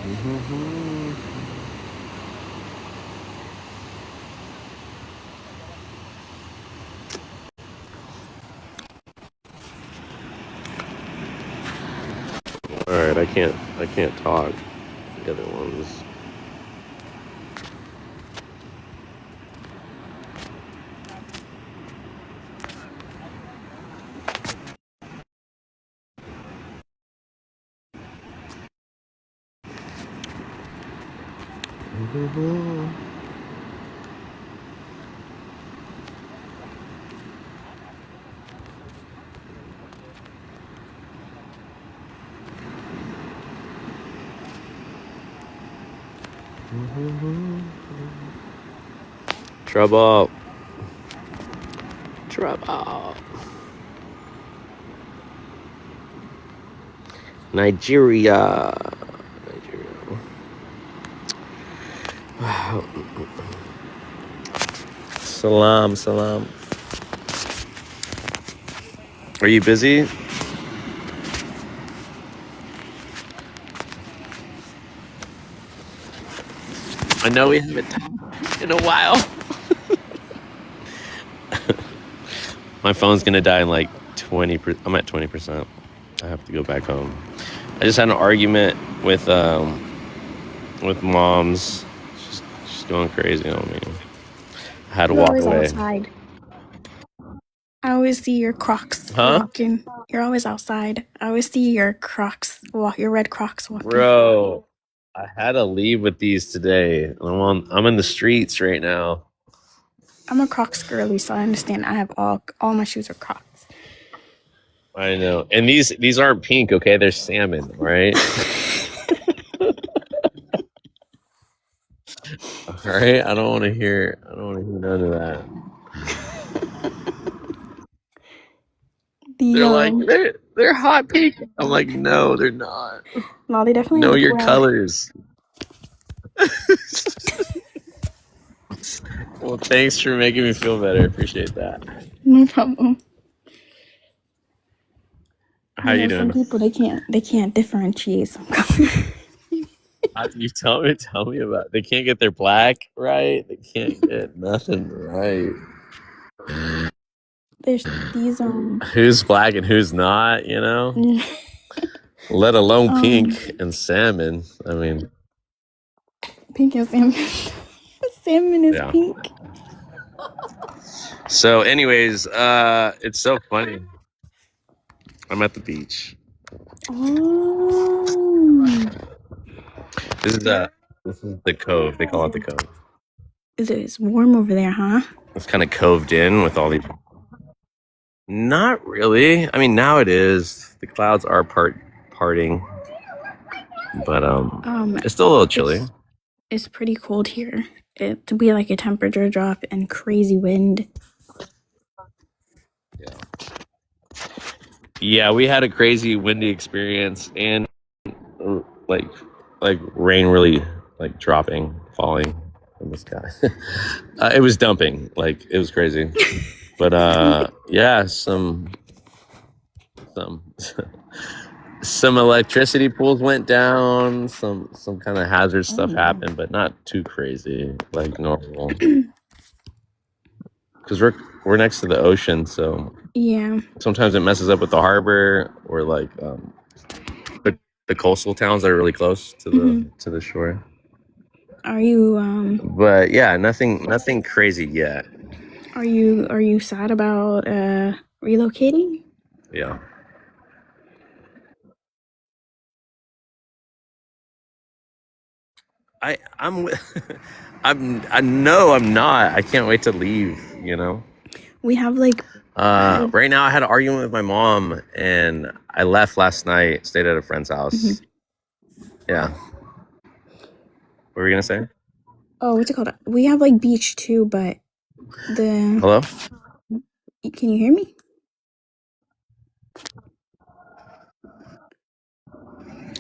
All right, I can't talk. The other ones. Trouble. Nigeria. Wow. Salam. Are you busy? I know we haven't talked in a while. My phone's gonna die in like 20%. I'm at 20%. I have to go back home. I just had an argument with moms. She's going crazy on me. I had to You're walk always away. outside. I always see your Crocs walking. You're always outside. I always see your Crocs, your red Crocs walking. Bro, I had to leave with these today. I'm in the streets right now. I'm a Crocs girly, so I understand. I have all my shoes are Crocs. I know. And these aren't pink, okay? They're salmon, right? All right? I don't want to hear none of that. They're like they're hot pink. I'm like, no, they're not. No, they definitely know look your red. colors. Well, thanks for making me feel better. Appreciate that. No problem. How you doing? Some people they can't differentiate some colors. You tell me about it. They can't get their black right. They can't get nothing right. There's these who's black and who's not, you know? Let alone pink and salmon. I mean, pink and salmon. Salmon is pink. So anyways, it's so funny. I'm at the beach. Oh. This is the cove. They call it the cove. It's warm over there, huh? It's kind of coved in with all these. Not really. I mean, now it is. The clouds are parting, but it's still a little chilly. It's pretty cold here. To be like a temperature drop and crazy wind. Yeah, we had a crazy windy experience and like rain really like falling from the sky. It was dumping, like it was crazy. But yeah, some electricity poles went down, some kind of hazard stuff happened, but not too crazy, like normal. Because we're next to the ocean, so yeah. Sometimes it messes up with the harbor or like the coastal towns that are really close to the shore. Are you But yeah, nothing crazy yet. Are you sad about relocating? Yeah. I'm not. I can't wait to leave, you know. We have like right now I had an argument with my mom and I left last night, stayed at a friend's house. Yeah. What were you gonna say? Oh, what's it called? We have like beach too, but Hello? Can you hear me?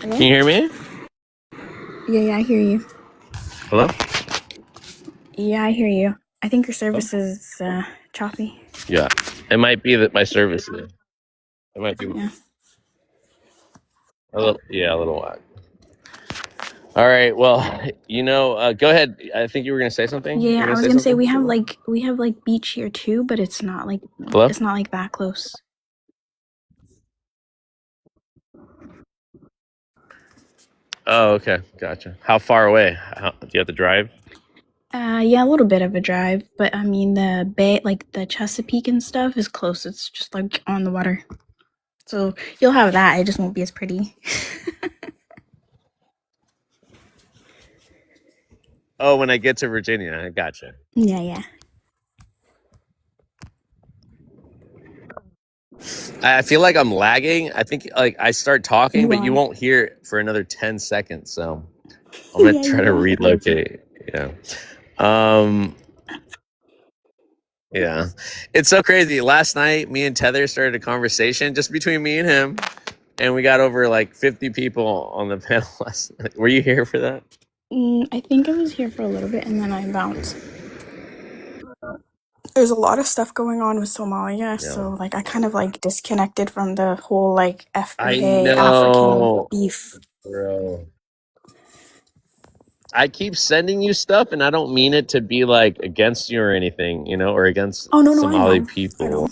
Hello? Can you hear me? Yeah, I hear you. Hello? Yeah, I hear you. I think your service is choppy. Yeah, it might be that my service. It might be. Yeah. A little whack. All right. Well, go ahead. I think you were gonna say something. Yeah, I was gonna say we have like beach here too, but it's not like that close. Oh, okay, gotcha. How far away? Do you have to drive? Yeah, a little bit of a drive, but I mean the bay, like the Chesapeake and stuff, is close. It's just like on the water, so you'll have that. It just won't be as pretty. Oh, when I get to Virginia, I gotcha. Yeah. I feel like I'm lagging. I think like I start talking, but you won't hear it for another 10 seconds. So I'm gonna try to relocate. Yeah. Yeah. It's so crazy. Last night, me and Tether started a conversation just between me and him, and we got over like 50 people on the panel last night. Were you here for that? I think I was here for a little bit and then I bounced. There's a lot of stuff going on with Somalia, so like I kind of like disconnected from the whole like FBA African beef. Bro. I keep sending you stuff, and I don't mean it to be like against you or anything, or against Somali people.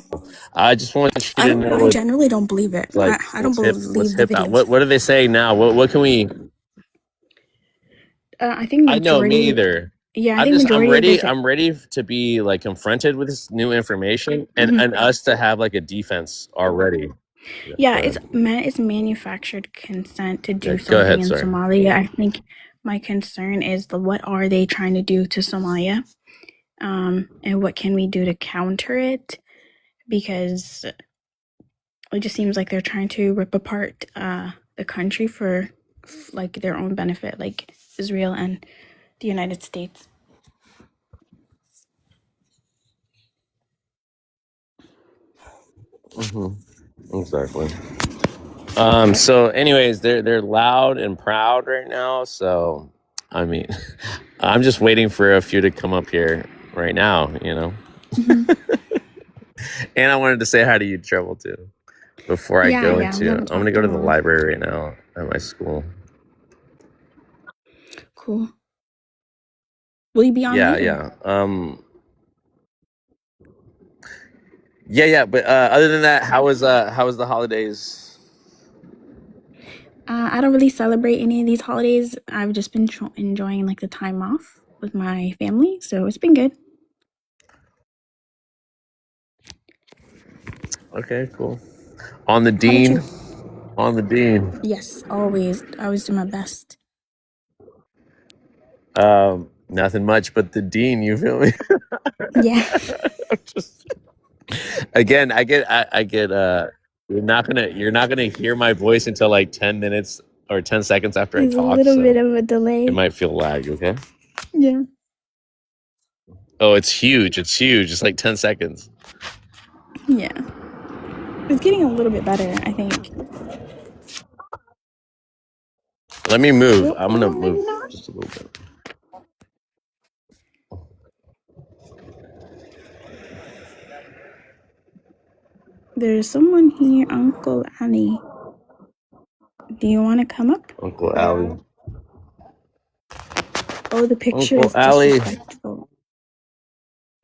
I just want you to know. I generally don't believe it. Like, I don't believe the videos. What are they saying now? What can we? I think I know, me either. Yeah, I'm ready to be like confronted with this new information and us to have like a defense already. Yeah, it's manufactured consent to do something in Somalia. I think my concern is what are they trying to do to Somalia, and what can we do to counter it? Because it just seems like they're trying to rip apart the country for like their own benefit, like Israel and the United States. Exactly. So anyways, they're loud and proud right now. So I mean, I'm just waiting for a few to come up here right now, And I wanted to say hi to you, Treble, too, before I go into. I'm gonna go to the library right now at my school. Cool. Will you be on? Yeah. Yeah. But other than that, how was the holidays? I don't really celebrate any of these holidays. I've just been enjoying like the time off with my family, so it's been good. Okay, cool. On the dean. Yes, always. I always do my best. Nothing much, but the dean. You feel me? Yeah. Again, I get. You're not gonna hear my voice until like 10 minutes or 10 seconds after I talk. A little bit of a delay. It might feel lag. Okay. Yeah. Oh, it's huge. It's like 10 seconds. Yeah. It's getting a little bit better, I think. Let me move. I'm gonna move just a little bit. There's someone here, Uncle Ali. Do you want to come up? Uncle Ali. Oh, the picture is disrespectful.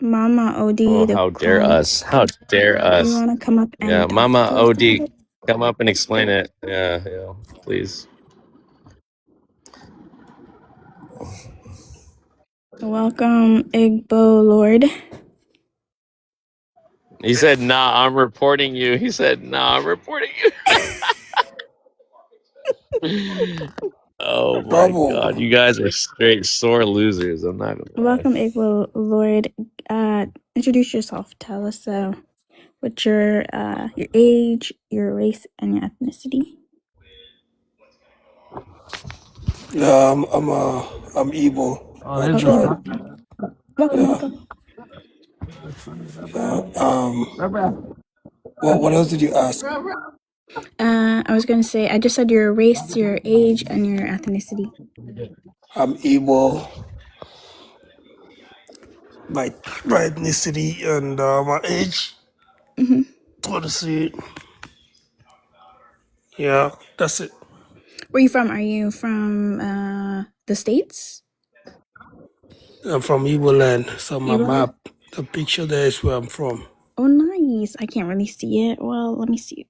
Mama OD. How dare us? How dare us? You want to come up and yeah, Mama OD, come up and explain it. Yeah, please. Welcome, Igbo Lord. He said, "Nah, I'm reporting you." He said, "Nah, I'm reporting you." Oh my God, you guys are straight sore losers. I'm not gonna lie. Welcome, Igbo Lord. Introduce yourself. Tell us what your age, your race, and your ethnicity. I'm Igbo. Welcome. What else did you ask? I was going to say, I just said your race, your age, and your ethnicity. I'm Igbo. My ethnicity and my age. 23. Yeah, that's it. Where are you from? Are you from the States? I'm from Igbo land, so my Igbo land? map, the picture there is where I'm from. Oh, nice. I can't really see it. Well, let me see.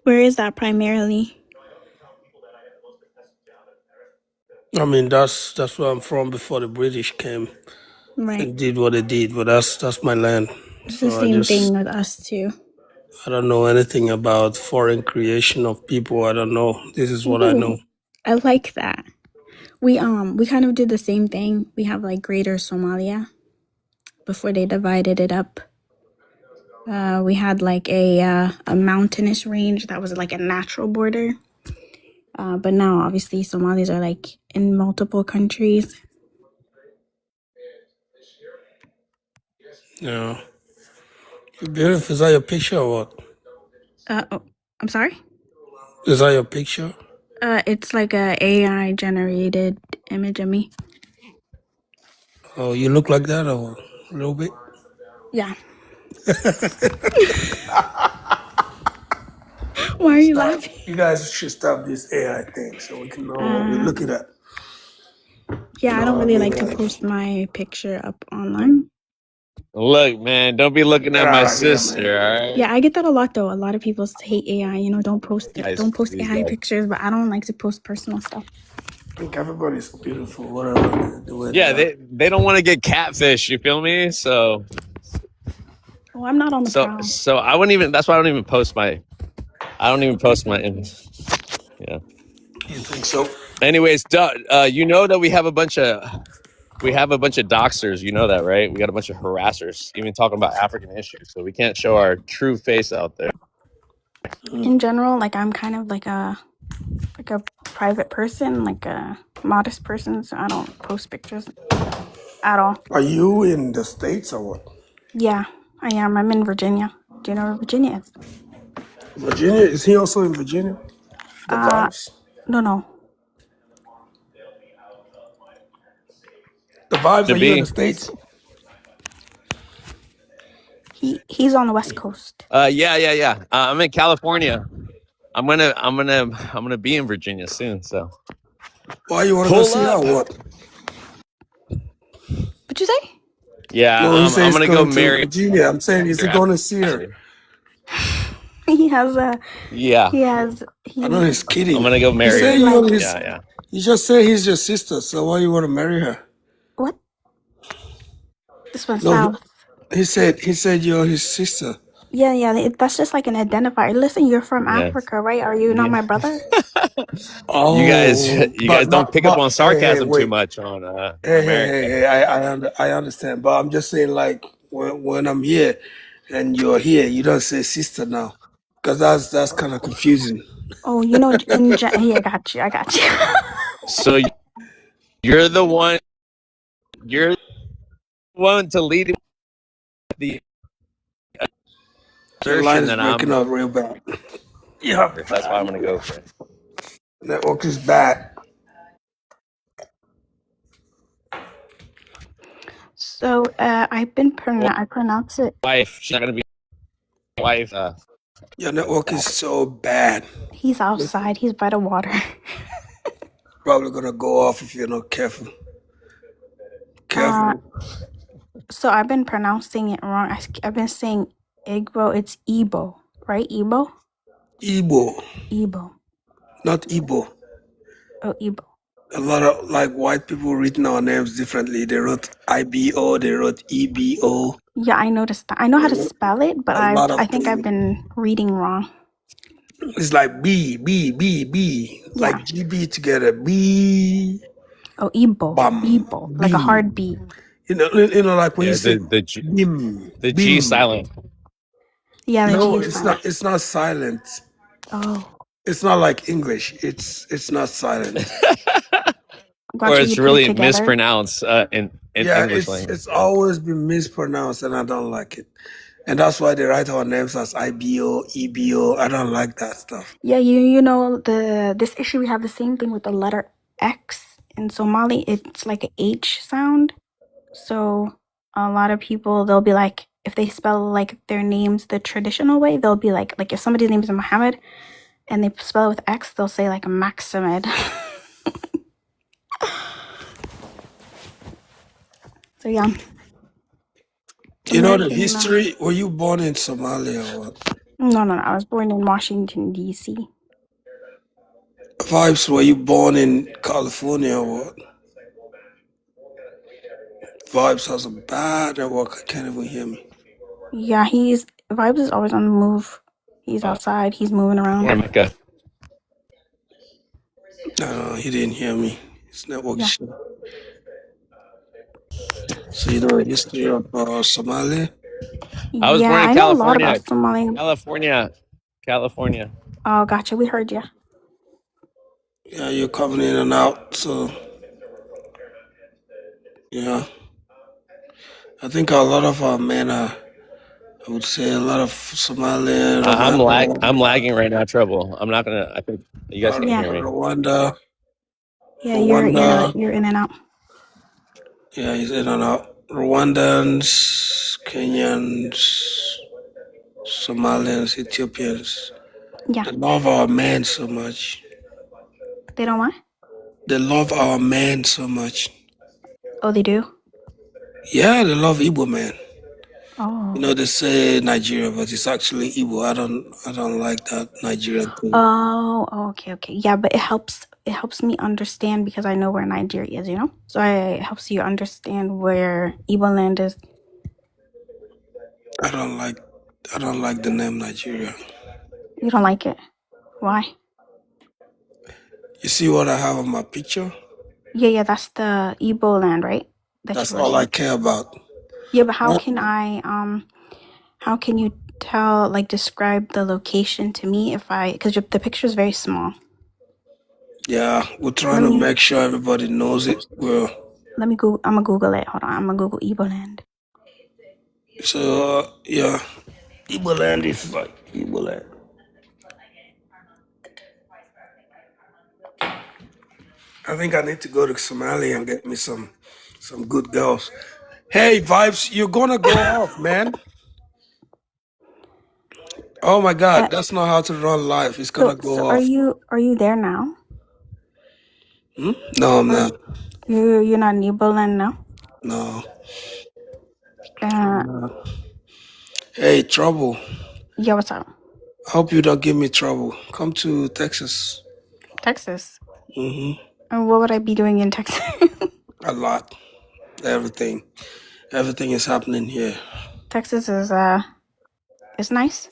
Where is that primarily? I mean, that's where I'm from before the British came Right. and did what they did. But that's my land. It's So the same thing with us too. I don't know anything about foreign creation of people. I don't know. This is what I know. I like that. We kind of did the same thing. We have like Greater Somalia before they divided it up. We had like a mountainous range that was like a natural border. But now obviously Somalis are like in multiple countries. Yeah. Beautiful. Is that your picture or what? Oh, I'm sorry? Is that your picture? It's like a AI generated image of me. Oh, you look like that or a little bit? Yeah. Why are you laughing? You guys should stop this AI thing so we can know what we're looking at. Yeah, I don't really like to post my picture up online. Look, man, don't be looking at my sister, all right? Yeah, I get that a lot though. A lot of people hate AI, don't post AI pictures, but I don't like to post personal stuff. I think everybody's beautiful, whatever they do. Yeah, they don't want to get catfish, you feel me? So Oh, I'm not on the prowl. So I wouldn't even, that's why I don't even post my image. Yeah. You think so? Anyways, you know that we have a bunch of doxers, you know that, right? We got a bunch of harassers, even talking about African issues. So we can't show our true face out there. In general, like I'm kind of like a private person, like a modest person, so I don't post pictures at all. Are you in the States or what? Yeah, I am. I'm in Virginia. Do you know where Virginia is? Virginia? Is he also in Virginia? The Vibes? No. The Vibes, are you in the States? He's on the West Coast. Yeah. I'm in California. I'm gonna be in Virginia soon. So why you want to go see that? What? What'd you say? Yeah, I'm gonna go marry Virginia. I'm saying, is he going to see her? He has a. Yeah. I know he's kidding. I'm gonna go marry her. Yeah. You just say he's your sister, so why you want to marry her? What? This one's south. He said you're his sister. Yeah. That's just like an identifier. Listen, you're from Africa, right? Are you not my brother? Oh, you guys don't pick up on sarcasm too much on America. I understand, but I'm just saying, like when I'm here and you're here, you don't say sister now, because that's kind of confusing. Oh, I got you. So you're the one to lead the Your line is breaking up real bad. Yeah, that's why I'm gonna go for it. Network is bad. So I pronounce it. Wife, she's not gonna be wife. Your network is so bad. He's outside. He's by the water. Probably gonna go off if you're not careful. So I've been pronouncing it wrong. I've been saying Igbo. It's Igbo, right? Igbo. Not Igbo. Oh, Igbo. A lot of white people written our names differently. They wrote IBO, they wrote EBO. Yeah, I noticed that. I know how to spell it, but I think I've been reading wrong. It's like B, like GB together. B. Oh, Igbo. Igbo, like a hard B. You know, like when you say the G silent. Yeah, no, it's not silent. Oh. It's not like English. It's not silent. Or it's really mispronounced in English language. It's always been mispronounced, and I don't like it. And that's why they write our names as IBO, EBO. I don't like that stuff. Yeah, you know this issue. We have the same thing with the letter X in Somali. It's like an H sound. So a lot of people, they'll be like if they spell like their names the traditional way, they'll be like if somebody's name is Muhammad and they spell it with X, they'll say like Maximid. So yeah. You know the history? Were you born in Somalia or what? No. I was born in Washington, D.C. Vibes, were you born in California or what? Vibes has a bad network. I can't even hear me. Yeah, Vibes is always on the move. He's outside. He's moving around. Mecca. No, he didn't hear me. His network is shit. So you know the history of Somalia? I was born in California. I know a lot about Somalia. California. Oh, gotcha. We heard you. Yeah, you're coming in and out, so yeah. I think a lot of our men are, I would say a lot of Somalian. I'm lagging right now, Trouble. I'm not gonna. I think you guys can hear me. Rwanda. Yeah, you're in and out. Yeah, he's in and out. Rwandans, Kenyans, Somalians, Ethiopians. Yeah. They love our men so much. They don't what? They love our men so much. Oh, they do? Yeah, they love Igbo men. Oh. You know, they say Nigeria, but it's actually Igbo. I don't like that Nigerian thing. Oh, okay. Yeah, but it helps me understand because I know where Nigeria is, you know? So it helps you understand where Igbo land is. I don't like the name Nigeria. You don't like it? Why? You see what I have on my picture? Yeah, that's the Igbo land, right? That's all I care about. Yeah, but how can you tell, describe the location to me because the picture is very small. Yeah, we're trying to make sure everybody knows it. I'm gonna Google it. Hold on, I'm gonna Google Igbo land. So, yeah, Igbo land is like Igbo land. I think I need to go to Somalia and get me some good girls. Hey, Vibes, you're gonna go off, man. Oh my God, that's not how to run live. It's gonna go off. Are you there now? No, I'm not. You're not in Igbo land now? No. Hey, Trouble. Yeah, what's up? I hope you don't give me trouble. Come to Texas. Texas? Mm-hmm. And what would I be doing in Texas? A lot. Everything is happening here. Texas is it's nice.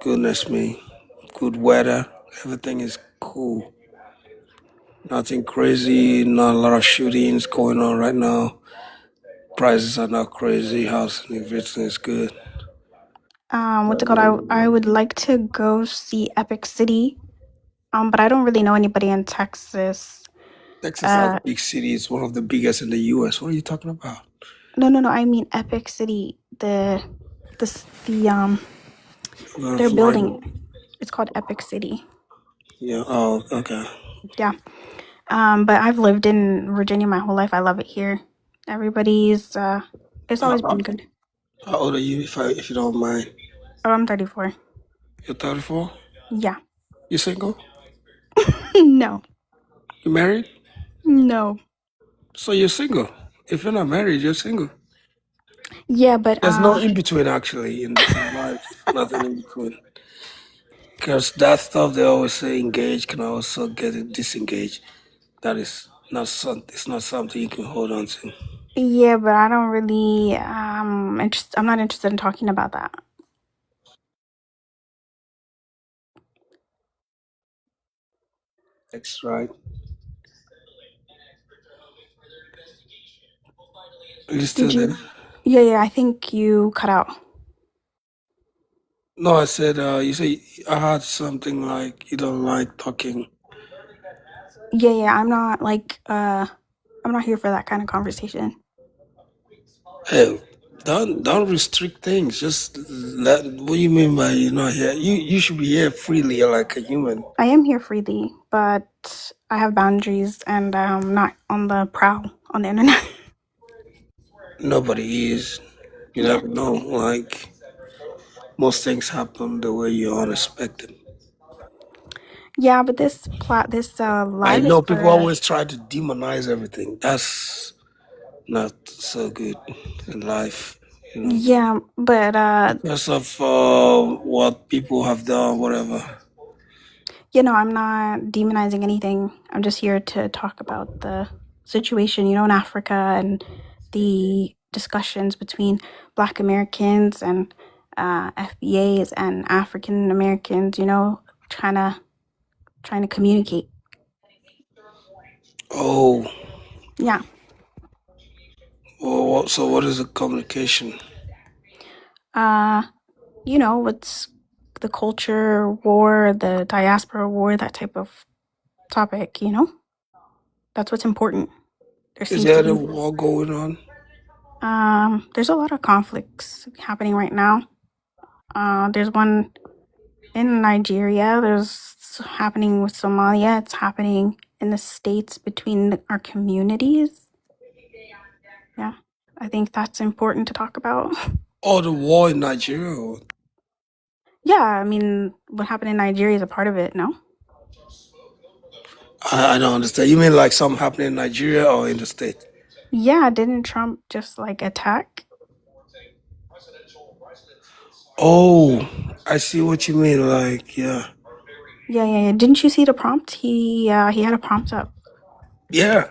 Goodness me. Good weather. Everything is cool. Nothing crazy. Not a lot of shootings going on right now. Prices are not crazy. Housing, everything is good. What's it called? I would like to go see Epic City. But I don't really know anybody in Texas. Texas is a big city. It's one of the biggest in the U.S. What are you talking about? No. I mean Epic City. Their building. It's called Epic City. Yeah. Oh, okay. Yeah. But I've lived in Virginia my whole life. I love it here. Everybody's it's always been good. How old are you, if you don't mind? Oh, I'm 34. You're 34? Yeah. You single? No. You married? No. So you're single. If you're not married, you're single. Yeah, but there's no in between actually in life. Nothing in between. Because that stuff they always say engaged can also get disengaged. That is not it's not something you can hold on to. Yeah, but I don't really I'm not interested in talking about that. That's right. Are you still there? Yeah, I think you cut out. No, I said you say I heard something like you don't like talking. Yeah, I'm not I'm not here for that kind of conversation. Hey, don't restrict things. Just what do you mean by you're not here? You should be here freely like a human. I am here freely, but I have boundaries and I'm not on the prowl on the internet. Nobody is. You never know. Like most things happen the way you unexpected. Yeah, but this I live is know people for always try to demonize everything. That's not so good in life, you know, yeah, but because of what people have done, whatever. I'm not demonizing anything. I'm just here to talk about the situation, in Africa and the discussions between Black Americans and FBAs and African Americans, trying to communicate. Oh, Yeah. well, so what is a communication? What's the culture war, the diaspora war, that type of topic, That's what's important. There Is seems to there a be war going on? there's a lot of conflicts happening right now. There's one in Nigeria, there's happening with Somalia, it's happening in the States between our communities. Yeah. I think that's important to talk about. Oh, the war in Nigeria? Yeah, I mean, what happened in Nigeria is a part of it, no? I don't understand. You mean like something happening in Nigeria or in the state? Yeah, didn't Trump just attack? Oh, I see what you mean. Like, yeah. Yeah. Didn't you see the prompt? He had a prompt up. Yeah.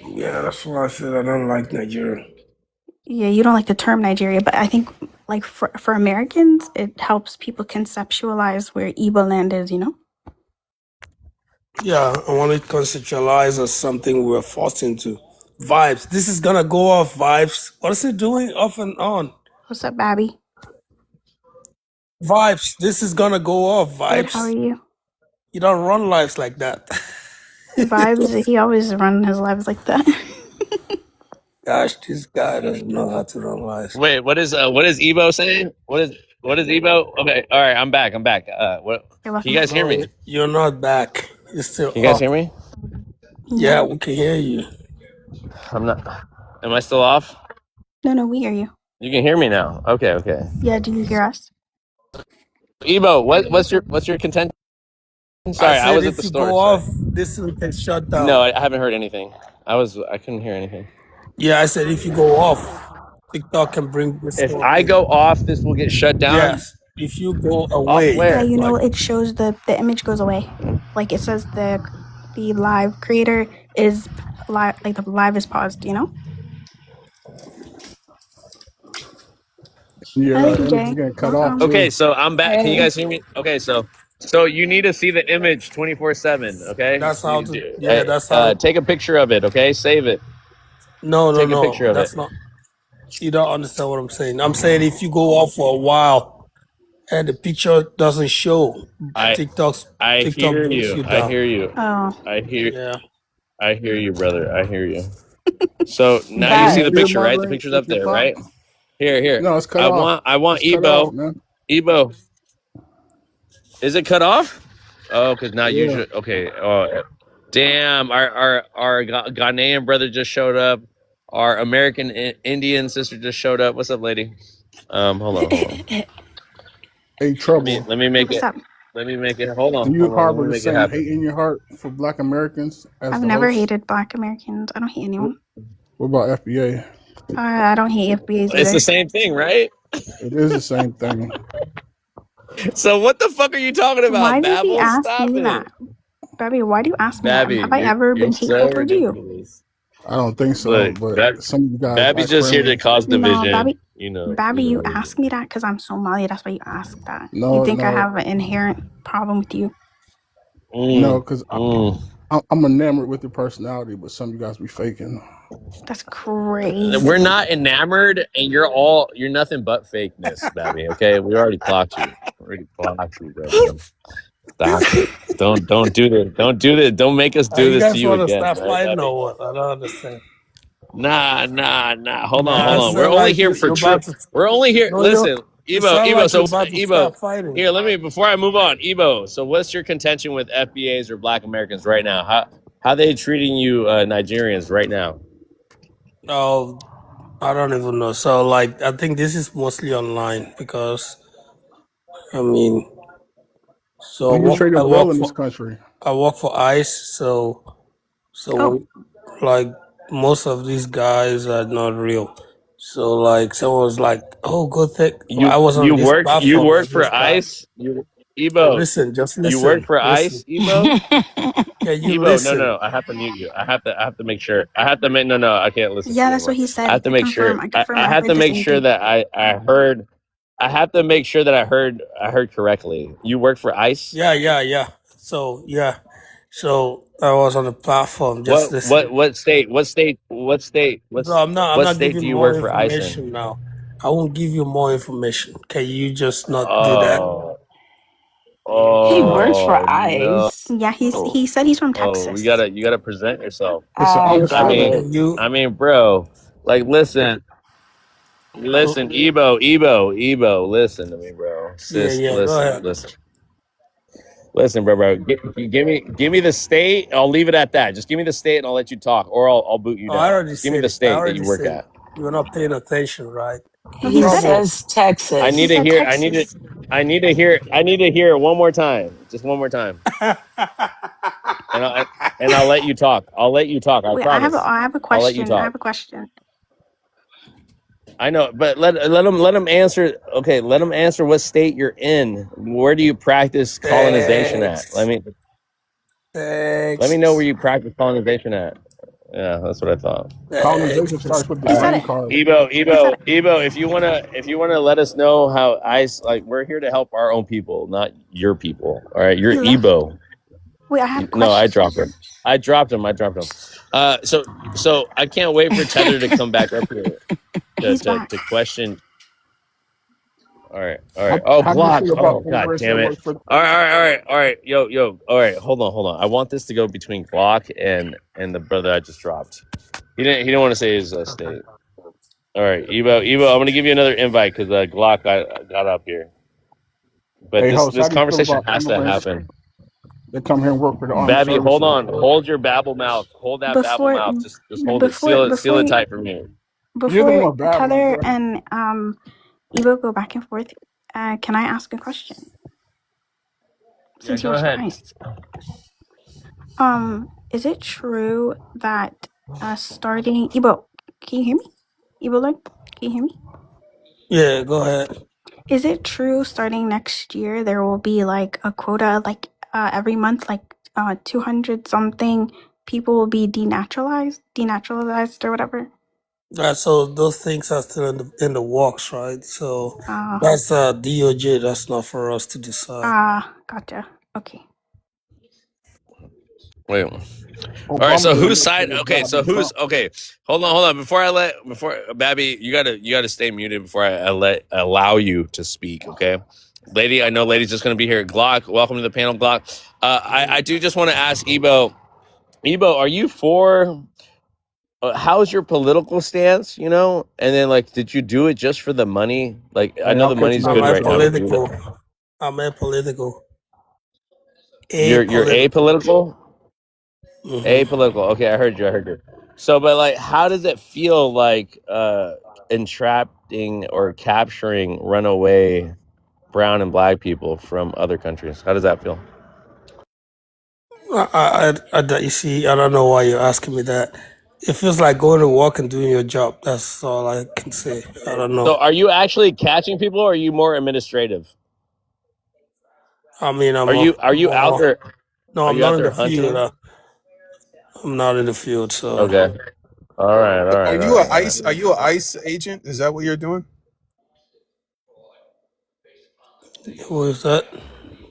Yeah, that's why I said I don't like Nigeria. Yeah, you don't like the term Nigeria, but I think for Americans, it helps people conceptualize where Igbo land is, Yeah, I want to conceptualize as something we're forced into. Vibes. This is gonna go off vibes. What is it doing off and on? What's up, Babby? Vibes. This is gonna go off vibes. Good, how are you? You don't run lives like that. Vibes, he always runs his lives like that. Gosh, this guy doesn't know how to run lives. Wait, what is Ebo saying? What is Ebo? Okay, all right, I'm back. What? Can you guys hear me? You're not back. You're still. Can you guys hear me? Yeah, we can hear you. I'm not. Am I still off? No, we hear you. You can hear me now. Okay. Yeah, do you hear us? Ebo, what's your contention? Sorry, I was at the store. If you go off, this one can shut down. No, I haven't heard anything. I couldn't hear anything. Yeah, I said if you go off, TikTok can bring this. If I go off, this will get shut down. Yes. If you go away. Off where? Yeah, it shows the image goes away. Like it says the live creator is live, like the live is paused, Yeah, Hi, the image is getting cut off too. Okay, so I'm back. Can you guys hear me? Okay, so you need to see the image 24/7. Okay, That's how to. do. Yeah, that's how. Take a picture of it. Okay, save it. No. Take a picture of That's it. not. You don't understand what I'm saying. I'm saying if you go off for a while and the picture doesn't show, TikTok hear you. I hear you. Oh. I hear. Yeah. I hear you, brother. I hear you. So now you see the picture, right? The picture's up there, right? Here. No, it's cut off. I want It's Ebo. off, Ebo. Is it cut off? Oh, because now Yeah. usually. Okay. Oh, damn. Our Ghanaian brother just showed up. Our American Indian sister just showed up. What's up, lady? Hold on. Hey, Trouble. Let me make What's it. up? Let me make it. Hold on. Do you hold on, let harbor me the make it same happen. hate in your heart for Black Americans as I've the never host? hated Black Americans. I don't hate anyone. What about FBA? I don't hate FBAs It's either. the same thing, right? It is the same thing. So what the fuck are you talking about? Why did he Babble? ask Stop me it. that? Babby, why do you ask me that? Babby, Have I ever been hateful so towards you? ridiculous. I don't think so, Look, but some of you guys. Babby's just here to cause division. Babby, you you ask me that because I'm Somali. That's why you ask that. No, you think I no. have an inherent problem with you? No, because I'm enamored with your personality, but some of you guys be faking. That's crazy. We're not enamored, and you're nothing but fakeness, Babby. Okay, we already clocked you. Bro. Stop it. Don't do this. Don't do this. Don't make us do this to you again. Stop fighting or what? I don't understand. Nah. Hold on. We're only here for truth. We're only here. Listen, Ebo. So Ebo, here. Before I move on, Ebo. So what's your contention with FBAs or Black Americans right now? How they treating you Nigerians right now? Oh, I don't even know. So like, I think this is mostly online because I mean, so Niggas traded well in this country. I work for ICE. So like most of these guys are not real. So like someone was like, "Oh, go take." I was on this you platform. work for ICE? Ebo, Listen, just you listen, work for listen. ICE, Ebo? Yeah, you Ebo, listen. no, I have to mute you. I have to make sure. I have to make no, I can't listen to Yeah, you that's anymore. what he I said. have to I make sure. confirm. I confirm. I I have to heard the make same sure thing. that I heard. I have to make sure that I heard correctly. You work for ICE? Yeah. So yeah, so I was on the platform. Just listen. What state? What state? What state? Bro, I'm What not state giving do you more work for ICE in? information now. I won't give you more information. Can you just not do that? Oh, He works for no. ICE. Yeah, Oh, he said he's from Oh, Texas. you gotta present yourself. It's an I doubt understatement. it. I mean, bro, like listen, Ebo, listen to me, bro. Sis, Yeah. Go ahead. listen, bro. Give me the state. I'll leave it at that. Just give me the state, and I'll let you talk, or I'll boot you Oh, I down. already Just give me said the it. I state that already you work said at. it. You're not paying attention, right? No, He he said it. says Texas. I need to said hear. Texas. I need to hear it one more time. Just one more time, and I'll let you talk. I'll let you talk. I Wait, promise. I have a I'll let you question. I talk. have a question. I know, but let him answer. Okay, let him answer what state you're in. Where do you practice colonization at? Let me know where you practice colonization at. Yeah, that's what I thought. Colonization starts with the He said green it. card. Ebo, if you wanna let us know how ICE, like, we're here to help our own people, not your people. All right, you're He left. Ebo. Wait, I have a question. No, I dropped him. I dropped him. So I can't wait for Tether to come back up here He's back. to question. All right. How do you Glock. feel about Oh, God Congress damn that it. works for? All right. Yo. All right. Hold on. I want this to go between Glock and the brother I just dropped. He didn't want to say his state. All right, Evo. I'm gonna give you another invite because Glock got up here. But Hey, host, how this do you feel conversation about has to immigrants happen. that come here and work for the armed Babby, hold services? on. Hold your babble mouth. Hold that babble Before mouth. Just hold it. Seal it tight for me. You're the before one bad, Tether bro. and Evo go back and forth, can I ask a question? Since Yeah, go ahead. Ice. Is it true that starting Evo, can you hear me? Evo, can you hear me? Yeah, go ahead. Is it true starting next year there will be like a quota, like every month, like 200 something people will be denaturalized or whatever? So those things are still in the works, right? So that's DOJ. That's not for us to decide. Gotcha. Okay. Wait. All right. So whose side? Okay. So who's okay? Hold on. Before Babby, you gotta stay muted before I allow you to speak. Okay, lady. I know lady's just gonna be here. Glock, welcome to the panel, Glock. I do just want to ask Ebo. Ebo, are you for? How's your political stance? You know, and then like, did you do it just for the money? Like, I know the money's good right now. I'm apolitical. You're apolitical. Mm-hmm. Apolitical. Okay, I heard you. So, but like, how does it feel like entrapping or capturing runaway brown and black people from other countries? How does that feel? You see, I don't know why you're asking me that. It feels like going to work and doing your job. That's all I can say. I don't know. So, are you actually catching people, or are you more administrative? I mean, are you out there? No, I'm not in the field. I'm not in the field, so okay. All right. Are you an ICE agent? Is that what you're doing? Who is that?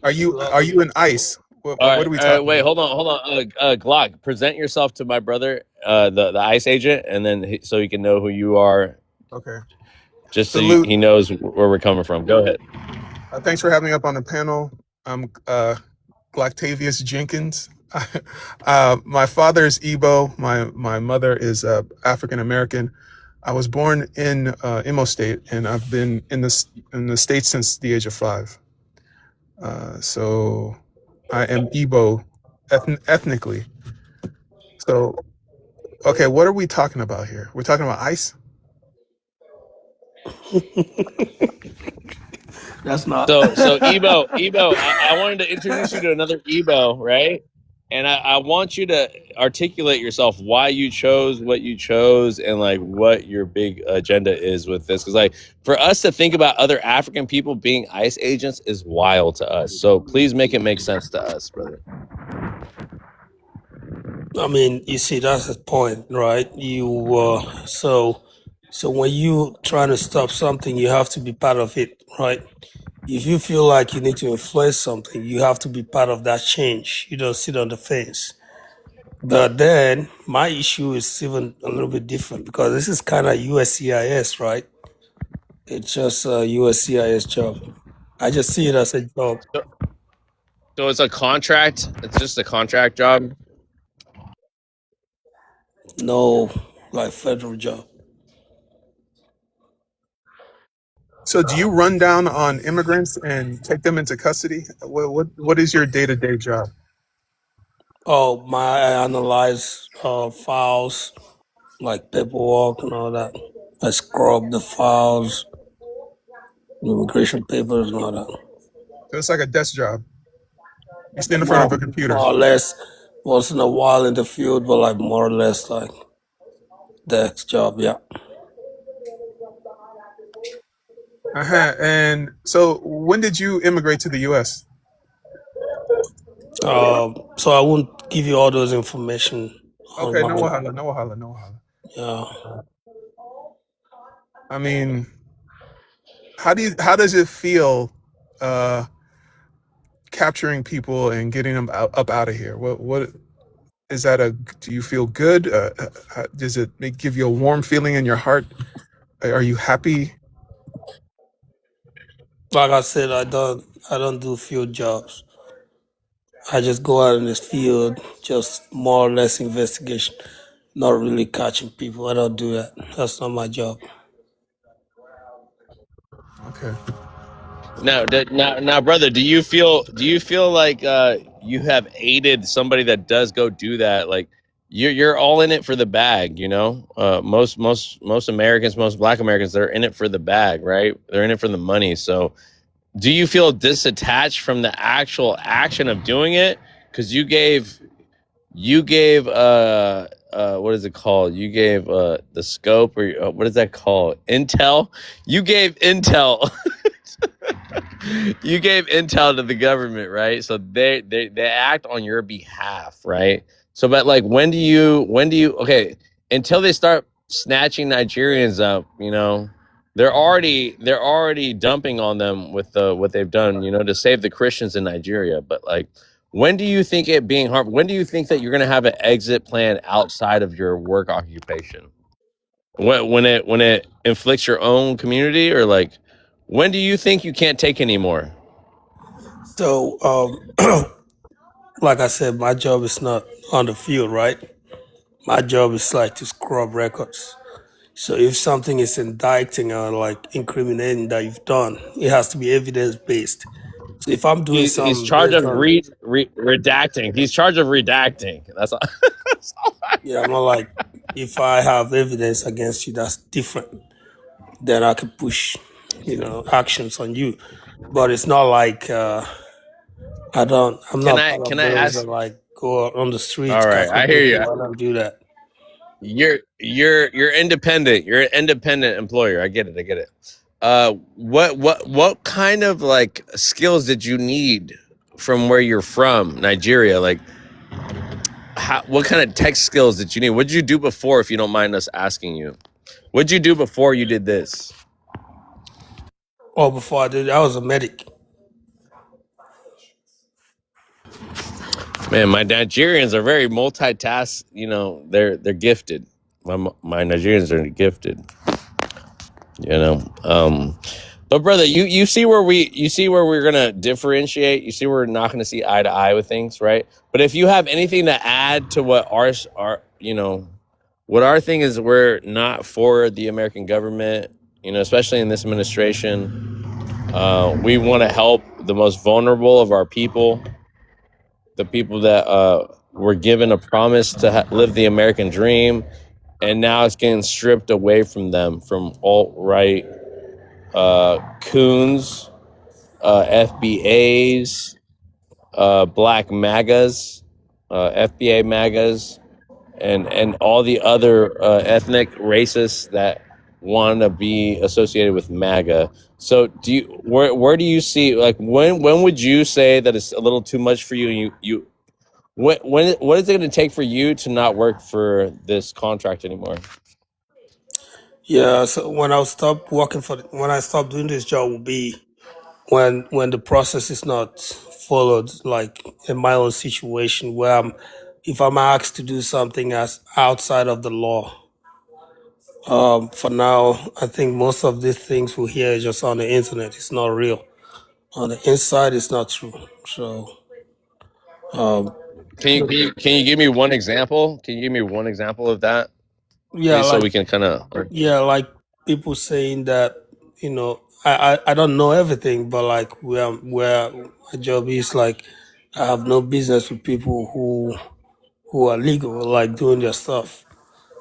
Are you an ICE? What are we talking? Wait, hold on. Glock, present yourself to my brother, the ICE agent, and then so he can know who you are. Okay. Just so he knows where we're coming from. Go ahead. Thanks for having me up on the panel. I'm Glocktavius Jenkins. My father is Igbo. My mother is African American. I was born in Imo State, and I've been in the States since the age of 5. So I am Igbo ethnically. So, okay, what are we talking about here? We're talking about ICE? That's not. So Ebo, I wanted to introduce you to another Ebo, right? And I want you to articulate yourself why you chose what you chose and like what your big agenda is with this. Because like for us to think about other African people being ICE agents is wild to us. So please make it make sense to us, brother. I mean, you see, that's the point, right? So when you trying to stop something, you have to be part of it, right? If you feel like you need to influence something, you have to be part of that change. You don't sit on the fence. But then my issue is even a little bit different because this is kind of USCIS, right? It's just a USCIS job. I just see it as a job. So it's a contract. It's just a contract job. No, like federal job. So do you run down on immigrants and take them into custody? What is your day-to-day job? Oh, I analyze files, like paperwork and all that. I scrub the files, immigration papers and all that. So it's like a desk job. You stand in front of a computer. More or less, once in a while in the field, but like more or less like desk job, yeah. And so when did you immigrate to the U.S.? So I won't give you all those information. Okay, no wahala. Yeah. I mean, how does it feel capturing people and getting them up out of here? What is that? Do you feel good? Does it give you a warm feeling in your heart? Are you happy? Like I said, I don't do field jobs. I just go out in this field, just more or less investigation, not really catching people. I don't do that. That's not my job. Okay. Now, brother, do you feel like you have aided somebody that does go do that? Like you're all in it for the bag, you know? Most Americans, most Black Americans, they're in it for the bag, right? They're in it for the money. So do you feel disattached from the actual action of doing it? Because you gave what is it called? You gave the scope, or what is that called? Intel. You gave intel. You gave intel to the government, right? So they act on your behalf, right? So, but like, when do you okay, until they start snatching Nigerians up, you know, they're already dumping on them with what they've done, you know, to save the Christians in Nigeria. But like, when do you think it being hard? When do you think that you're going to have an exit plan outside of your work occupation? When it inflicts your own community, or like, when do you think you can't take anymore? So, like I said, my job is not on the field, right? My job is like to scrub records. So if something is indicting or like incriminating that you've done, it has to be evidence based. So if I'm doing something, he's charged of redacting. He's charged of redacting. That's all. Yeah, I'm not like, if I have evidence against you that's different, then I can push, actions on you. But it's not like I'm not part of those that like go out on the streets. All right, I hear you. I don't do that. You're independent. You're an independent employer. I get it. What kind of like skills did you need from where you're from, Nigeria? Like, what kind of tech skills did you need? What did you do before, if you don't mind us asking you? What did you do before you did this? Oh, before I did, I was a medic. Man, my Nigerians are very multitask. You know, they're gifted. My Nigerians are gifted. You know, but brother, you see where we're gonna differentiate. You see where we're not gonna see eye to eye with things, right? But if you have anything to add to what our what our thing is, we're not for the American government. You know, especially in this administration, we want to help the most vulnerable of our people, the people that were given a promise to live the American dream, and now it's getting stripped away from them from alt-right coons, FBAs, black MAGAs, FBA MAGAs, and all the other ethnic racists that want to be associated with MAGA. So where do you see, like, when would you say that it's a little too much for you? And what is it going to take for you to not work for this contract anymore? Yeah, so when I stop working when I stop doing this job will be when the process is not followed, like in my own situation where if I'm asked to do something as outside of the law. For now, I think most of these things we hear is just on the internet. It's not real. On the inside, it's not true. So, um, Can you give me one example? Can you give me one example of that? yeah, So like we can kind of. yeah, like people saying that, I don't know everything, but like where my job is, like I have no business with people who are legal, like doing their stuff.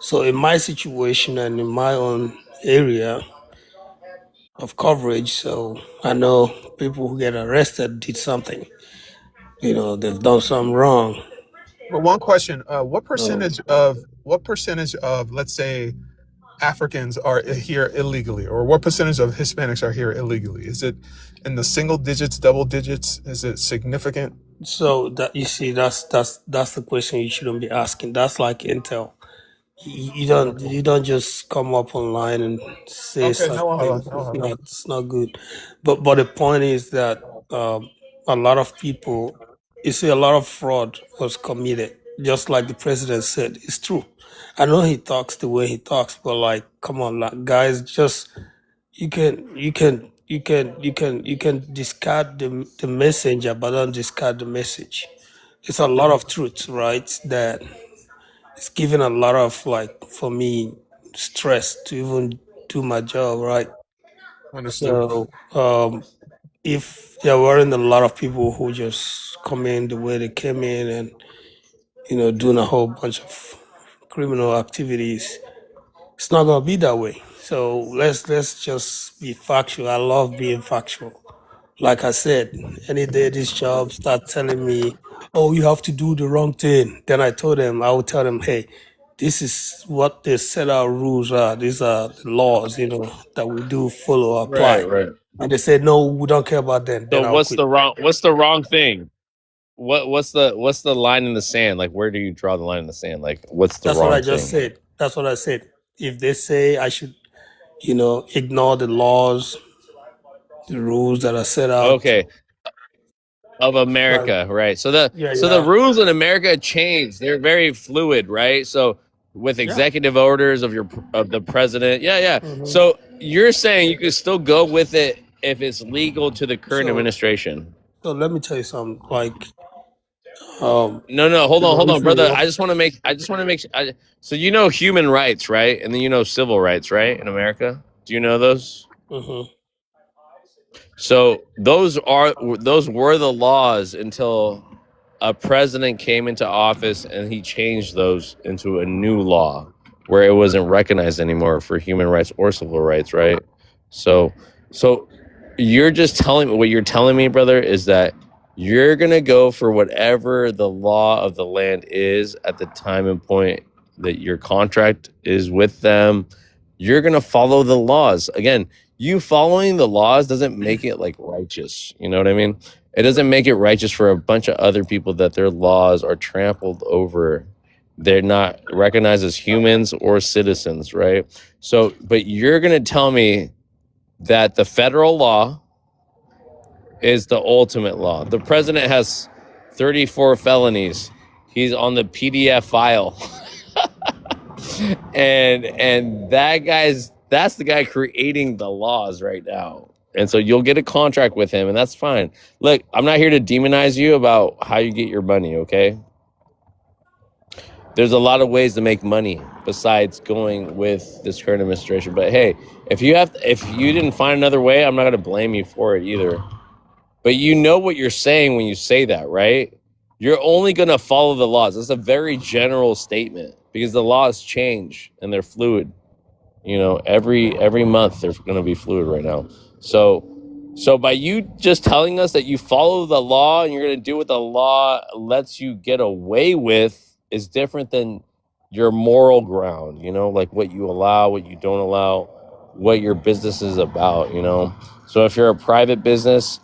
So in my situation and in my own area of coverage, so I know people who get arrested did something. They've done something wrong. But one question: what So, percentage of, let's say, Africans are here illegally, or what percentage of Hispanics are here illegally? Is it in the single digits, double digits? Is it significant? so that you see, that's the question you shouldn't be asking. That's like intel. Okay. You don't just come up online and say Okay. such No, things. no. It's not good. But the point is that a lot of people, you see, a lot of fraud was committed. Just like the president said, it's true. I know he talks the way he talks, but like, come on, like, guys, just you can discard the messenger, but don't discard the message. It's a lot of truth, right? That it's giving a lot of, like, for me, stress to even do my job, right? Understood. So if there weren't a lot of people who just come in the way they came in and doing a whole bunch of criminal activities, it's not gonna be that way. So let's just be factual. I love being factual. Like I said, any day this job start telling me, "Oh, you have to do the wrong thing," then I will tell them, "Hey, this is what the set out rules are. These are the laws, that we do follow, apply." Right. And they say, "No, we don't care about them." So Then I'll quit. what's the wrong thing? What's the line in the sand? Like, where do you draw the line in the sand? Like, what's the That's what I wrong just thing? said. That's what I said. If they say I should, ignore the laws, the rules that are set out, Okay, of like, America, right? So the yeah, rules in America change. They're very fluid, right? So with yeah. executive orders of the president, yeah. Hmm. So you're saying you could still go with it if it's legal to the current So, administration? so let me tell you something. Like, No, hold on, if you brother. want, I just want to make. So human rights, right? And then civil rights, right? In America, do you know those? hmm So those were the laws until a president came into office and he changed those into a new law where it wasn't recognized anymore for human rights or civil rights, right? So you're just telling me, what you're telling me, brother, is that you're going to go for whatever the law of the land is at the time and point that your contract is with them. You're going to follow the laws. Again, you following the laws doesn't make it like righteous. You know what I mean? It doesn't make it righteous for a bunch of other people that their laws are trampled over. They're not recognized as humans or citizens, right? So, but you're going to tell me that the federal law is the ultimate law. The president has 34 felonies. He's on the PDF file. and that's the guy creating the laws right now. And so you'll get a contract with him, and that's fine. Look, I'm not here to demonize you about how you get your money, okay? There's a lot of ways to make money besides going with this current administration. But hey, if you didn't find another way, I'm not going to blame you for it either. But you know what you're saying when you say that, right? You're only going to follow the laws. That's a very general statement because the laws change and they're fluid. You know, every month there's going to be fluid right now. So by you just telling us that you follow the law and you're going to do what the law lets you get away with is different than your moral ground, you know, like what you allow, what you don't allow, what your business is about, you know. So if you're a private business,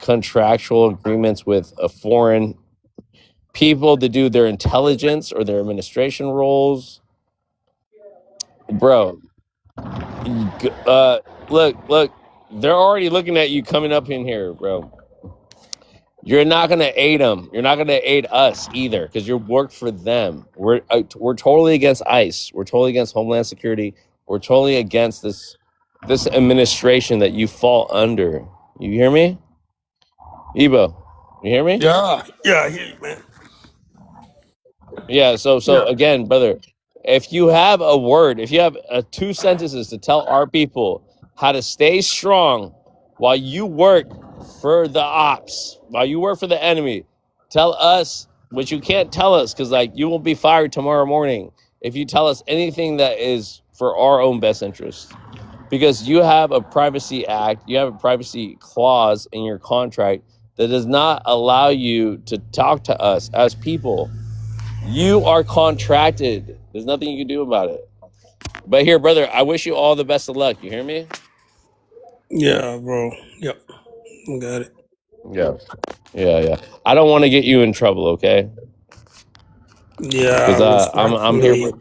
contractual agreements with a foreign people to do their intelligence or their administration roles, bro, look, they're already looking at you coming up in here, bro. You're not gonna aid them. You're not gonna aid us either, because you work for them. We're totally against ICE. We're totally against Homeland Security. We're totally against this administration that you fall under. You hear me, Ebo? You hear me? Yeah, I hear you, man. Yeah. So again, brother, if you have a word, if you have 2 sentences to tell our people how to stay strong while you work for the ops, while you work for the enemy, tell us. But you can't tell us, because like you will be fired tomorrow morning if you tell us anything that is for our own best interest, because you have a privacy act, you have a privacy clause in your contract that does not allow you to talk to us as people. You are contracted. There's nothing you can do about it. But here, brother, I wish you all the best of luck. You hear me? Yeah, bro. Yep. Got it. Yeah. I don't want to get you in trouble, okay? Yeah, Because I'm here.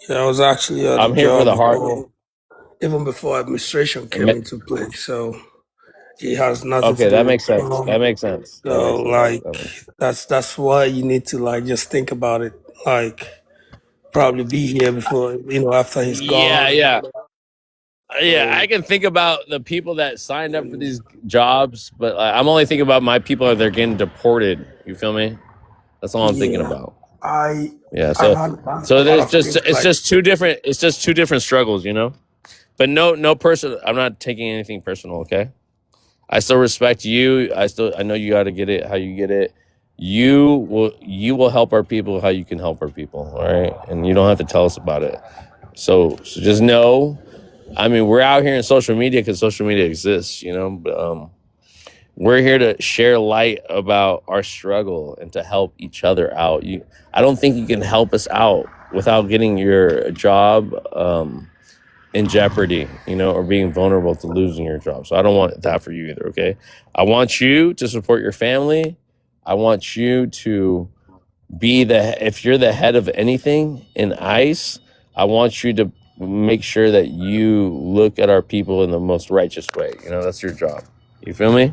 I was actually on I'm the here for job the heart. even before administration came into play. So it has nothing Okay, to do that with makes sense. That makes sense. So like that's why you need to like just think about it. Like probably be here before after he's gone. Yeah, I can think about the people that signed up for these jobs, but I'm only thinking about my people that they're getting deported. You feel me? That's all I'm thinking about. So there's just two different struggles, you know. But no person. I'm not taking anything personal. Okay, I still respect you. I know you got to get it how you get it. You will help our people how you can help our people. All right, and you don't have to tell us about it. So just know. I mean, we're out here in social media because social media exists, you know. But we're here to share light about our struggle and to help each other out. I don't think you can help us out without getting your job in jeopardy, you know, or being vulnerable to losing your job. So I don't want that for you either, okay? I want you to support your family. I want you to be if you're the head of anything in ICE, I want you to make sure that you look at our people in the most righteous way. You know, that's your job. You feel me?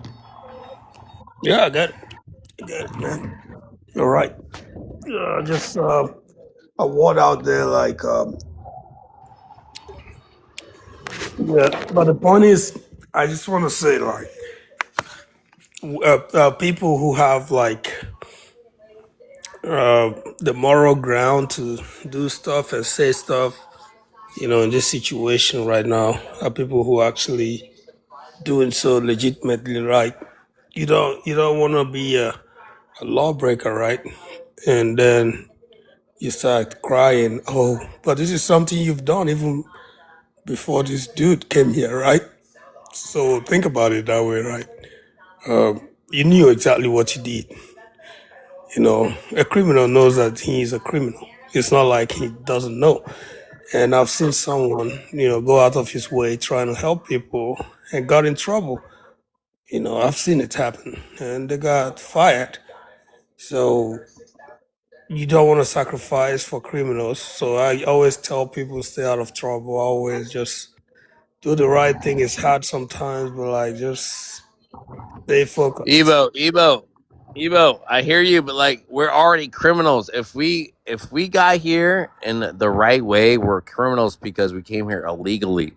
Yeah, I got it, man. You're right. Just a word out there, like, yeah. But the point is, I just want to say, like, people who have like the moral ground to do stuff and say stuff, in this situation right now, are people who are actually doing so legitimately right. You don't want to be a lawbreaker, right? And then you start crying, oh, but this is something you've done even before this dude came here, right? So think about it that way, right? You knew exactly what you did. A criminal knows that he is a criminal. It's not like he doesn't know. And I've seen someone, go out of his way trying to help people and got in trouble. I've seen it happen and they got fired. So you don't want to sacrifice for criminals. So I always tell people stay out of trouble. Always just do the right thing. It's hard sometimes, but like just stay focused. Ebo, I hear you, but like we're already criminals. If we got here in the right way, we're criminals because we came here illegally.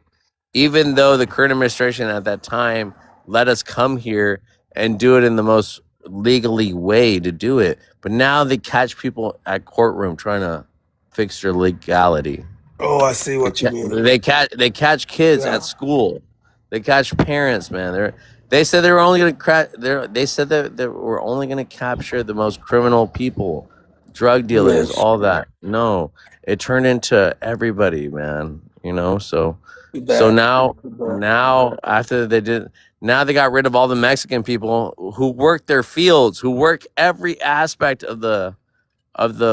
Even though the current administration at that time let us come here and do it in the most legally way to do it, but now they catch people at courtroom trying to fix their legality. Oh, I see what you mean. They catch kids at school. They catch parents, man. They said they were only going to They said that we're only going to capture the most criminal people drug dealers, Yes. all that. No, it turned into everybody, man. You know, so Too so bad. now Too bad. now after they did now they got rid of all the Mexican people who work their fields, who work every aspect of the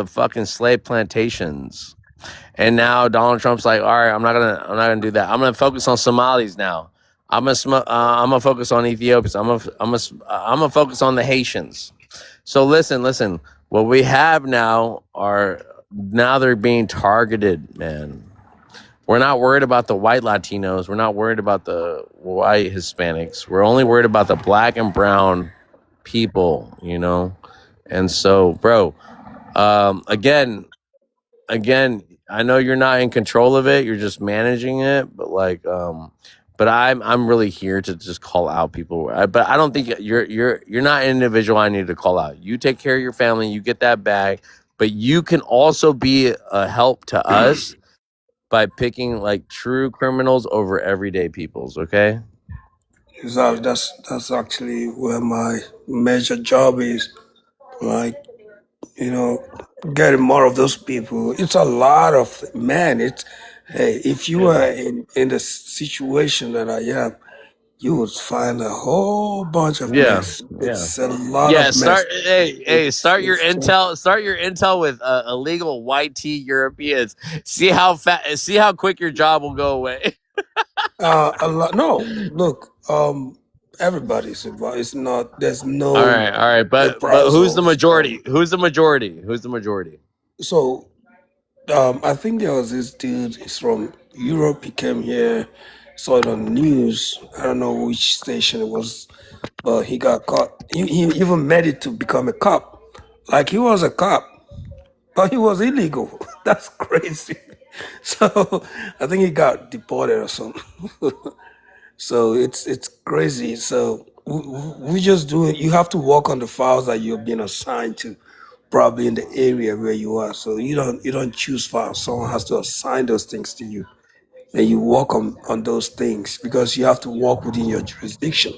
fucking slave plantations. And now Donald Trump's like, all right, I'm not gonna do that. I'm gonna focus on Somalis now. I'm gonna focus on Ethiopians. I'm gonna focus on the Haitians. So listen. What we have now now they're being targeted, man. We're not worried about the white Latinos. We're not worried about the white Hispanics. We're only worried about the black and brown people, you know. And so, bro, again, I know you're not in control of it, you're just managing it, but but I'm really here to just call out people. But I don't think you're not an individual I need to call out. You take care of your family, you get that bag, but you can also be a help to us by picking like true criminals over everyday peoples, okay? Exactly. That's actually where my major job is. Like, you know, getting more of those people. It's a lot of man. It's hey, if you Yeah. are in the situation that I am, you would find a whole bunch of Yeah. mess. Yeah. It's a lot Yeah, of mess. start your It's intel with illegal white tea Europeans. See how quick your job will go away. a lot. No, look, everybody's involved. It's not. There's All no right, but who's the reprisals. majority? Who's the majority? Who's the majority? So I think there was this dude. He's from Europe. He came here, saw it on the news. I don't know which station it was, but he got caught. He even made it to become a cop. Like he was a cop, but he was illegal. That's crazy. So I think he got deported or something. So it's crazy. So we just do it. You have to work on the files that you're being assigned to, probably in the area where you are. So you don't choose files. Someone has to assign those things to you, and you work on those things because you have to work within your jurisdiction.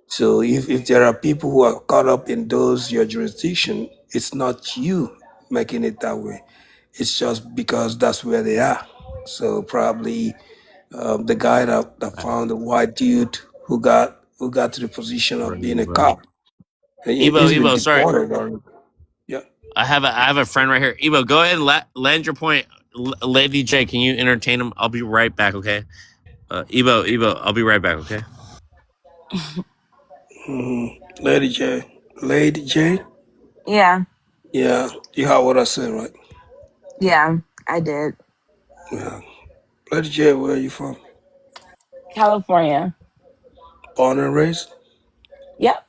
So if there are people who are caught up in those your jurisdiction, it's not you making it that way. It's just because that's where they are. So probably the guy that found the white dude who got to the position of being a Right. cop. He's been Evo, sorry. deported already. Yeah. I have a friend right here. Evo, go ahead and land your point. Lady J, can you entertain him? I'll be right back, okay? Evo, I'll be right back, okay? Lady J. Lady J. Yeah, Yeah. You heard what I said, right? yeah, I did. Yeah. Lady J, where are you from? California. Born and raised? Yep.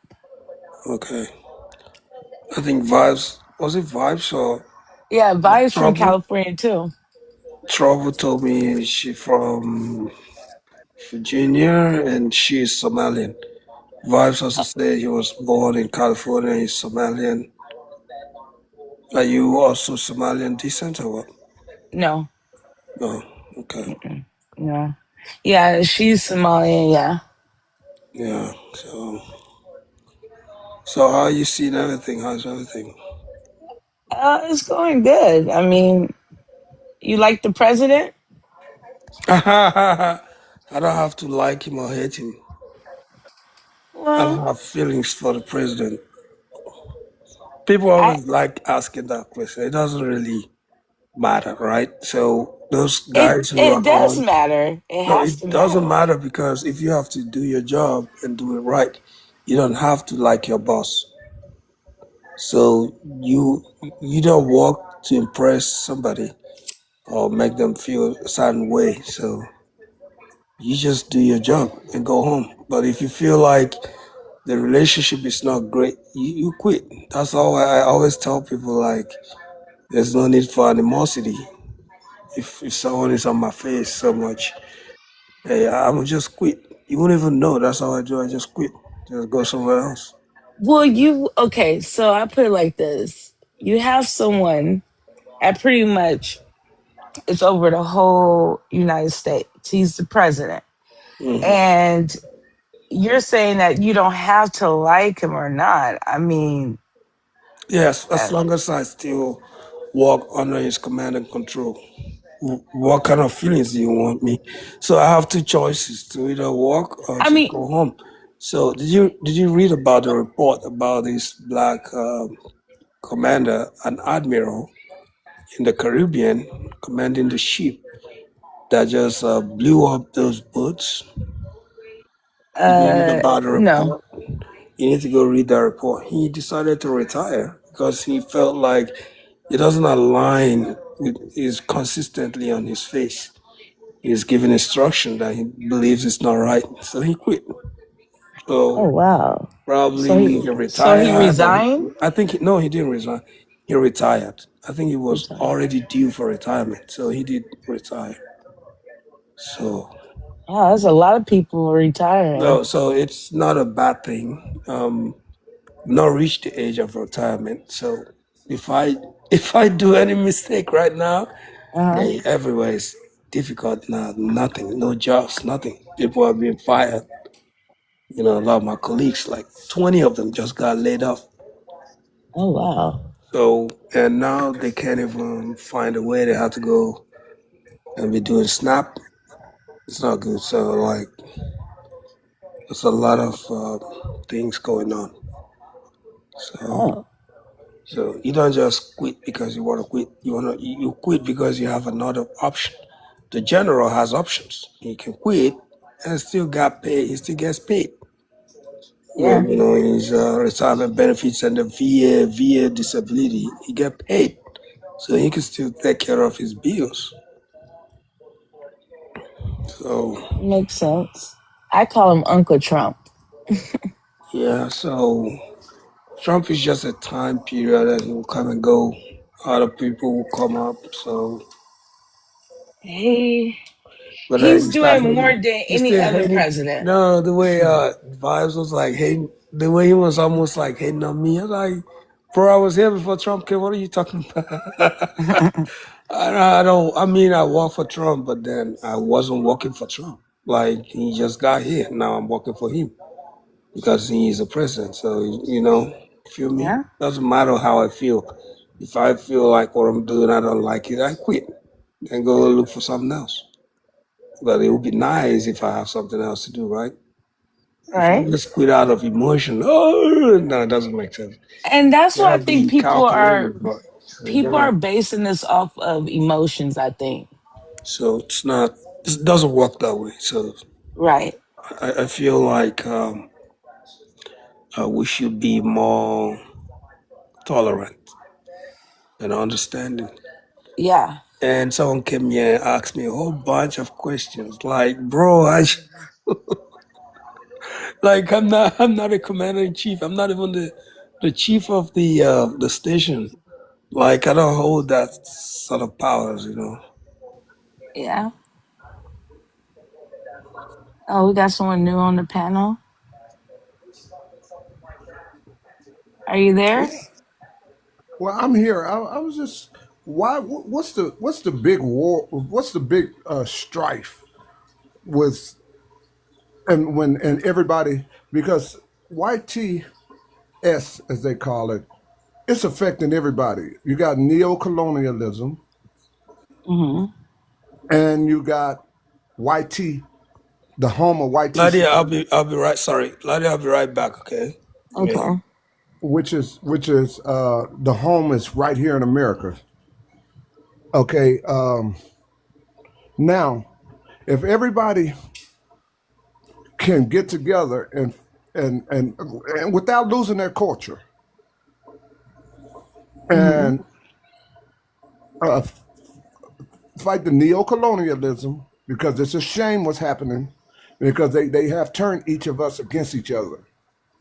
Okay. I think Vibes, was it Vibes or Yeah, Vi's from Trouble? California too. Trouble told me she from Virginia and she is Somalian. Vibes also said he was born in California, he's Somalian. Are you also Somalian descent or what? No, No. Okay. no. Yeah, she's Somalian. Yeah. Yeah. So how you seen everything? How's everything? It's going good. I mean, you like the president? I don't have to like him or hate him. I Well, don't have feelings for the president. People I always like asking that question. It doesn't really matter, right? So those it guys who it are does on, matter. It no, has it to doesn't matter. matter because if you have to do your job and do it right, you don't have to like your boss. So you don't work to impress somebody or make them feel a certain way. So you just do your job and go home. But if you feel like the relationship is not great, you quit. That's all I always tell people. Like, there's no need for animosity. If someone is on my face so much, hey, I'm just quit. You won't even know. That's how I do. I just quit. Just go somewhere else. Well, okay, so I put it like this. You have someone that pretty much is over the whole United States. He's the president. Hmm. And you're saying that you don't have to like him or not. I mean, Yes, as uh, long as I still work under his command and control. What kind of feelings do you want me? So I have two choices: to either work or I to mean, go home. So did you read about the report about this black commander, an admiral in the Caribbean, commanding the ship that just blew up those boats? Did you read about the no. report? You need to go read that report. He decided to retire because he felt like it doesn't align with his consistently on his face. He's given instruction that he believes is not right, so he quit. Oh So wow. probably he So he retired, or resigned. I think no, he didn't resign. He retired. I think he was Retired. already due for retirement, so he did retire. So Wow, that's a lot of people retiring. no, so it's not a bad thing. Not reached the age of retirement. So if I if I do any mistake right now, Uh huh. hey, everywhere is difficult now. Nothing, no jobs, nothing. People are being fired. A lot of my colleagues, like 20 of them, just got laid off. Oh wow. So and now they can't even find a way. They have to go and be doing Snap. It's not good. So like, there's a lot of things going on. So Oh So you don't just quit because you want to quit. You quit because you have another option. The general has options. He can quit and still got paid. He still gets paid. yeah, His retirement benefits and the VA disability, he get paid, so he can still take care of his bills. So makes sense. I call him Uncle Trump. yeah, so Trump is just a time period that he will come and go. Other people will come up. So He But he's you start doing more hating. than You any still other hating. president. No, the way Vibes was like hating, the way he was almost like hating on me. I was like, bro, I was here before Trump came. What are you talking about? I don't. I mean, I work for Trump, but then I wasn't working for Trump. Like he just got here. Now I'm working for him because he is a president. So feel me? Yeah, Doesn't matter how I feel. If I feel like what I'm doing, I don't like it, I quit and go look for something else. But it would be nice if I have something else to do, right? If I right. just quit out of emotion, oh no, it doesn't make sense. And that's You what I gotta think be calculated, but you people are gotta. basing this off of emotions, I think. So it's not. It doesn't work that way. So Right. I feel like we should be more tolerant and understanding. Yeah. And someone came here and asked me a whole bunch of questions, like, bro, like I'm not a commander in chief. I'm not even the chief of the station. Like I don't hold that sort of powers. Yeah. Oh, we got someone new on the panel. Are you there? Well, I'm here. I was just why? What's the big war? What's the big strife with and everybody because YTS as they call it, it's affecting everybody. You got neo-colonialism Mm-hmm. and you got YT, the home of YT Lydia, I'll supremacy, be I'll be right. Sorry, Lydia, I'll be right back. Okay. Yeah. Okay. which is the home is right here in America. Okay. Now, if everybody can get together and without losing their culture Mm-hmm. and uh, fight the neo-colonialism because it's a shame what's happening because they have turned each of us against each other.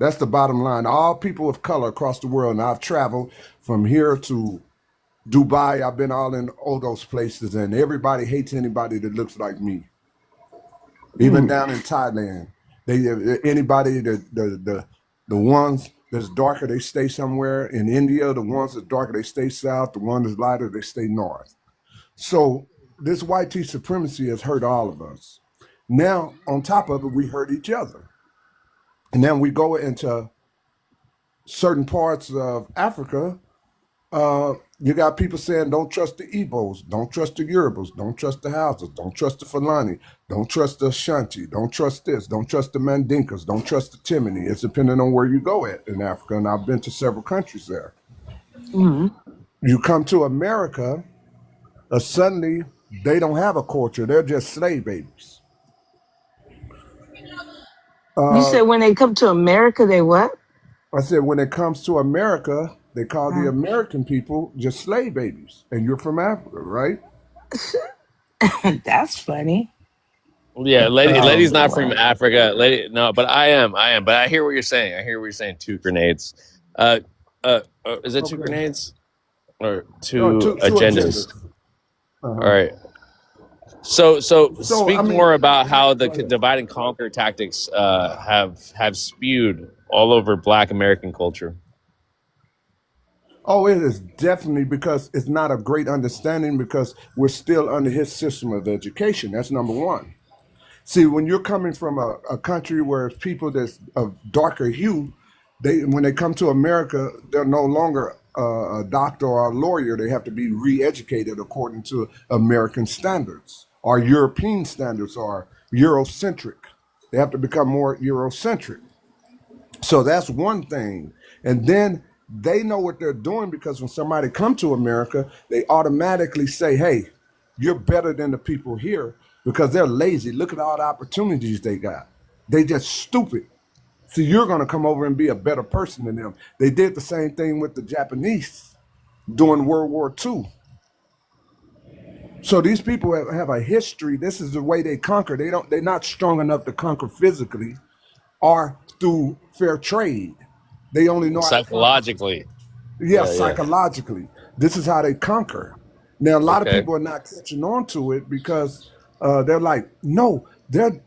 That's the bottom line. All people of color across the world, and I've traveled from here to Dubai. I've been all in all those places, and everybody hates anybody that looks like me. Even Mm. down in Thailand, they anybody the ones that's darker they stay somewhere. In India, the ones that's darker they stay south. The ones that's lighter they stay north. So this white tea supremacy has hurt all of us. Now, on top of it, we hurt each other, and then we go into certain parts of Africa, You got people saying, don't trust the Igbos, don't trust the Yorubas, don't trust the Hausas, don't trust the Fulani, don't trust the Ashanti, don't trust this, don't trust the Mandinkas, don't trust the Timini. It's depending on where you go at in Africa, and I've been to several countries there. Mm-hmm. You come to America, suddenly they don't have a culture. They're just slave babies. You said when they come to America, they what? I said when it comes to America, they call the American people just slave babies. And you're from Africa, right? That's funny. Yeah, lady's not from Africa. Lady, no, but I am. But I hear what you're saying. I hear what you're saying. 2 grenades. Is it 2 grenades or two agendas? All right. So speak more about how the divide and conquer tactics have spewed all over Black American culture. Oh, it is definitely because it's not a great understanding because we're still under his system of education. That's number one. See, when you're coming from a country where people that's of darker hue, when they come to America, they're no longer a doctor or a lawyer. They have to be re-educated according to American standards. Or European standards are Eurocentric. They have to become more Eurocentric. So that's one thing. And then they know what they're doing because when somebody come to America, they automatically say, hey, you're better than the people here because they're lazy. Look at all the opportunities they got. They just stupid. So you're going to come over and be a better person than them. They did the same thing with the Japanese during World War II. So these people have a history. This is the way they conquer. They're not strong enough to conquer physically or through fair trade. They only know psychologically. Psychologically. This is how they conquer. Now a lot of people are not catching on to it because they're like, no, they've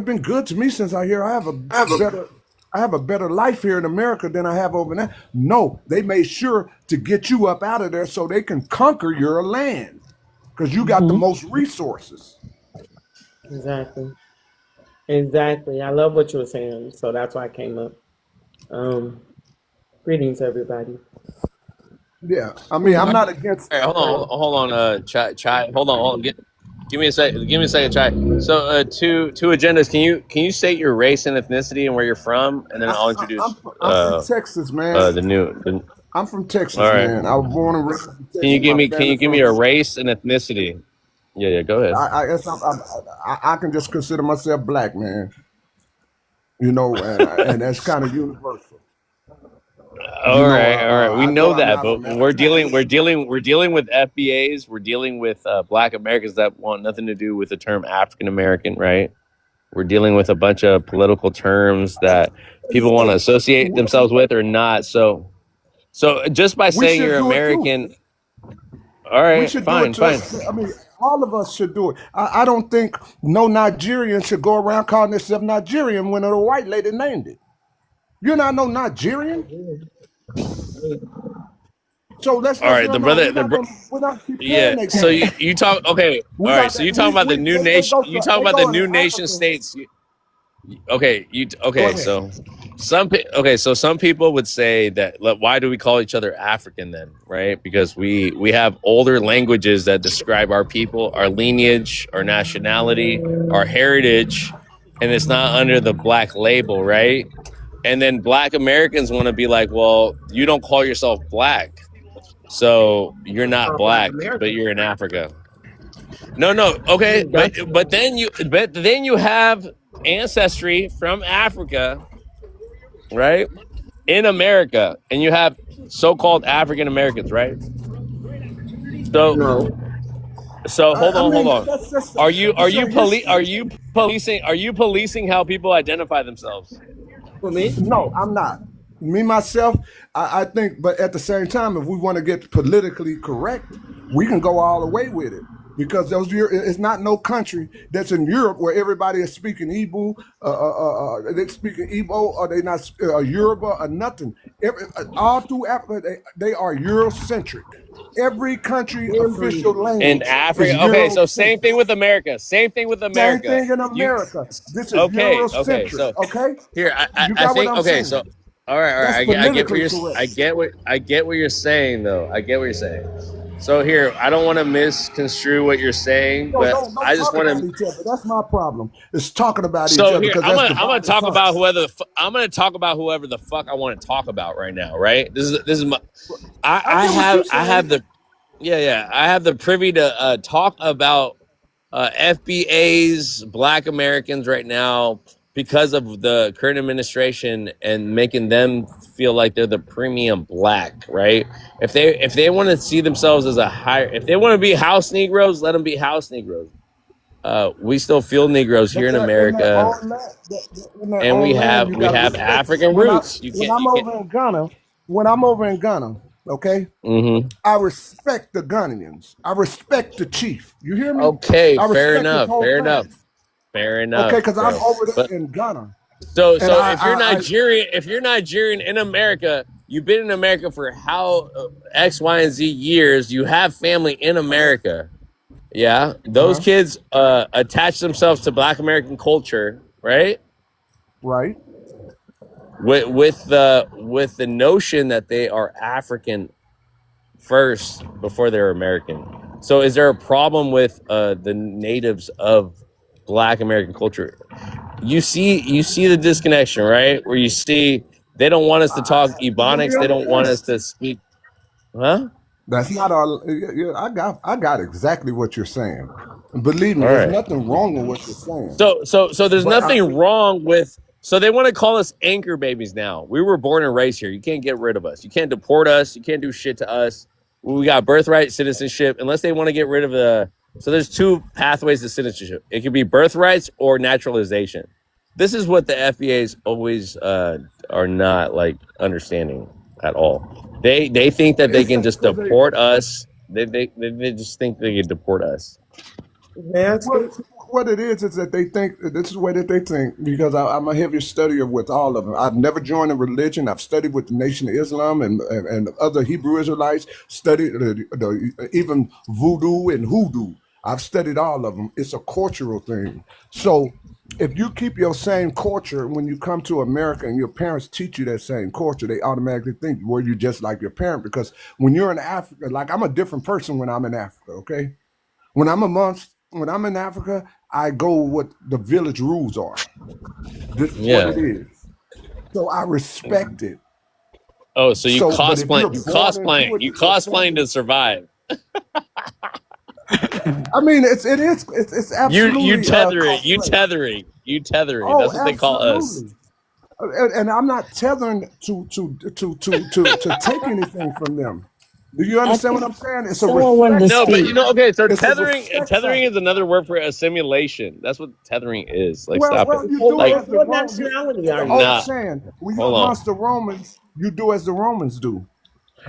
been good to me since I hear I have a better life here in America than I have over there. No, they made sure to get you up out of there so they can conquer your land. Because you got the most resources. Exactly. I love what you were saying. So that's why I came up. Greetings, everybody. Yeah. I mean, I'm not against... All right, hold on, Chai. Hold on. Give me a second, Chai. So, two agendas. Can you state your race and ethnicity and where you're from? And then I'll introduce... I'm from Texas, man. I'm from Texas, man. I was born and raised in Texas. Can you give me a race and ethnicity? Yeah, go ahead. I guess I can just consider myself Black, man. And that's kind of universal. All right. We know that, but we're dealing with FBAs. We're dealing with Black Americans that want nothing to do with the term African American, right? We're dealing with a bunch of political terms that people want to associate themselves with or not. So just by saying you're American, all right, fine. I mean, all of us should do it. I don't think no Nigerian should go around calling themselves Nigerian when a white lady named it. You're not no Nigerian. So let's. All right, yeah. So you talk. Okay. All right. So you talking about the new nation? You talking about the new nation states? Okay. So some people would say that. Why do we call each other African then? Right? Because we have older languages that describe our people, our lineage, our nationality, our heritage, and it's not under the Black label, right? And then Black Americans want to be like, well, you don't call yourself Black, so you're not Black, but you're in Africa. No, okay, but then you have ancestry from Africa, right? In America, and you have so-called African Americans, right? So hold on. Are you policing how people identify themselves? For me? No, I'm not. Me, myself, I think, but at the same time, if we want to get politically correct, we can go all the way with it. Because it's not no country that's in Europe where everybody is speaking Igbo, they're speaking Igbo, or they not Yoruba or nothing. All through Africa, they are Eurocentric. Every country official language. In Africa, okay. So same thing with America. Same thing in America. This is Eurocentric. Okay. So here, I think. Okay. All right, all right. That's I get what politically you're. correct. I get what you're saying, though. I get what you're saying. So here, I don't want to misconstrue what you're saying, No, but don't I just talk want about to. each other. That's my problem. It's talking about each So other here, because that's I'm gonna divided talk about tongues. I'm gonna talk about whoever the fuck I want to talk about right now. Right? This is my. I get what you're I have saying. the. Yeah. I have the privy to talk about FBA's Black Americans right now because of the current administration and making them feel like they're the premium black, right? If they want to see themselves as a higher, if they want to be house Negroes, let them be house Negroes. We still feel Negroes here But in in their America, own land, in their and own land, you we gotta have respect. African roots. You When can't I'm you can't. over in Ghana, okay, Mm-hmm. I respect the Ghanaians. I respect the chief. You hear me? Okay, I fair respect his enough, whole fair clan. enough, fair Okay, enough, because I'm bro. over But there in Ghana, so and if you're Nigerian in America, you've been in America for how X, Y, and Z years. You have family in America. Yeah, those uh-huh, kids attach themselves to Black American culture, right? right? With the notion that they are African first before they're American. So is there a problem with the natives of Black American culture? You see the disconnection, right? Where you see they don't want us to talk I absolutely Ebonics. They don't want understand. us to speak, huh? That's not all. Yeah, I got exactly what you're saying. Believe me, All there's right. nothing wrong with what you're saying. So there's But nothing wrong with. So they want to call us anchor babies now. We were born and raised here. You can't get rid of us. You can't deport us. You can't do shit to us. We got birthright citizenship unless they want to get rid of the. So there's two pathways to citizenship. It could be birthrights or naturalization. This is what the FBA's always are not like understanding at all. They think that they it's can just because deport us. They just think they can deport us. May I what speak? what it is that they think this is the way that they think because I'm a heavy studier with all of them. I've never joined a religion. I've studied with the Nation of Islam and other Hebrew Israelites. Studied even voodoo and hoodoo. I've studied all of them. It's a cultural thing. So if you keep your same culture when you come to America and your parents teach you that same culture, they automatically think, well, you're just like your parent. Because when you're in Africa, like I'm a different person when I'm in Africa, okay? When I'm in Africa, I go what the village rules are. This is what it Yeah. is. So I respect it. Oh, so So, but if you're born into it, you you offend cosplaying it. to survive. I mean, it's You absolutely tethering, cosplay. you tethering. Oh, That's what they call us. absolutely. And I'm not tethering to take anything from them. Do you I understand what think I'm saying? It's a someone wanted respect to No, but speak. you factor. know, okay. So It's a respect tethering is factor. another word for assimilation. That's what tethering is. Like, Well, stop it. well, you Well, do it Like, as the what Roman. nationality It's are an you? old nah. saying. When you're Hold on. amongst the Romans, you do as the Romans do.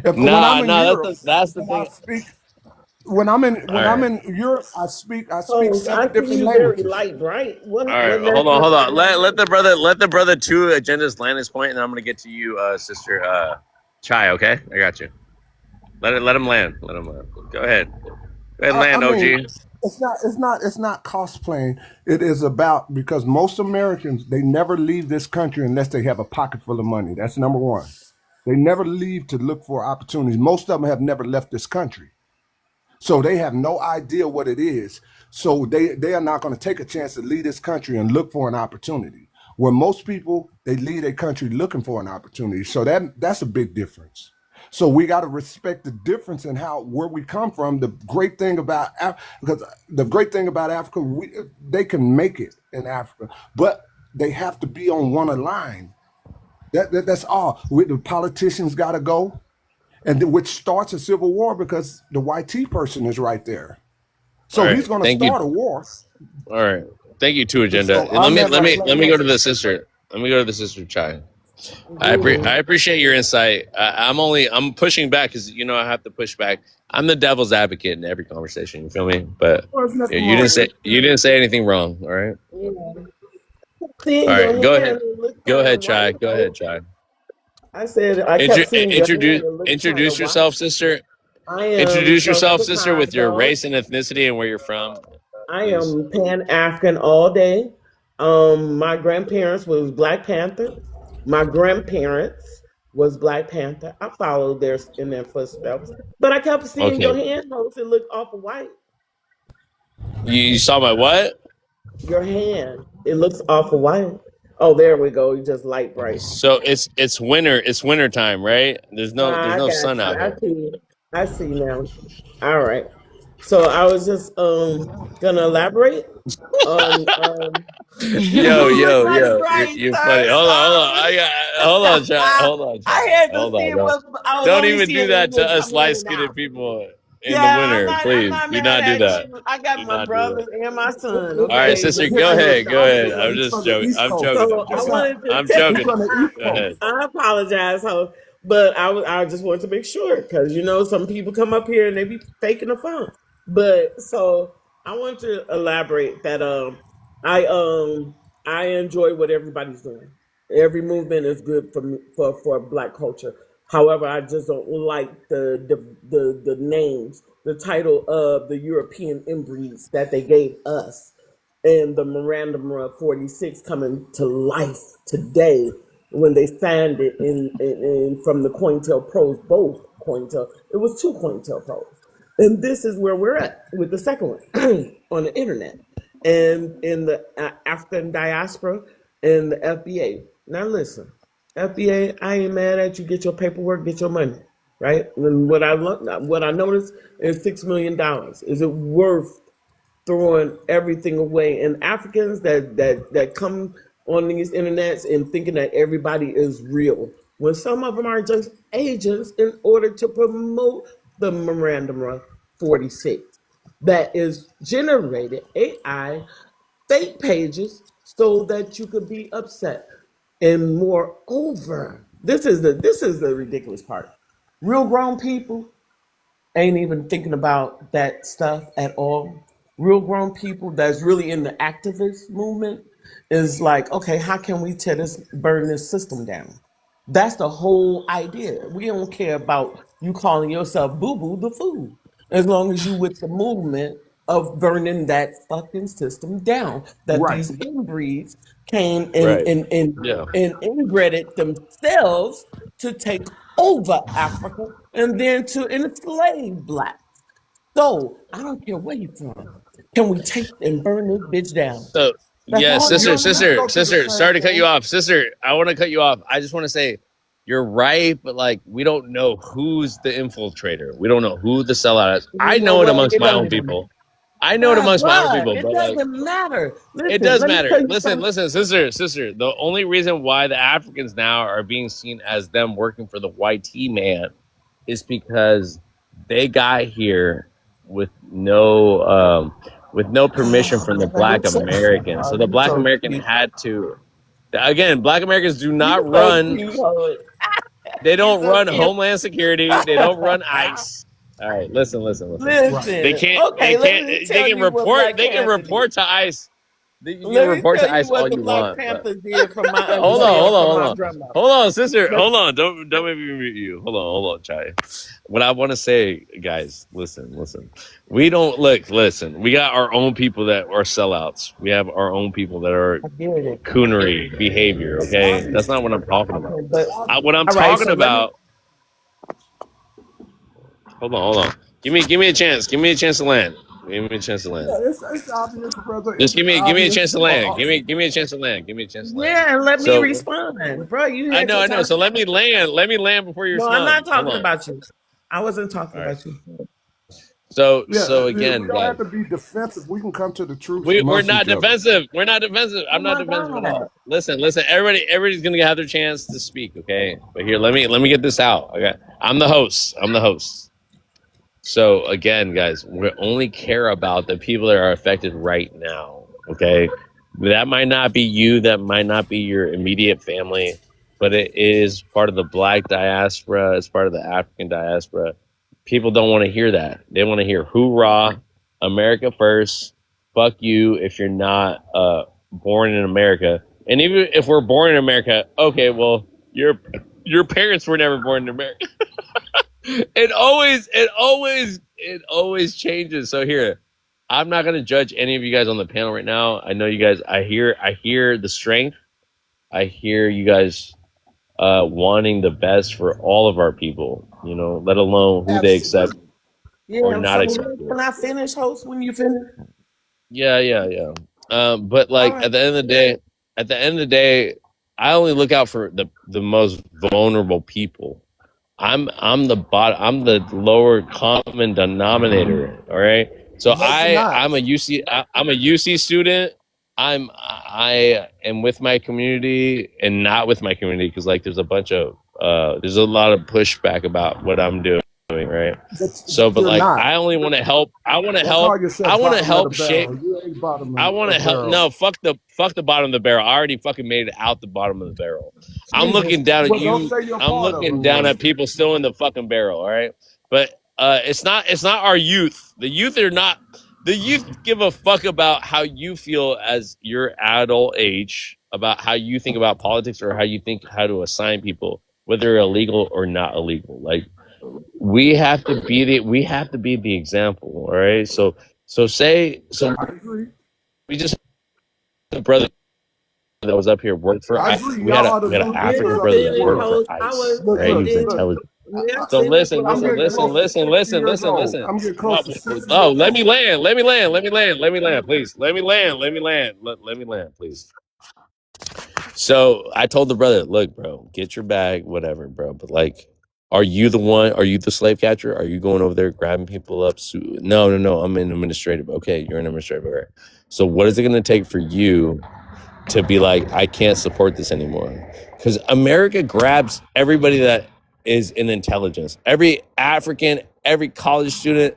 If when I'm Nah, in nah. Europe That's the and I thing. speak, All right. when I'm in Europe, I speak Coach, I 7 see different you very languages. light, bright. All right, What hold nationality on. are you? Let the brother two agendas land his point, and then I'm gonna get to you, sister Chai. Okay, I got you. Let him land. Let him land. Go ahead. Go ahead, I land, mean, OG. it's not cosplaying. It is about because most Americans they never leave this country unless they have a pocket full of money. That's number one. They never leave to look for opportunities. Most of them have never left this country. So they have no idea what it is. So they are not going to take a chance to leave this country and look for an opportunity. Where most people they leave their country looking for an opportunity. So that's a big difference. So we got to respect the difference in how where we come from. The great thing about because the great thing about Africa, they can make it in Africa, but they have to be on one line. That's all. The politicians got to go which starts a civil war because the white T person is right there. All So he's right, going to thank you. start a war. All right, thank you, two agenda. So I'll land my Let plane me right go to there. the sister. Let me go to the sister Chai. Greetings. I appreciate your insight. I'm pushing back because you know I have to push back. I'm the devil's advocate in every conversation. You feel me? But Well, there's nothing you wrong with it. you didn't say anything wrong. All right. Yeah. All Seeing your right. Go hand, ahead. it looked Go kind ahead, of Chai. white, Go though. ahead, Chai. I said I kept seeing your hand, it looked kind of Introduce white. yourself, sister. I am Introduce from yourself, sister, with your Chicago. race and ethnicity and where you're from, I please. am Pan African all day. My grandparents was Black Panthers. My grandparents was Black Panther. I followed in their footsteps, but I kept seeing your Okay. hand host. It looked awful white. You saw my what? Your hand, it looks awful white. Oh, there we go. You just light bright. So it's winter. It's winter time, right? There's I no got sun you. out I here. see. I see now. All right. So I was just gonna elaborate on Yo, you look yo, like yo, bright, you're funny. sir. Hold on. Hold on, child. I Hold on, child. had to Hold see on. what I was Don't only even do seeing that to English us coming in light and skinned out. people in the Yeah, winter. I'm Please not do mad not do at that. you. I got Do my not do that. brothers and my son, All right, okay? sister, But go here I ahead. am. Go Sean, ahead. he's from the East I'm Coast. joking. So I That's right. wanted to I'm tell He's joking. from the East Go ahead. Coast. I apologize, ho, but I just wanted to make sure because some people come up here and they be faking the fun. But so I want to elaborate that I I enjoy what everybody's doing. Every movement is good for me, for Black culture. However, I just don't like the names, the title of the European inbreeds that they gave us, and the Memorandum of 46 coming to life today when they signed it in from the COINTELPROs, both COINTEL. It was two COINTELPROs. And this is where we're at with the second one on the internet and in the African diaspora and the FBA. Now listen, FBA, I ain't mad at you. Get your paperwork, get your money, right? And what I noticed is $6 million. Is it worth throwing everything away? And Africans that come on these internets and thinking that everybody is real, when some of them are just agents in order to promote the Memorandum of 46 that is generated AI fake pages so that you could be upset. And moreover, this is the ridiculous part. Real grown people ain't even thinking about that stuff at all. Real grown people that's really in the activist movement is like, okay, how can we burn this system down? That's the whole idea. We don't care about you calling yourself Boo Boo the food, as long as you with the movement of burning that fucking system down. That Right. these inbreeds came Right. Yeah. and inbred themselves to take over Africa and then to enslave blacks. So I don't care where you're from. Can we take and burn this bitch down? So That's yeah, all Well, I'm you sister, don't saying. have to sister, go to the sister. Sorry to cut you platform. off, sister. I want to cut you off. I just want to say, you're right, but like we don't know who's the infiltrator. We don't know who the sellout is. You I know know it what? amongst It my don't own even matter. people. I know it amongst my own Bruh, people, it but like doesn't matter. it Listen, does let me matter. tell you Listen, something. listen, sister. The only reason why the Africans now are being seen as them working for the YT man is because they got here with no permission Oh from the man, Black American. So the you Black so American cute. had to. Again, Black Americans do You not so run. cute, Hood. They You don't so run cute. Homeland Security. They don't run ICE. All right, listen. Right. They Listen, can't. They okay, let can't. me They tell can you what report. Black They can Panther did. report to ICE. You can Let me report tell to you ICE what all the you Black want, but Panthers did from my hold on, understanding from my grandmother. hold on, sister, Let, hold on. Don't make me mute you. Hold on, Chai. What I want to say, guys, listen. We don't look. Listen, we got our own people that are sellouts. We have our own people that are I get it. coonery behavior. Okay, that's not what I'm talking about. Okay, but What I'm all right, talking so let me. about. Hold on. Give me a chance. Give me a chance to land. Give me a chance to land. Yeah, it's obvious, brother. Just It's give me a obvious. chance to land. Give me a chance to land. Give me a chance to land. Yeah, and let me So respond, bro. You I had your know. time. So let me land. Let me land before you No, I'm not respond. Hold talking on. about you. I wasn't talking All right. about you. Yeah, So we again, don't have guys, to be defensive. We can come to the truth we're amongst not each other. defensive. We're not defensive. Oh I'm not my defensive at God. all. Listen. Everybody's gonna have their chance to speak. Okay, but here, let me get this out. Okay, I'm the host. So again, guys, we only care about the people that are affected right now. Okay, that might not be you. That might not be your immediate family, but it is part of the Black diaspora. It's part of the African diaspora. People don't want to hear that. They want to hear "Hoorah, America first." Fuck you if you're not born in America. And even if we're born in America, okay, well, your parents were never born in America. It always changes. So here, I'm not gonna judge any of you guys on the panel right now. I know you guys. I hear the strength. I hear you guys wanting the best for all of our people, let alone who they accept or Yeah. not So accept it. can I finish, host? When you finish? Yeah. But All like right. at the end of the day, I only look out for the most vulnerable people. I'm the lower common denominator. All right. So No, you're not. I'm a UC student. I am with my community and not with my community because like there's a lot of pushback about what I'm doing, right? So, but You're like not. I only want to help. Don't call yourself I want to bottom of the help shape. barrel. You ain't bottom I of want the to help. barrel. No, fuck the bottom of the barrel. I already fucking made it out the bottom of the barrel. I'm looking down at Well, don't you. say you're I'm part of looking them down then. at people still in the fucking barrel. All right, but it's not our youth. The youth are not. The youth give a fuck about how you feel as your adult age, about how you think about politics or how you think how to assign people, whether illegal or not illegal. Like we have to be the example. All right, so I agree. we just the brother that was up here worked for I agree. we had Y'all a are the we had an new African leaders Didn't of brother this that finish, worked world. for host. ICE, Look, right? He look, was look. intelligent. Yeah, So finish listen, what I'm you listen, were getting listen, close to saying. listen, 60 listen, years listen, old. listen. I'm getting close Oh, to 60 oh, years let me old. land, let me land, let me land, let me land, please. Let me land, let me land, let me land, please. So I told the brother, look, bro, get your bag, whatever, bro. But like, are you the one? Are you the slave catcher? Are you going over there grabbing people up? No. I'm an administrative. Okay, you're an administrative. Okay. So what is it going to take for you to be like, I can't support this anymore? Because America grabs everybody that is in intelligence. Every African, every college student.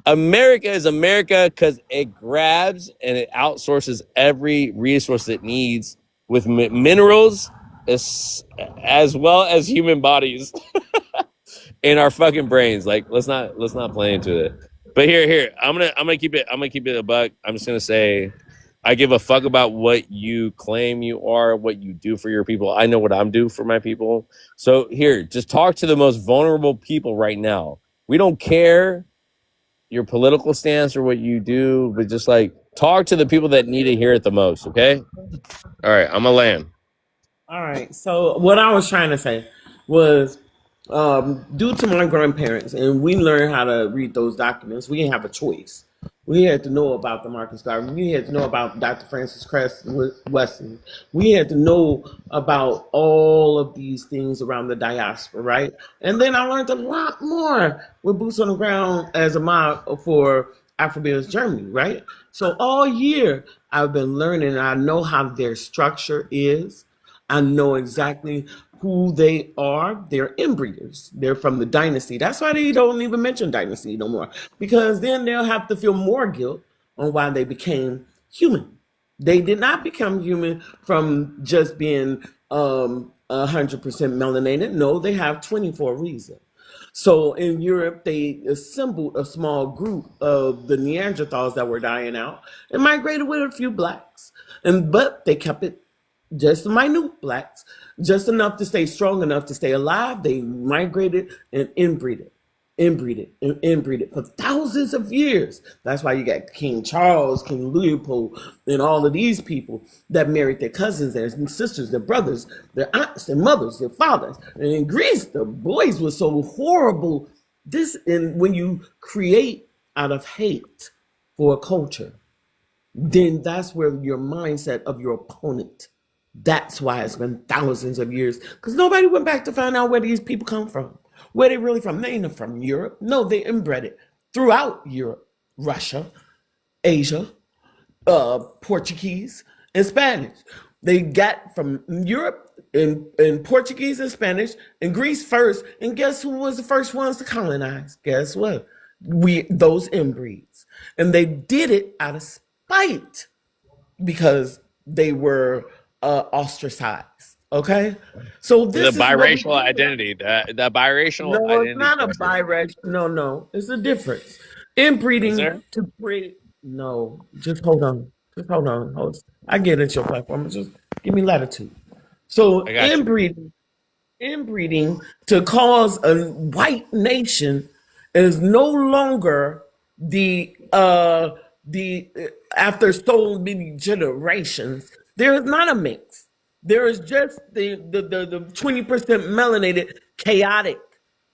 America is America because it grabs and it outsources every resource it needs with minerals as well as human bodies in our fucking brains. Like let's not play into it. But here, I'm gonna keep it a buck. I'm just gonna say I give a fuck about what you claim you are, what you do for your people. I know what I'm doing for my people. So here, just talk to the most vulnerable people right now. We don't care your political stance or what you do, but just like talk to the people that need to hear it the most. Okay. All right. I'm gonna land. All right. So what I was trying to say was, due to my grandparents, and we learned how to read those documents, we didn't have a choice. We had to know about the Marcus Garvey. We had to know about Dr. Francis Cress Weston. We had to know about all of these things around the diaspora, right? And then I learned a lot more with boots on the ground as a mob for Afro-Bears Germany, right? So all year I've been learning. I know how their structure is. I know exactly who they are. They're inbreeders. They're from the dynasty. That's why they don't even mention dynasty no more, because then they'll have to feel more guilt on why they became human. They did not become human from just being 100% melanated. No, they have 24 reasons. So in Europe, they assembled a small group of the Neanderthals that were dying out and migrated with a few blacks. But they kept it just minute blacks, just enough to stay strong enough to stay alive. They migrated and inbreeded for thousands of years. That's why you got King Charles, King Leopold, and all of these people that married their cousins, their sisters, their brothers, their aunts, their mothers, their fathers. And in Greece, the boys were so horrible. And when you create out of hate for a culture, then that's where your mindset of your opponent. That's why it's been thousands of years, because nobody went back to find out where these people come from, where they really from. They ain't from Europe. No, they inbred it throughout Europe, Russia, Asia, Portuguese, and Spanish. They got from Europe and Portuguese and Spanish and Greece first. And guess who was the first ones to colonize? Guess what? Those inbreeds. And they did it out of spite because they were ostracized. Okay, so The this is what we biracial identity. The biracial No, it's identity not a crisis. biracial. No, it's a difference. Is Inbreeding there? to breed. No, just hold on. Hold. I get it, your platform. Just give me latitude. So I got you. inbreeding to cause a white nation is no longer the after so many generations. There is not a mix. There is just the 20% melanated chaotic,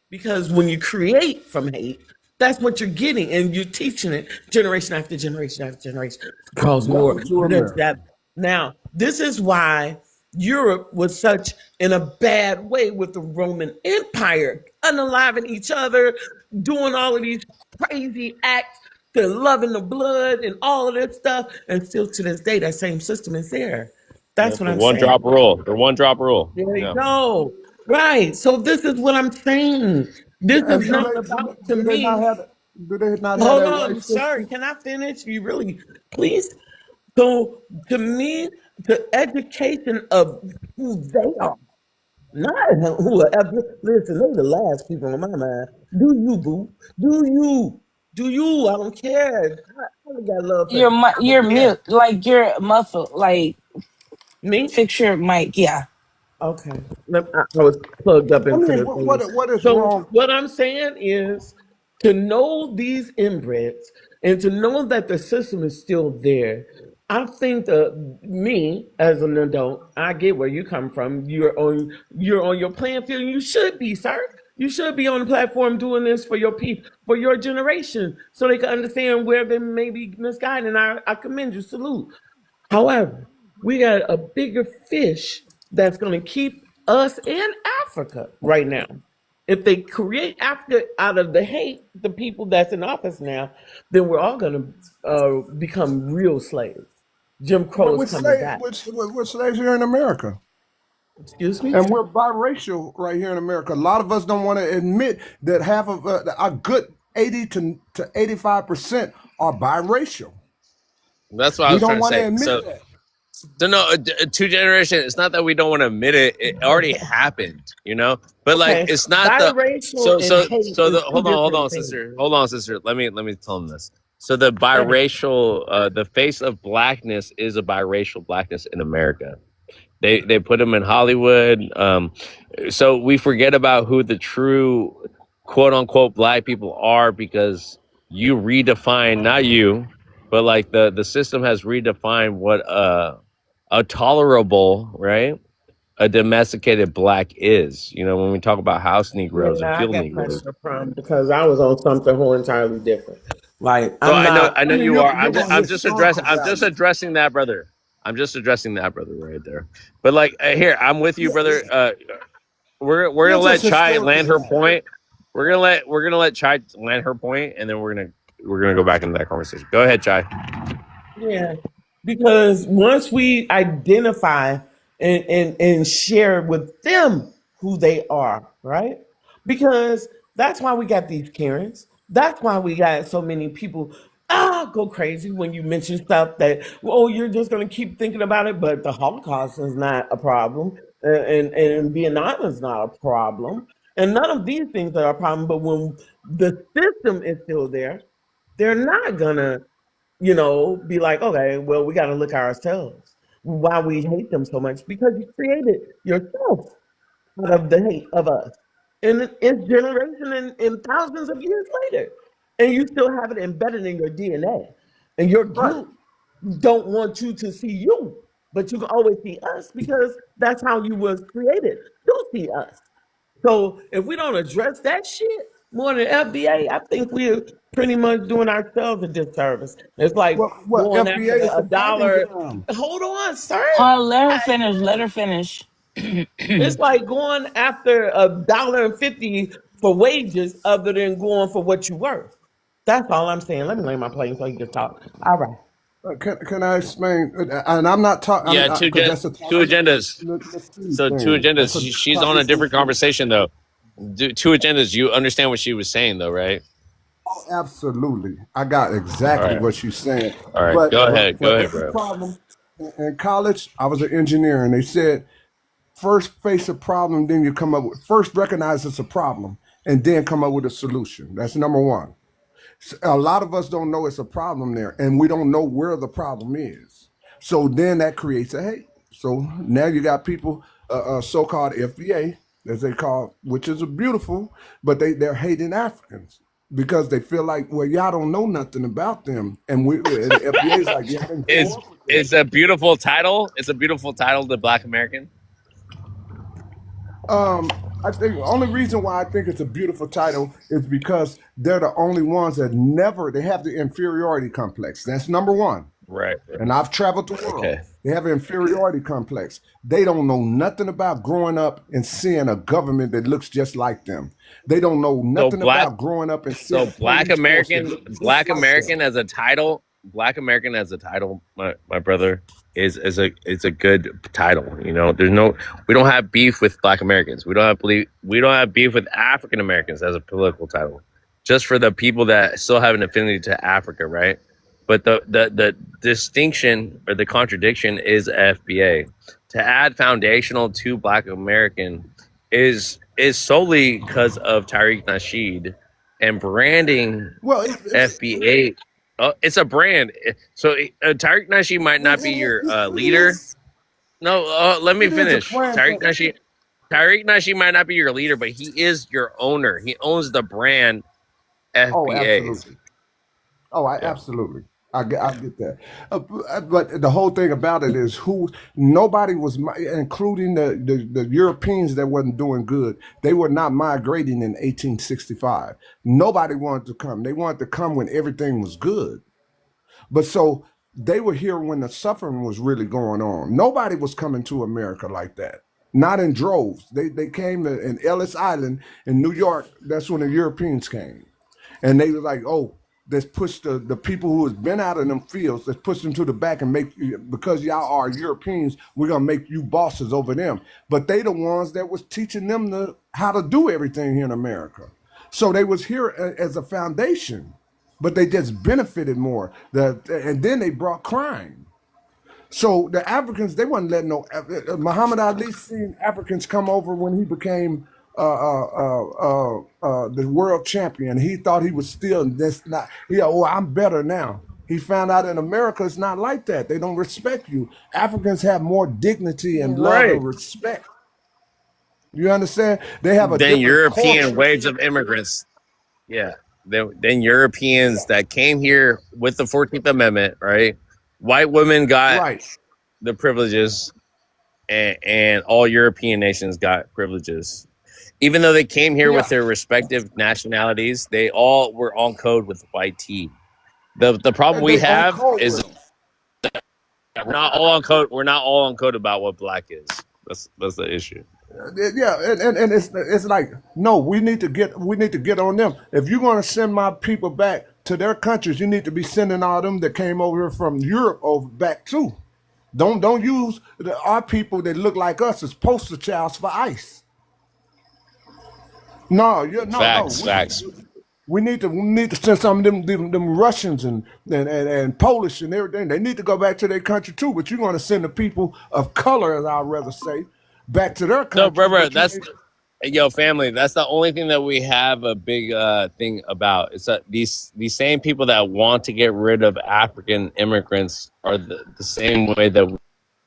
because when you create from hate, that's what you're getting, and you're teaching it generation after generation after generation. Cause war, Welcome to this, America. that. Now, this is why Europe was such in a bad way with the Roman Empire, unaliving each other, doing all of these crazy acts, to loving the blood and all of this stuff, and still to this day, that same system is there. That's what The I'm one saying. drop rule. The one drop rule. There you Yeah. go. Right. So this is what I'm saying. This And is not about, to do they not me. have do they not have Hold that right on, sir. system? Can I finish? You really, please. So to me, the education of who they are, not whoever. Listen, they're the last people on my mind. Do you, boo? Do you? Do you? I don't care. I only got love for. I You're don't care. mute, like you're muffled. Like Me? fix your mic. Yeah. Okay. I was plugged up I into mean, the thing. what is So wrong? what I'm saying is to know these inbreds and to know that the system is still there. I think that me as an adult, I get where you come from. You're on your playing field. You should be, sir. You should be on the platform doing this for your people, for your generation, so they can understand where they may be misguided. And I commend you, salute. However, we got a bigger fish that's going to keep us in Africa right now. If they create Africa out of the hate, the people that's in office now, then we're all going to become real slaves. Jim Crow But is coming back. we're slaves here in America. Excuse me? And we're biracial right here in America. A lot of us don't want to admit that half of a good 80 to 85% are biracial. That's what I We was don't trying to want to say. admit So, that. two generations. It's not that we don't want to admit it. It already happened, you know. But like, Okay. it's not Biracial and hate is two hold different on, things. sister. Hold on, sister. Let me tell them this. So the biracial, the face of blackness is a biracial blackness in America. They put them in Hollywood. So we forget about who the true quote unquote black people are, because you redefine, not you, but like the system has redefined what a tolerable, right, a domesticated black is. You know, when we talk about house Negroes and Yeah, I field got Negroes. pressure from because I was on something whole entirely different. Like So I'm not. I know I mean, you are. you're on historical I'm just values. addressing that, brother. I'm just addressing that, brother, right there. But like, here, I'm with you, brother. We're You're gonna let just Chai historical land her values. point. We're gonna let Chai land her point, and then we're gonna go back into that conversation. Go ahead, Chai. Yeah, because once we identify and share with them who they are, right? Because that's why we got these Karens. That's why we got so many people go crazy when you mention stuff that, oh, you're just going to keep thinking about it, but the Holocaust is not a problem, and Vietnam is not a problem, and none of these things are a problem. But when the system is still there, they're not gonna be like, okay, well, we got to look at ourselves. Why we hate them so much? Because you created yourself out of the hate of us. And it's generation and thousands of years later. And you still have it embedded in your DNA. And your Right. group don't want you to see you, but you can always see us because that's how you was created, to see us. So if we don't address that shit more than FBA, I think we're pretty much doing ourselves a disservice. It's like Well, going after FBA is a attacking dollar. them. Hold on, sir. Let her finish. Let her finish. It's like going after $1.50 for wages other than going for what you worth. That's all I'm saying. Let me lay my plane so you can talk. All right. Can I explain? And I'm not talking Yeah, because that's a two agendas. So two thing. agendas. She's on a different conversation though. Two agendas. You understand what she was saying though, right? Absolutely, I got exactly what she's saying. All right. But Go ahead, every bro. problem in college, I was an engineer, and they said first face a problem, then you come up with first recognize it's a problem, and then come up with a solution. That's number one. A lot of us don't know it's a problem there, and we don't know where the problem is. So then that creates a hate. So now you got people, so-called FBA, as they call, which is beautiful, but they're hating Africans. because they feel like, well, y'all don't know nothing about them, and the FBA is like, y'all didn't grow up with them. It's a beautiful title. It's a beautiful title to Black American. I think the only reason why I think it's a beautiful title is because they're the only ones that they have the inferiority complex. That's number one. Right. And I've traveled the world. Okay. They have an inferiority complex. They don't know nothing about growing up and seeing a government that looks just like them. They don't know nothing about growing up and seeing. So Black American as a title, my brother, is a good title. You know, we don't have beef with Black Americans. We don't have beef with African Americans as a political title. Just for the people that still have an affinity to Africa, right? But the distinction or the contradiction is FBA. To add foundational to Black American is solely because of Tariq Nasheed and branding. Well, FBA. It's a brand. So Tariq Nasheed might not be your leader. No, let me finish. Tariq Nasheed might not be your leader, but he is your owner. He owns the brand FBA. Absolutely. I get that. But the whole thing about it is nobody was, including the Europeans that wasn't doing good. They were not migrating in 1865. Nobody wanted to come. They wanted to come when everything was good. But so they were here when the suffering was really going on. Nobody was coming to America like that. Not in droves. They came in Ellis Island in New York. That's when the Europeans came. And they were like, oh, let's push the people who has been out of them fields, let's push them to the back and because y'all are Europeans, we're going to make you bosses over them. But they the ones that was teaching them how to do everything here in America. So they was here as a foundation, but they just benefited more. And then they brought crime. So the Africans, they wasn't letting Muhammad Ali seen Africans come over when he became the world champion. He thought he was still I'm better now. He found out in America it's not like that. They don't respect you. Africans have more dignity and love and respect. You understand? They have than European waves of immigrants. Yeah. Then Europeans that came here with the 14th Amendment, right? White women got the privileges, and all European nations got privileges. Even though they came here with their respective nationalities, they all were on code with white tea. The problem we have is we're not all on code. We're not all on code about what black is. That's the issue. Yeah, and it's like, no, we need to get on them. If you're going to send my people back to their countries, you need to be sending all them that came over here from Europe over back too. Don't use our people that look like us as poster childs for ICE. Facts. We need to send some of them Russians and Polish and everything. They need to go back to their country too. But you're going to send the people of color, as I'd rather say, back to their country. No, brother, family. That's the only thing that we have a big thing about. It's that these same people that want to get rid of African immigrants are the same way that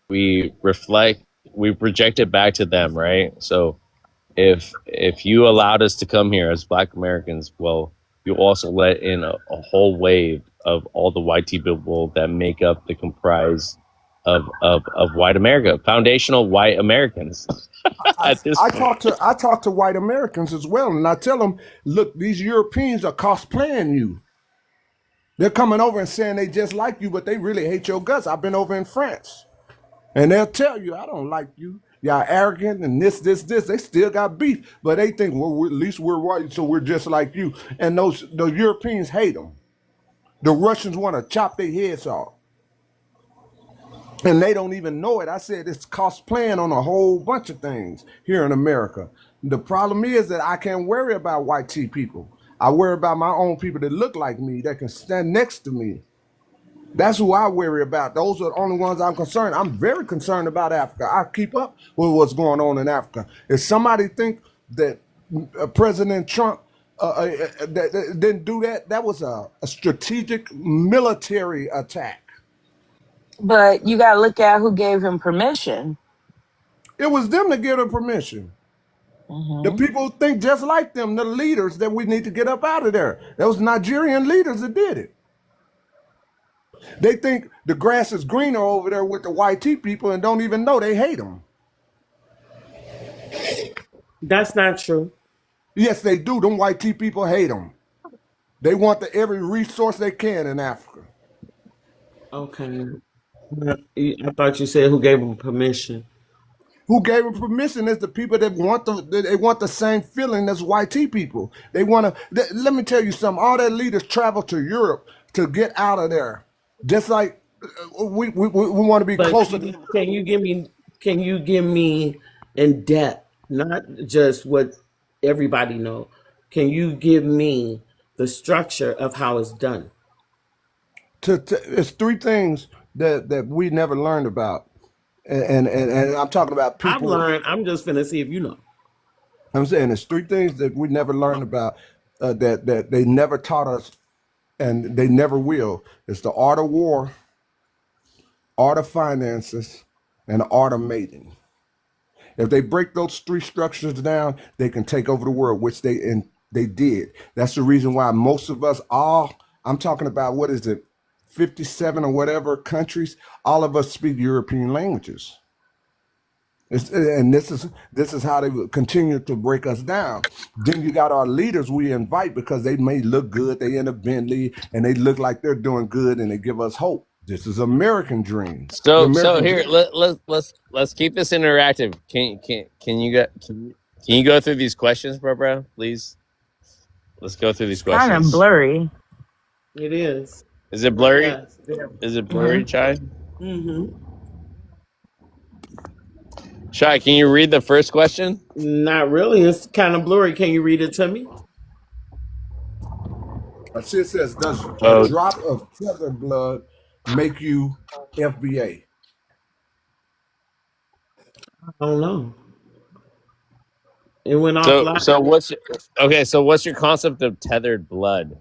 we project it back to them, right? So if you allowed us to come here as Black Americans, well, you also let in a whole wave of all the white people that make up the comprise of white America, foundational white Americans. I talk to white Americans as well, and I tell them, look, these Europeans are cosplaying you. They're coming over and saying they just like you, but they really hate your guts. I've been over in France, and they'll tell you, I don't like you. Y'all arrogant and this. They still got beef, but they think, well, at least we're white, so we're just like you. And those Europeans hate them. The Russians want to chop their heads off. And they don't even know it. I said it's cosplaying on a whole bunch of things here in America. The problem is that I can't worry about white tea people. I worry about my own people that look like me, that can stand next to me. That's who I worry about. Those are the only ones I'm concerned. I'm very concerned about Africa. I keep up with what's going on in Africa. If somebody think that President Trump that didn't do that, that was a strategic military attack. But you got to look at who gave him permission. It was them that gave him permission. The people who think just like them, the leaders that we need to get up out of there. Those Nigerian leaders that did it. They think the grass is greener over there with the white tea people and don't even know they hate them. That's not true. Yes, they do. Them white tea people hate them. They want every resource they can in Africa. Okay. I thought you said who gave them permission. Who gave them permission is the people that want the same feeling as white tea people. They want to. Let me tell you something. All their leaders travel to Europe to get out of there. Just like we want to be closer. Can you give me in depth, not just what everybody know? Can you give me the structure of how it's done? It's three things that we never learned about. And I'm talking about people. I've learned. I'm just finna see if you know. I'm saying there's three things that we never learned about that they never taught us, and they never will. It's the art of war, art of finances, and the art of mating. If they break those three structures down, they can take over the world, which they did. That's the reason why most of us I'm talking about, what is it, 57 or whatever countries, all of us speak European languages. And this is how they continue to break us down. Then you got our leaders we invite because they may look good, they in a Bentley, and they look like they're doing good, and they give us hope. This is American dream. So here, let's keep this interactive. Can you go through these questions, bro? Please. Let's go through these questions. Kind of blurry. It is. Is it blurry? Yes. Is it blurry, Chai? Mm-hmm. Chai, can you read the first question? Not really. It's kind of blurry. Can you read it to me? It says, does a drop of tether blood make you FBA? I don't know. It went off. So what's your concept of tethered blood?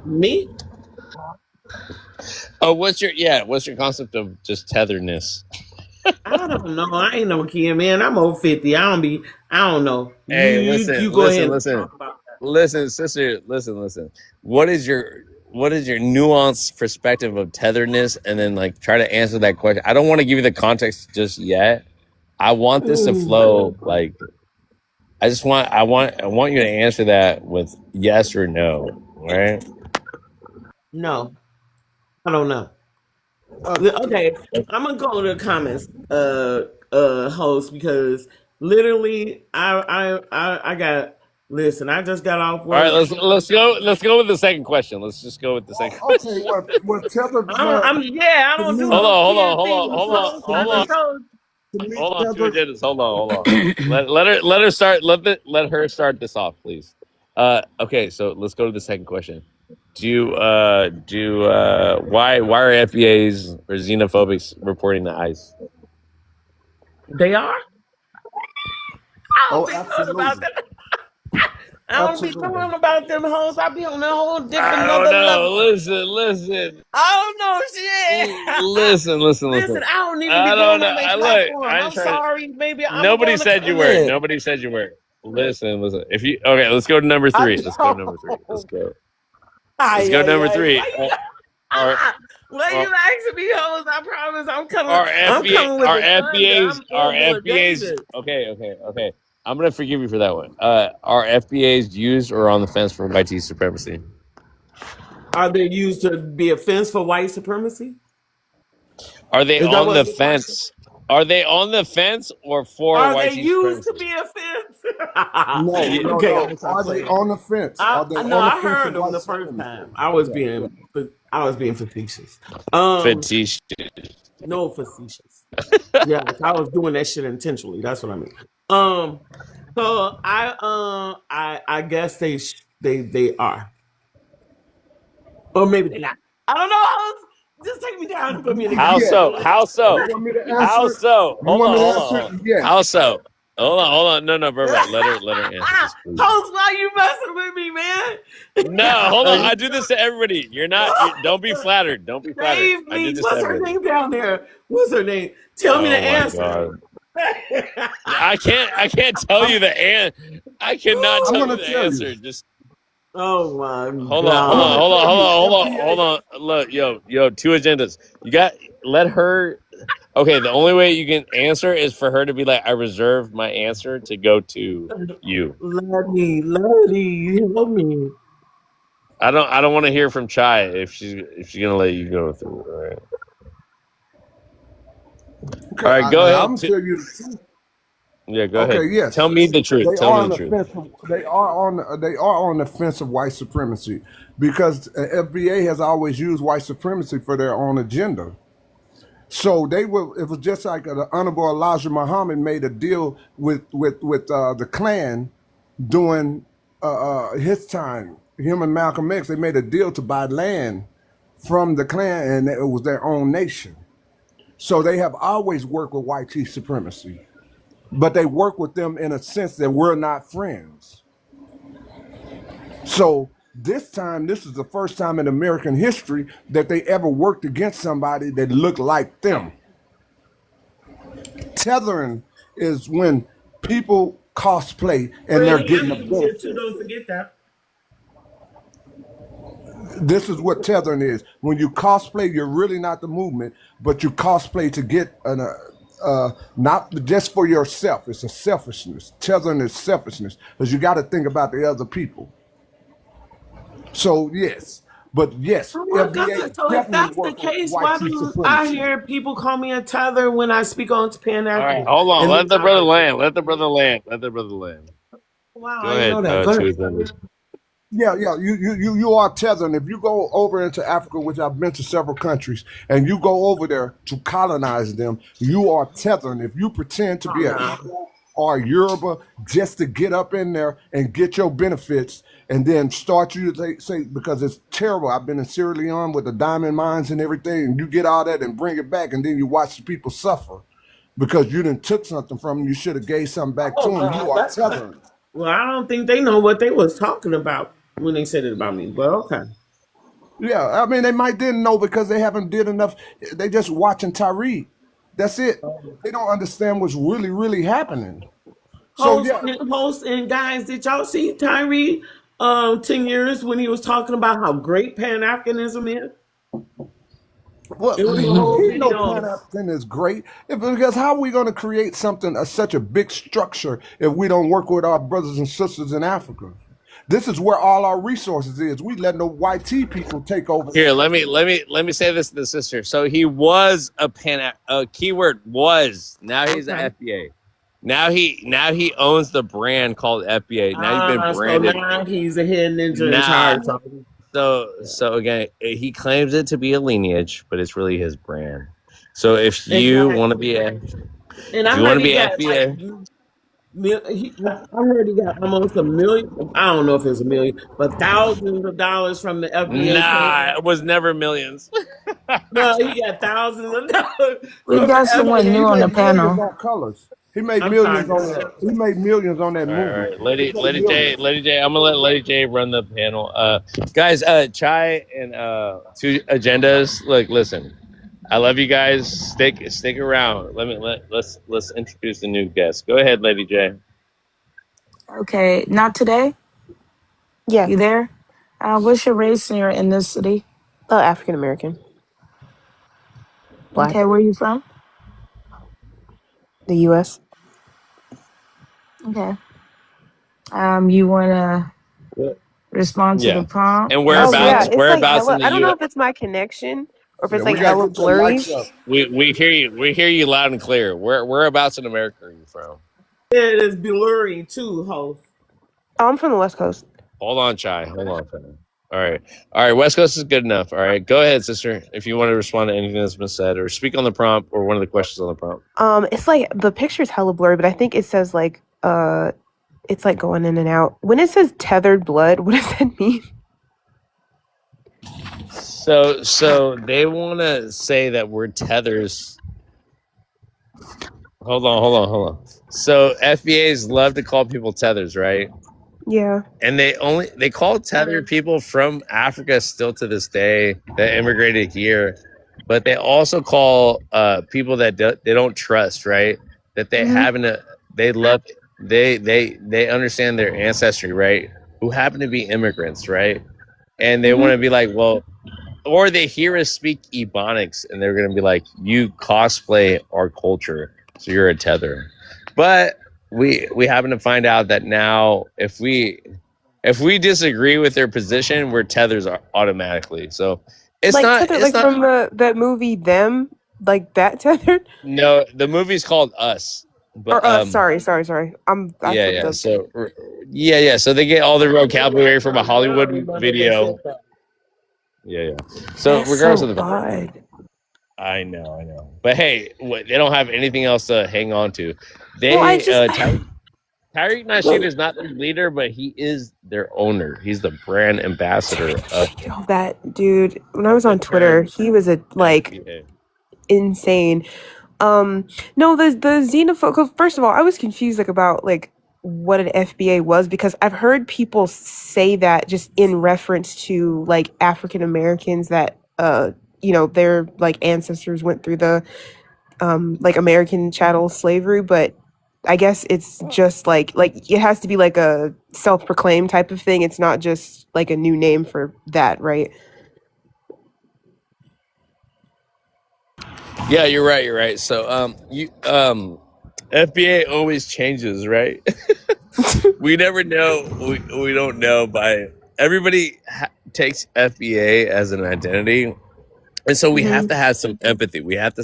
Me? Oh, what's your concept of just tetheredness? I don't know. I ain't no kid, man. I'm over 50. I don't know. Hey, you go ahead. Listen, sister. Listen. What is your nuanced perspective of tetheredness? And then try to answer that question. I don't want to give you the context just yet. I want this to flow. I want you to answer that with yes or no. Right? No, I don't know. Okay, I'm gonna go to the comments, host, because literally, I got. Listen, I just got off work. All right, let's go with the second question. Let's just go with the second. Okay, what tether blood? I don't do. Hold on, hold on. Let her start. Let her start this off, please. Okay, so let's go to the second question. Why are FBAs or xenophobics reporting the ICE? They are. I don't think about that. I don't be talking about them hoes. I be on a whole different level. Listen. I don't know shit. Listen. I don't even be doing that platform. I'm sorry, maybe. Nobody said you were. Nobody said you were. Listen. Let's go to number 3. Let's go. Let's go number 3. When you asking me hoes, I promise I'm coming. Our FBAs. Okay. I'm gonna forgive you for that one. Are FBAs used or on the fence for white supremacy? Are they used to be a fence for white supremacy? Are they on the fence? Are they on the fence or for white supremacy? Are they used to be a fence? No. Are they on the fence? I heard them the first time. I was being facetious. Facetious. No, facetious. Yeah, I was doing that shit intentionally. That's what I mean. So I guess they are, or maybe they're not. I don't know. Just take me down and put me in the How so? Hold on. Yeah. How so? Hold on. No, bro. Let her answer this, please. Host, why you messing with me, man? No, hold on. I do this to everybody. Don't be flattered. Don't be flattered. Save I do me. this What's to her everybody. name down there? What's her name? Tell me the answer. God. I can't tell you the answer. I cannot tell you the answer. Just oh my hold God. hold on. Look, yo, two agendas. Let her. Okay, the only way you can answer is for her to be like, I reserve my answer to go to you. Letty, help me. I don't want to hear from Chai if she's gonna let you go through. All right. Okay, All right, go ahead. I'm tell you the truth. Yeah, go ahead. Yes. Tell me the truth. They are on the fence of white supremacy because FBA has always used white supremacy for their own agenda. So it was just like the Honorable Elijah Muhammad made a deal with the Klan during his time. Him and Malcolm X, they made a deal to buy land from the Klan, and it was their own nation. So they have always worked with white supremacy, but they work with them in a sense that we're not friends. So this is the first time in American history that they ever worked against somebody that looked like them. Tethering is when people cosplay and they're getting a book. Don't forget that. This is what tethering is. When you cosplay, you're really not the movement, but you cosplay to get not just for yourself. It's a selfishness. Tethering is selfishness because you got to think about the other people. So yes, but yes. Oh my God. So if that's the case, why do I hear people call me a tether when I speak on Pan African? All right, hold on. Let the brother land. Wow, go ahead. Go ahead. Yeah. You are tethering. If you go over into Africa, which I've been to several countries, and you go over there to colonize them, you are tethering. If you pretend to be an Igbo or a Yoruba just to get up in there and get your benefits, and then start you to say because it's terrible. I've been in Sierra Leone with the diamond mines and everything, and you get all that and bring it back, and then you watch the people suffer because you done took something from them. You should have gave something back to them. You are tethering. Well, I don't think they know what they was talking about when they said it about me, but okay. Yeah, I mean, they might didn't know because they haven't did enough. They just watching Tyree. That's it. They don't understand what's really, really happening. Host and guys, did y'all see Tyree 10 years when he was talking about how great Pan-Africanism is? Well, you know Pan-African is great because how are we going to create something such a big structure if we don't work with our brothers and sisters in Africa? This is where all our resources is. We letting the white people take over. Here, let me say this to the sister. So he was a keyword was. Now he's an FBA. Now he owns the brand called FBA. Now he's been branded. So now he's a hidden ninja in charge. So again, he claims it to be a lineage, but it's really his brand. So if you want to be FBA. I heard he got almost $1 million. I don't know if it's $1 million, but thousands of dollars from the FBA. Nah, it was never millions. No, he got thousands of dollars. We got someone new on the panel. Colors. He made millions on that. He made millions on that movie. All right, Lady J. I'm gonna let Lady J run the panel. Guys, Chai and two agendas. Look, listen. I love you guys. Stick around. Let's introduce the new guest. Go ahead, Lady J. Okay, not today. Yeah. You there? What's your race and your ethnicity? Oh, African American. Okay, where are you from? The U.S. Okay. You wanna respond to the prompt? And whereabouts? Whereabouts in the I don't U.S.? know if it's my connection or if it's like hella blurry. We hear you. We hear you loud and clear. Whereabouts in America are you from? It is blurry too, host. Oh, I'm from the West Coast. Hold on, Chai. All right. West Coast is good enough. All right. Go ahead, sister. If you want to respond to anything that's been said or speak on the prompt or one of the questions on the prompt. It's like the picture's hella blurry, but I think it says like it's like going in and out. When it says tethered blood, what does that mean? So they want to say that we're tethers. Hold on. So FBAs love to call people tethers, right? Yeah. And they call tethered people from Africa still to this day that immigrated here, but they also call people that they don't trust, right? That they they understand their ancestry, right? Who happen to be immigrants, right? And they want to be like, well, or they hear us speak Ebonics and they're going to be like, you cosplay our culture, so you're a tether. But we happen to find out that now if we disagree with their position, we're tethers automatically. So it's like not tethered, it's not from that movie Them, like that tethered. No, the movie's called Us. But sorry. So they get all the vocabulary from a Hollywood video. Yeah. So that's regardless so of the odd. I know. But hey, they don't have anything else to hang on to. Tariq Nasheed is not their leader, but he is their owner. He's the brand ambassador of that dude. When I was on Twitter, he was insane. No, the xenophobe. First of all, I was confused about what an FBA was, because I've heard people say that just in reference to African Americans that their ancestors went through the American chattel slavery, but I guess it's just it has to be a self-proclaimed type of thing. It's not just a new name for that, right? Yeah, you're right. So FBA always changes, right? We never know. We don't know. Everybody takes FBA as an identity, and so we have to have some empathy. We have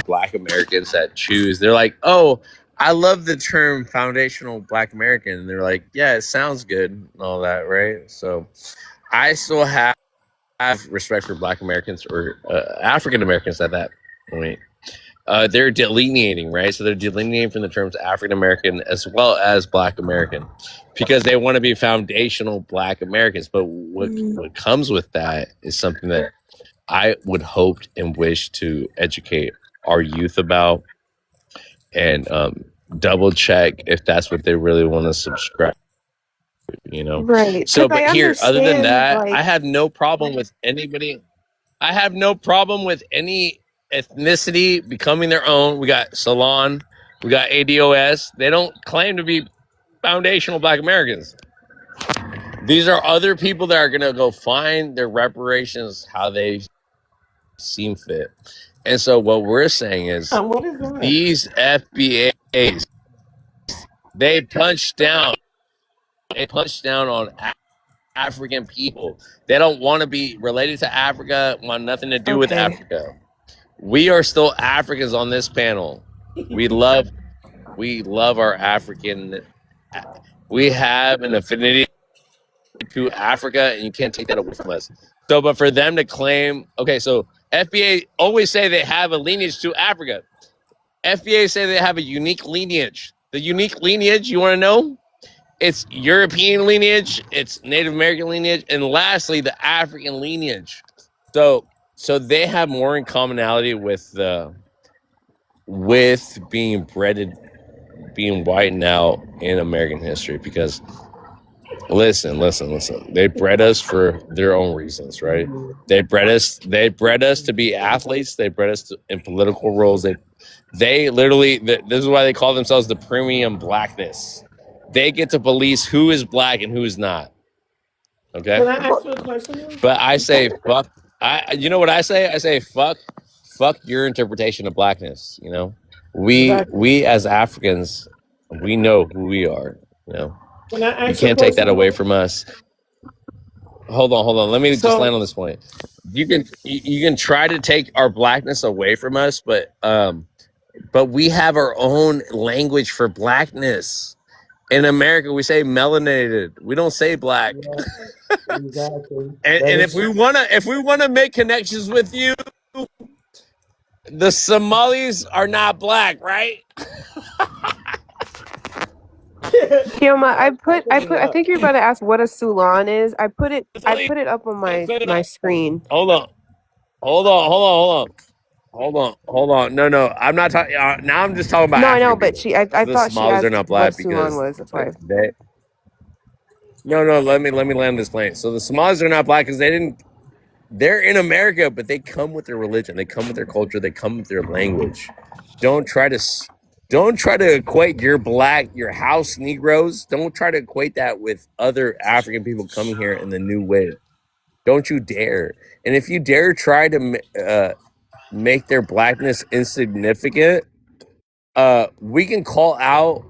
Black Americans that choose. They're like, oh, I love the term foundational Black American. And they're like, yeah, it sounds good and all that, right? So I still have respect for Black Americans or African Americans at that point. They're delineating, right? So they're delineating from the terms African American as well as Black American, because they want to be foundational Black Americans. But what comes with that is something that I would hope and wish to educate our youth about, and double check if that's what they really want to subscribe. Right. So, but here, other than that, I have no problem with anybody. I have no problem with any ethnicity becoming their own. We got Salon, we got ADOS. They don't claim to be foundational Black Americans. These are other people that are going to go find their reparations how they seem fit. And so what we're saying is these FBAs, they punch down on African people. They don't want to be related to Africa, want nothing to do with Africa. We are still Africans on this panel. We love our African. We have an affinity to Africa, and you can't take that away from us. So, but for them to claim, okay, so FBA always say they have a lineage to Africa. FBA say they have a unique lineage. The unique lineage, you want to know? It's European lineage, it's Native American lineage, and lastly, the African lineage. So they have more in commonality with being whitened out in American history, because listen. They bred us for their own reasons, right? They bred us to be athletes. They bred us in political roles. They literally, this is why they call themselves the premium blackness. They get to police who is Black and who is not. Okay? Can I ask you a question? But I say, fuck. You know what I say? I say, fuck your interpretation of Blackness. We as Africans, we know who we are. You can't take that away from us. Hold on. Let me just land on this point. You can try to take our Blackness away from us, but we have our own language for Blackness. In America, we say melanated. We don't say Black. Yeah, exactly. and if we wanna make connections with you, the Somalis are not Black, right? Kioma, I think you're about to ask what a Sulan is. I put it up on my screen. Hold on. hold on. No, I'm not talking. Now I'm just talking about No, I know, African but people. I The thought she Somalis are asked not what black Suman because was. That's why. they. No. Let me land this plane. So the Somalis are not black because they didn't. They're in America, but they come with their religion. They come with their culture. They come with their language. Don't try to equate your house Negroes. Don't try to equate that with other African people coming here in the new wave. Don't you dare. And if you dare try to make their blackness insignificant, we can call out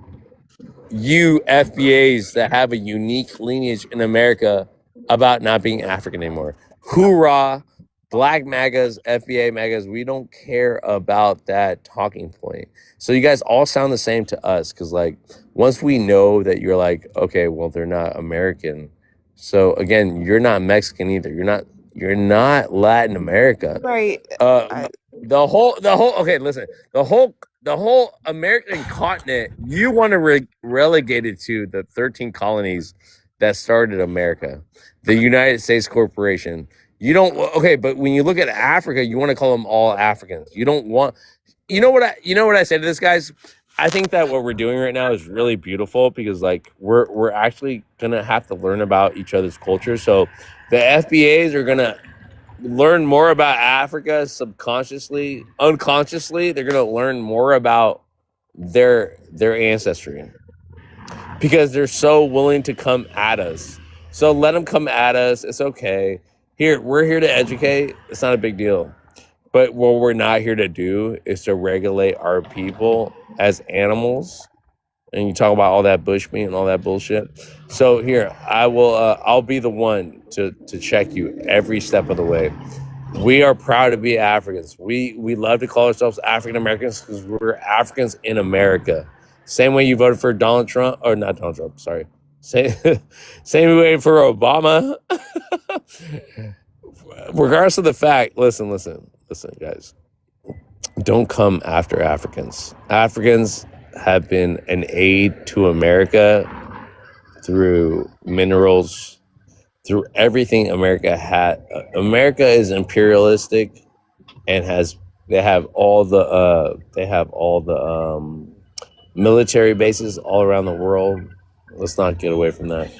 you FBAs that have a unique lineage in America about not being African anymore. Hoorah, Black MAGAs, FBA MAGAs, we don't care about that talking point. So you guys all sound the same to us because, like, once we know that you're like, okay, well, they're not American. So again, you're not Mexican either. You're not Latin America. Right. The whole okay, listen. The whole American continent, you want to relegate it to the 13 colonies that started America, the United States Corporation. You don't okay, but when you look at Africa, you want to call them all Africans. You don't want you know what I say to this, guys? I think that what we're doing right now is really beautiful because like we're actually gonna have to learn about each other's culture. So the FBAs are gonna learn more about Africa subconsciously, unconsciously. They're gonna learn more about their ancestry because they're so willing to come at us. So let them come at us. It's okay. We're here to educate. It's not a big deal. But what we're not here to do is to regulate our people as animals. And you talk about all that bushmeat and all that bullshit. So here, I'll be the one to check you every step of the way. We are proud to be Africans. We love to call ourselves African Americans because we're Africans in America. Same way you voted for Donald Trump, or not Donald Trump, sorry. Same way for Obama. Regardless of the fact, listen, guys. Don't come after Africans. Africans have been an aid to America through minerals, through everything America had. America is imperialistic and they have all the military bases all around the world. Let's not get away from that.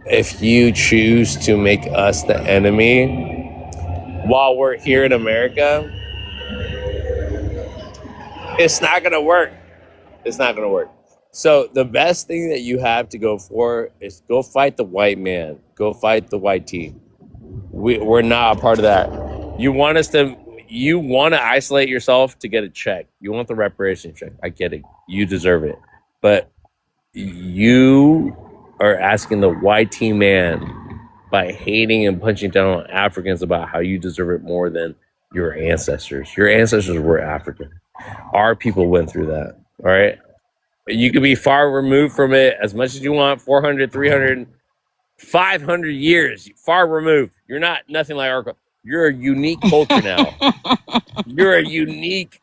If you choose to make us the enemy while we're here in America, it's not gonna work. It's not gonna work. So the best thing that you have to go for is go fight the white man. Go fight the white team. We're not a part of that. You want to isolate yourself to get a check. You want the reparation check. I get it. You deserve it. But you are asking the white team man by hating and punching down on Africans about how you deserve it more than your ancestors. Your ancestors were African. Our people went through that. All right. You could be far removed from it as much as you want, 400, 300, 500 years, far removed. You're not nothing like our culture. You're a unique culture now. You're a unique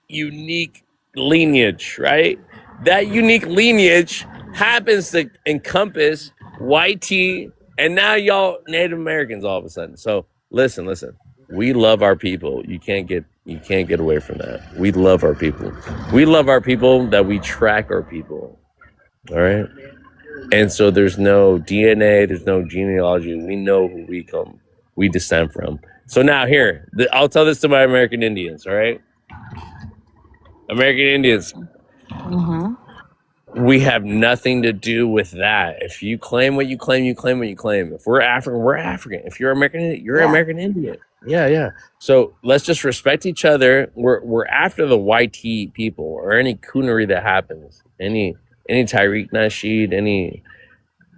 lineage, right? That unique lineage happens to encompass white tea, and now y'all Native Americans all of a sudden. So listen. We love our people. You can't get away from that. We love our people. We love our people that we track our people. All right. And so there's no DNA, there's no genealogy. We know who we descend from. So now here, I'll tell this to my American Indians, all right? American Indians, we have nothing to do with that. If you claim what you claim, you claim what you claim. If we're African, we're African. If you're American, you're American Indian. Yeah. So let's just respect each other. We're after the YT people or any coonery that happens. Any Tariq Nasheed,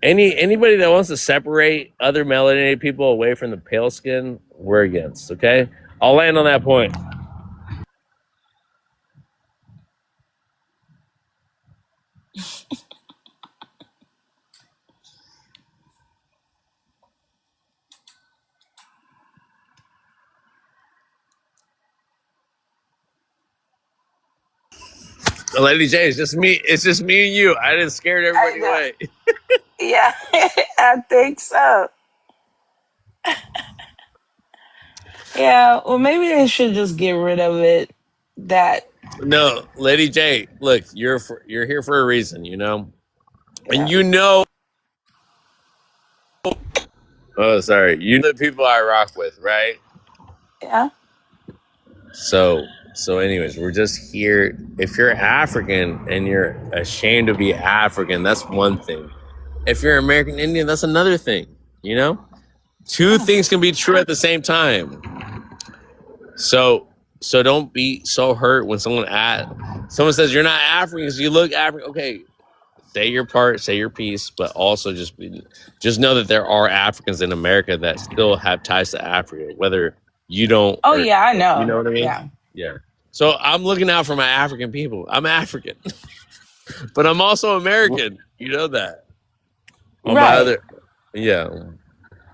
anybody that wants to separate other melanated people away from the pale skin, we're against, okay? I'll land on that point. Lady J, it's just me and you. I didn't scare everybody away. Yeah, I think so. Yeah, well, maybe they should just get rid of it. That, No, Lady J, look, you're here for a reason, and yeah, oh, sorry, the people I rock with, right? yeah. So anyways, we're just here. If you're African and you're ashamed to be African, that's one thing. If you're American Indian, that's another thing, Two things can be true at the same time. So don't be so hurt when someone says you're not African because you look African. Okay, say your part, say your piece, but also just know that there are Africans in America that still have ties to Africa, whether you don't. Oh yeah, I know. You know what I mean? Yeah. Yeah. So I'm looking out for my African people. I'm African, but I'm also American. You know that. Right. Yeah.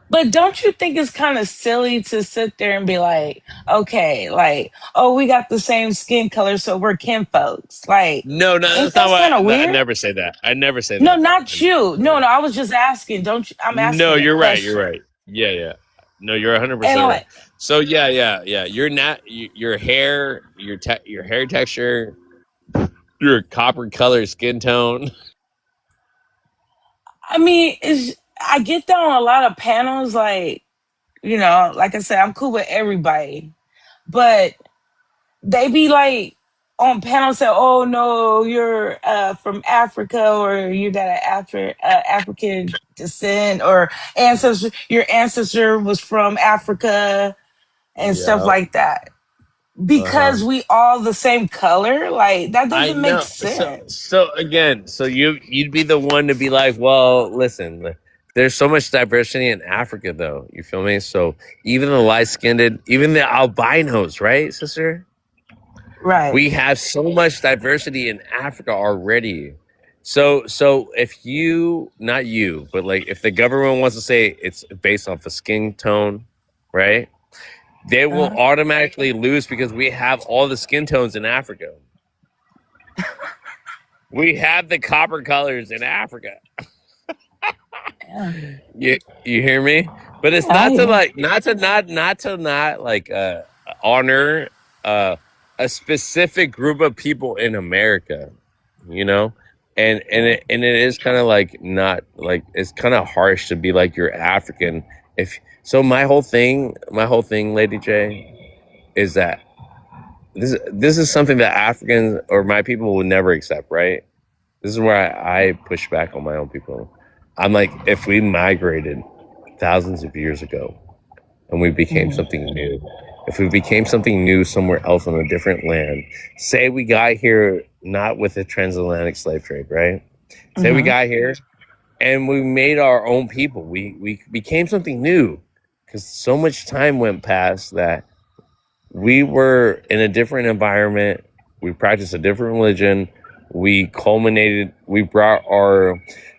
But don't you think it's kind of silly to sit there and be like, okay, like, oh, we got the same skin color, so we're kinfolks. Like, No, ain't that's that not kind of what I weird? never say that. I never say No, that. not you. No, I was just asking. Don't you? I'm No, asking a you're right. question. You're right. Yeah. No, you're 100% And right. So yeah. You're not your hair, your hair texture, your copper color skin tone. I mean, I get that on a lot of panels. Like, like I said, I'm cool with everybody, but they be like on panels say, "Oh no, you're from Africa, or you got an African descent, or ancestor. Your ancestor was from Africa, and stuff Yeah. like that." Because we all the same color, like that I doesn't make know. sense. So again, you'd be the one to be like, well, listen, there's so much diversity in Africa, though. You feel me? So even the light-skinned, even the albinos, right, sister? Right. We have so much diversity in Africa already. So if not you, but like if the government wants to say it's based off of skin tone, right? They will automatically lose because we have all the skin tones in Africa. We have the copper colors in Africa. Yeah. You hear me? But it's not to honor a specific group of people in America, and it is kind of like not like it's kind of harsh to be like you're African. If so, my whole thing, Lady J, is that this is something that Africans or my people would never accept, right? This is where I push back on my own people. I'm like, if we migrated thousands of years ago and we became something new, if we became something new somewhere else on a different land, say we got here not with the transatlantic slave trade, right? Say we got here and we made our own people. We became something new because so much time went past that we were in a different environment. We practiced a different religion. We brought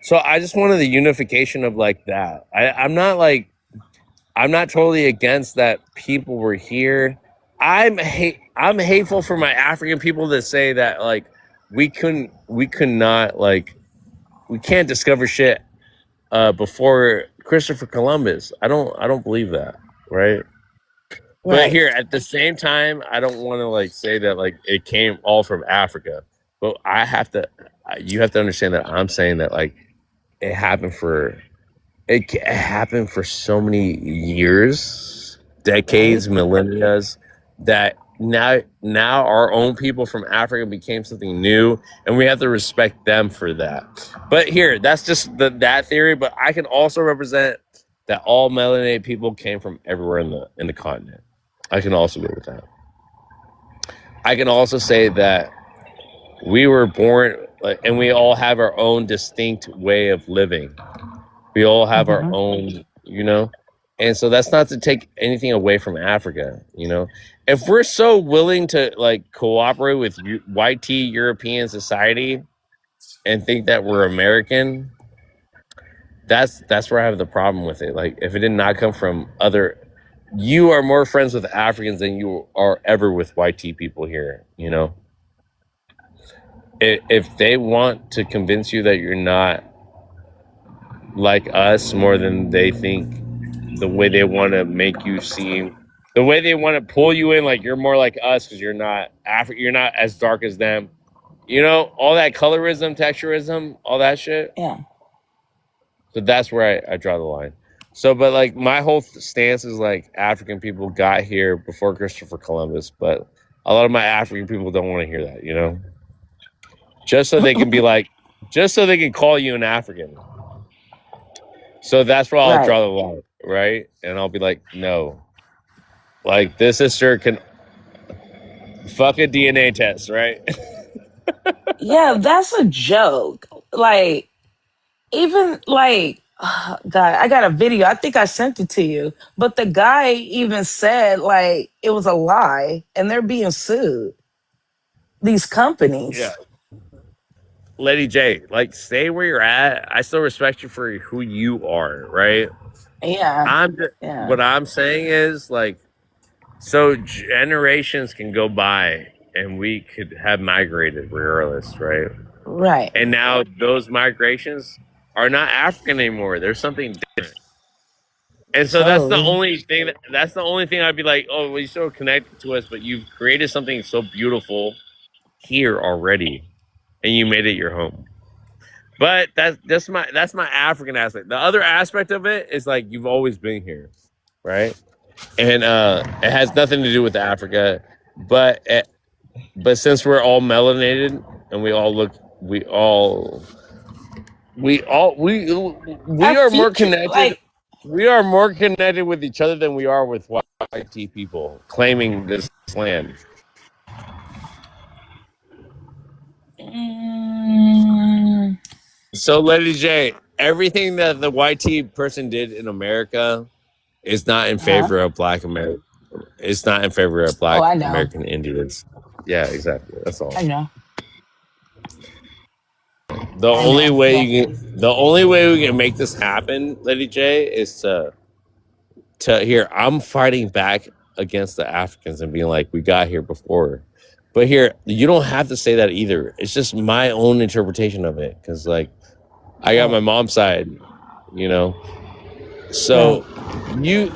so I just wanted the unification of like that. I'm not totally against that people were here. I'm hateful for my African people that say that like we can't discover shit before Christopher Columbus. I don't believe that, right? But here at the same time, I don't want to like say that like it came all from Africa. But you have to understand that I'm saying that like it happened for so many years, decades, millennia, that now our own people from Africa became something new, and we have to respect them for that. But here, that's just that theory. But I can also represent that all melanated people came from everywhere in the continent. I can also go with that. I can also say that we were born, and we all have our own distinct way of living. We all have our own, and so that's not to take anything away from Africa, If we're so willing to like cooperate with white tea European society and think that we're American, that's where I have the problem with it. Like, if it did not come from you are more friends with Africans than you are ever with white tea people here, If they want to convince you that you're not like us more than they think, the way they want to make you seem The way they want to pull you in, like you're more like us because you're not you're not as dark as them. You know, all that colorism, texturism, all that shit. Yeah. So that's where I draw the line. So, but like my whole stance is like African people got here before Christopher Columbus, but a lot of my African people don't want to hear that, you know? Just so they can be like, just so they can call you an African. So that's where I'll draw the line, right? And I'll be like, no. Like, this sister can fuck a DNA test, right? Yeah, that's a joke. Like, even like, oh, God, I got a video. I think I sent it to you. But the guy even said, like, it was a lie and they're being sued. These companies. Yeah. Lady J, like, stay where you're at. I still respect you for who you are, right? Yeah. What I'm saying is, like, so generations can go by and we could have migrated regardless, right? Right. And now those migrations are not African anymore. There's something different. And so that's the only thing I'd be like, oh, well, you're so connected to us, but you've created something so beautiful here already, and you made it your home. But that's my African aspect. The other aspect of it is like you've always been here, right? And it has nothing to do with Africa, but since we're all melanated and we are more connected. Like, we are more connected with each other than we are with white people claiming this land. So, Lady J, everything that the white person did in America is not in favor of Black America. It's not in favor of Black American Indians. Yeah, exactly. That's all. I know. The only way we can make this happen, Lady J, is to here. I'm fighting back against the Africans and being like, we got here before. But here, you don't have to say that either. It's just my own interpretation of it. Because, like, I got my mom's side, you know. So you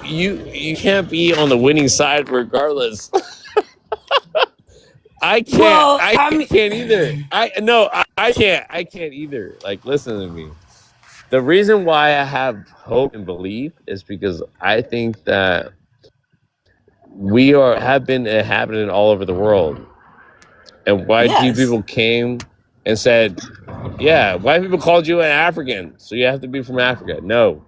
can't be on the winning side regardless. I can't. Well, I can't either. I can't either. Like, listen to me. The reason why I have hope and belief is because I think that we have been inhabited all over the world, and white people came and said, "Yeah, white people called you an African, so you have to be from Africa." No,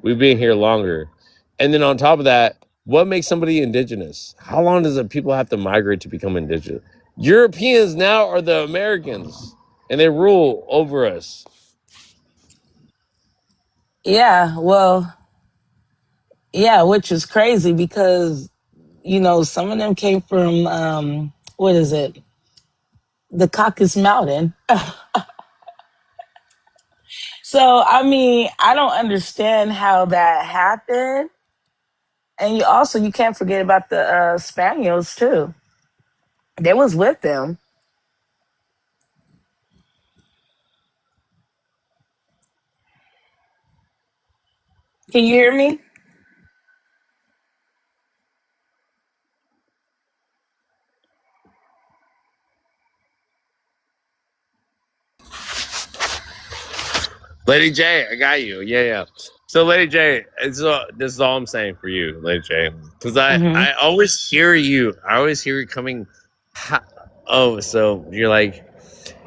we've been here longer, and then on top of that, what makes somebody indigenous? How long does people have to migrate to become indigenous? Europeans now are the Americans, and they rule over us. Yeah, well, yeah, which is crazy because, you know, some of them came from, what is it? The Caucasus Mountain. So, I mean, I don't understand how that happened. And you can't forget about the Spaniards, too. They was with them. Can you hear me? Lady J, I got you. Yeah. So, Lady J, this is all I'm saying for you, Lady J, because I always hear you. I always hear you coming. So you're like,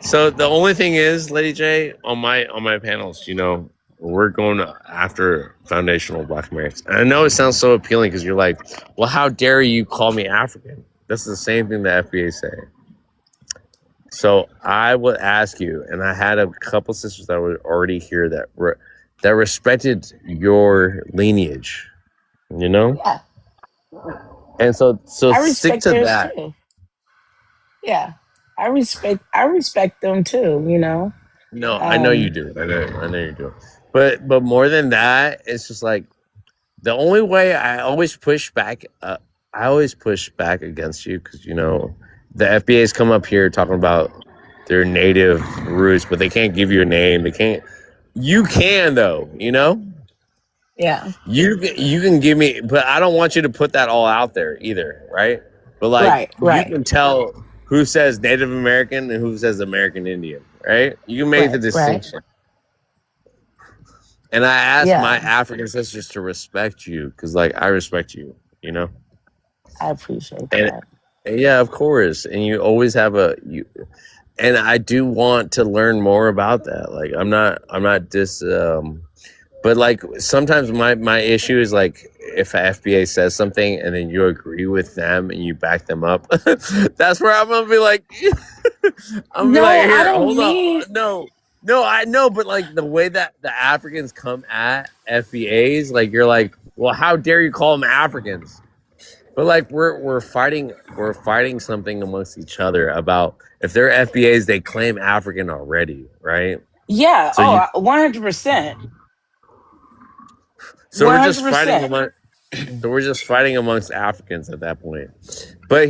so the only thing is, Lady J, on my panels, you know, we're going after foundational Black Americans. And I know it sounds so appealing because you're like, well, how dare you call me African? That's the same thing the FBA say. So I would ask you, and I had a couple sisters that were already here that respected your lineage, you know? Yeah. And so stick to that. Too. Yeah. I respect them too, you know? No, I know you do. I know you do. But more than that, it's just like the only way I always push back against you because, you know, the FBA's come up here talking about their native roots, but they can't give you a name. You can though, you know? Yeah. You can give me, but I don't want you to put that all out there either, right? But like you Right. can tell who says Native American and who says American Indian, right? You can make the Right. distinction. And I ask my Yeah. African sisters to respect you because, like, I respect you, you know. I appreciate And that. yeah, of course. And you always have and I do want to learn more about that. Like, I'm not but like sometimes my issue is like if FBA says something and then you agree with them and you back them up, that's where I'm gonna be like, I'm gonna be No, like, I here, don't hold on, mean. no, I know, but like the way that the Africans come at FBAs, like you're like, well, how dare you call them Africans? But like we're fighting something amongst each other about if they're FBAs, they claim African already, right? Yeah. So you 100%. so we're just fighting 100%. among so we're just fighting amongst Africans at that point. But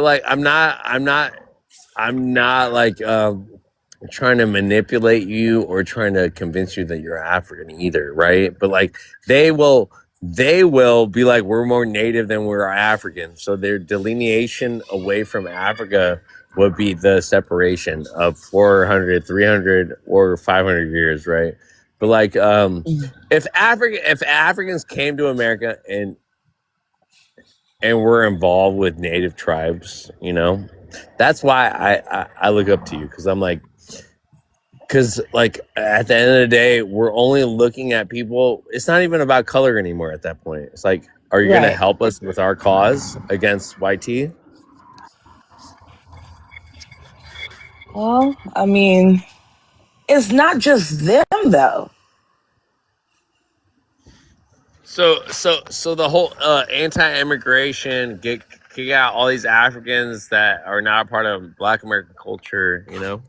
like I'm not like trying to manipulate you or trying to convince you that you're African either, right? But like they will be like we're more native than we're African. So their delineation away from Africa would be the separation of 400, 300 or 500 years, right? But like if Africans came to America and were involved with native tribes, you know, that's why I look up to you because I'm like, because like at the end of the day, we're only looking at people. It's not even about color anymore at that point. It's like, are you going to help us with our cause against YT? Well, I mean, it's not just them though. So the whole anti-immigration, kick out all these Africans that are not part of Black American culture, you know?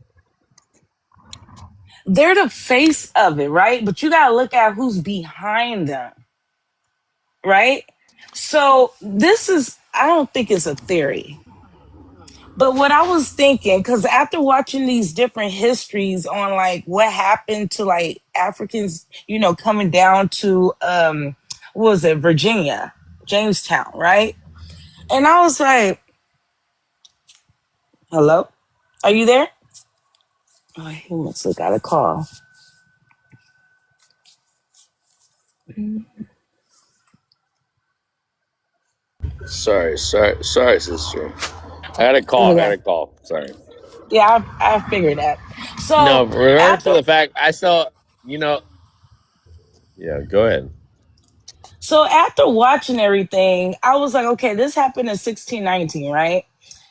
They're the face of it, right? But you got to look at who's behind them, right? So I don't think it's a theory. But what I was thinking, because after watching these different histories on like what happened to like Africans, coming down to what was it, Virginia, Jamestown, right? And I was like, hello? Are you there? Oh, he must have got a call. Sorry, sister. I had a call. Sorry. Yeah, I figured that. No, So remember for after the fact I still, yeah, go ahead. so after watching everything, I was like, okay, this happened in 1619, right?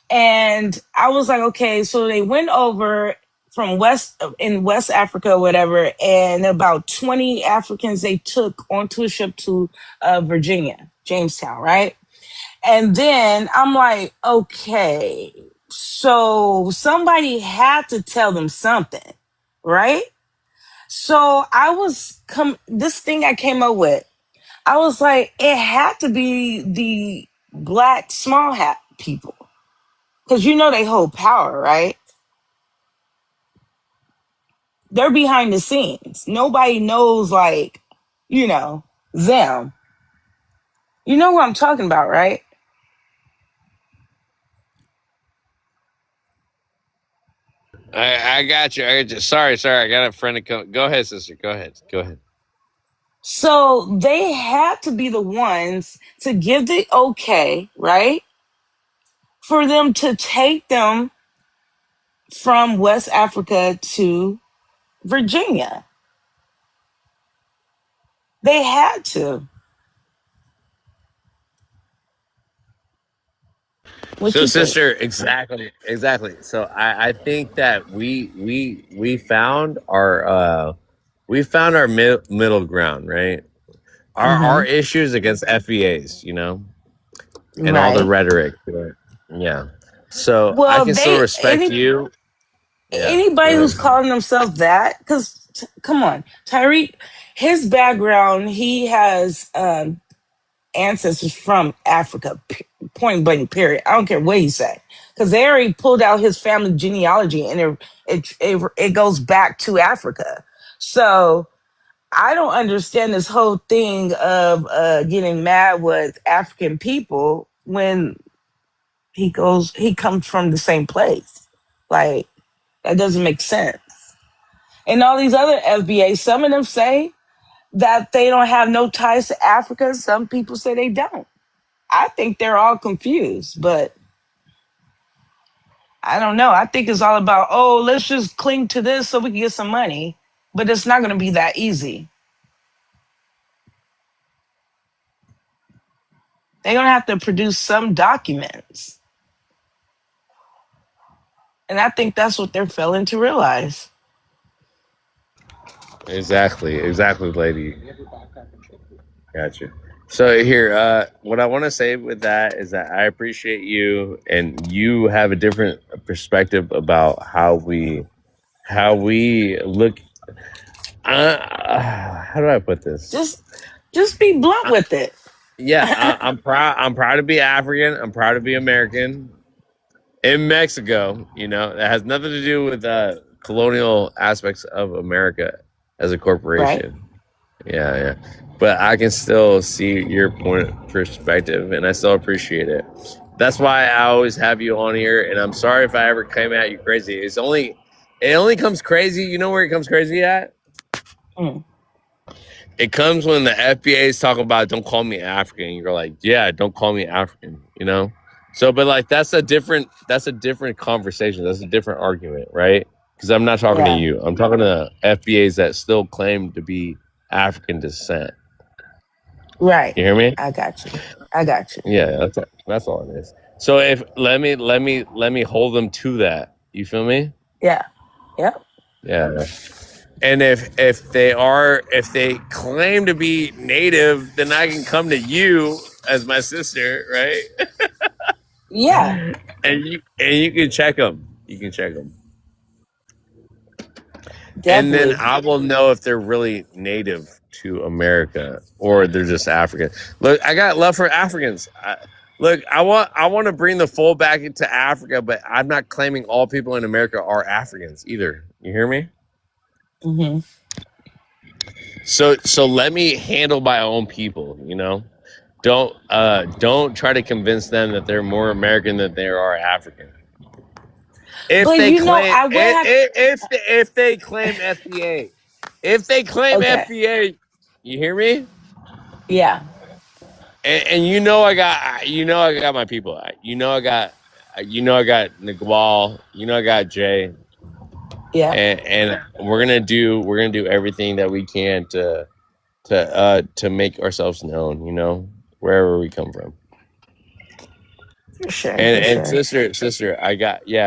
And I was like, okay, so they went over from West Africa or whatever, and about 20 Africans they took onto a ship to Virginia, Jamestown, right? And then I'm like, okay, so somebody had to tell them something, right? So this thing I came up with, I was like, it had to be the black small hat people. Because they hold power, right? They're behind the scenes. Nobody knows, like, them. You know what I'm talking about, right? I got you. Sorry. I got a friend to come. Go ahead, sister. Go ahead. So they had to be the ones to give the okay, right? For them to take them from West Africa to Virginia. They had to. What So, you think? sister, exactly. So, I think that we found our middle ground, right? Our issues against FEAs, and all the Right. rhetoric. Yeah. So I Well, can still respect you. Yeah. Anybody Go who's ahead. calling themselves that, because come on, Tyreek, his background, he has ancestors from Africa, point blank, period. I don't care what he say, because they already pulled out his family genealogy, and it goes back to Africa. So I don't understand this whole thing of getting mad with African people when he comes from the same place. Like, that doesn't make sense. And all these other FBA, some of them say that they don't have no ties to Africa. Some people say they don't. I think they're all confused, but I don't know. I think it's all about, oh, let's just cling to this so we can get some money. But it's not going to be that easy. They're going to have to produce some documents. And I think that's what they're failing to realize. Exactly, lady. Gotcha. So here, what I want to say with that is that I appreciate you, and you have a different perspective about how we look. How do I put this? Just be blunt with it. Yeah, I'm proud. I'm proud to be African. I'm proud to be American. In Mexico, that has nothing to do with colonial aspects of America as a corporation. Right. Yeah. But I can still see your perspective, and I still appreciate it. That's why I always have you on here, and I'm sorry if I ever came at you crazy. It only comes crazy. You know where it comes crazy at? It comes when the FBA is talking about don't call me African. You're like, yeah, don't call me African. So, but like that's a different conversation. That's a different argument, right? Because I'm not talking to you. I'm talking to FBAs that still claim to be African descent. Right. You hear me? I got you. Yeah, that's all it is. So let me hold them to that. You feel me? Yeah. Yep. Yeah. And if they claim to be native, then I can come to you as my sister, right? Yeah. And you can check them. Definitely. And then I will know if they're really native to America or they're just African. Look, I got love for Africans. I want to bring the fold back into Africa, but I'm not claiming all people in America are Africans either. You hear me? Mm-hmm. So let me handle my own people. Don't try to convince them that they're more American than they are African. If they claim FBA, FBA, you hear me? Yeah. And I got my people. I got Nigual. I got Jay. Yeah. And we're gonna do everything that we can to make ourselves known. Wherever we come from. For sure. And sister, I got you.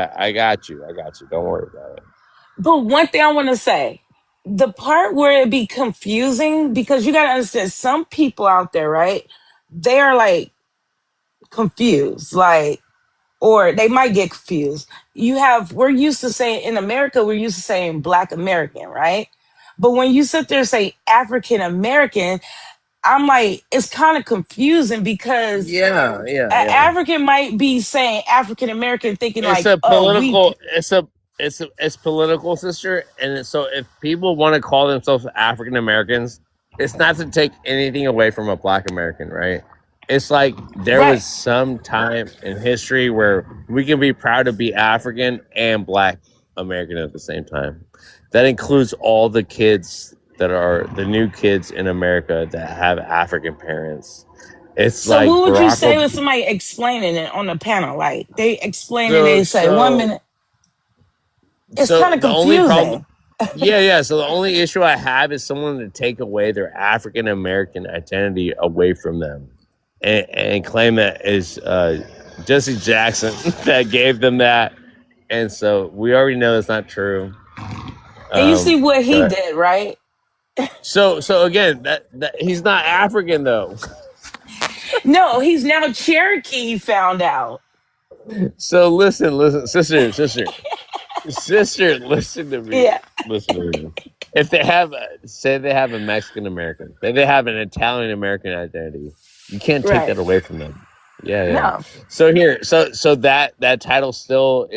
Don't worry about it. But one thing I want to say, the part where it be confusing, because you got to understand, some people out there, right? They are like confused, or they might get confused. We're used to saying in America, we're used to saying Black American, right? But when you sit there and say African American, I'm like, it's kind of confusing because African might be saying African American, thinking it's it's political, sister. And so if people want to call themselves African Americans, it's not to take anything away from a Black American, right? It's like there was some time in history where we can be proud to be African and Black American at the same time. That includes all the kids that are the new kids in America that have African parents. So what would you say with somebody explaining it on the panel? Like they explain it, they say 1 minute. It's kind of confusing. So the only issue I have is someone to take away their African American identity away from them and claim that is Jesse Jackson that gave them that. And so we already know that's not true. And you see what he did, right? So again, that he's not African though. No, he's now Cherokee, he found out. So listen, sister, listen to me. Yeah. Listen to me. If they have a Mexican American, they have an Italian American identity, you can't take that away from them. Yeah. No. So that title still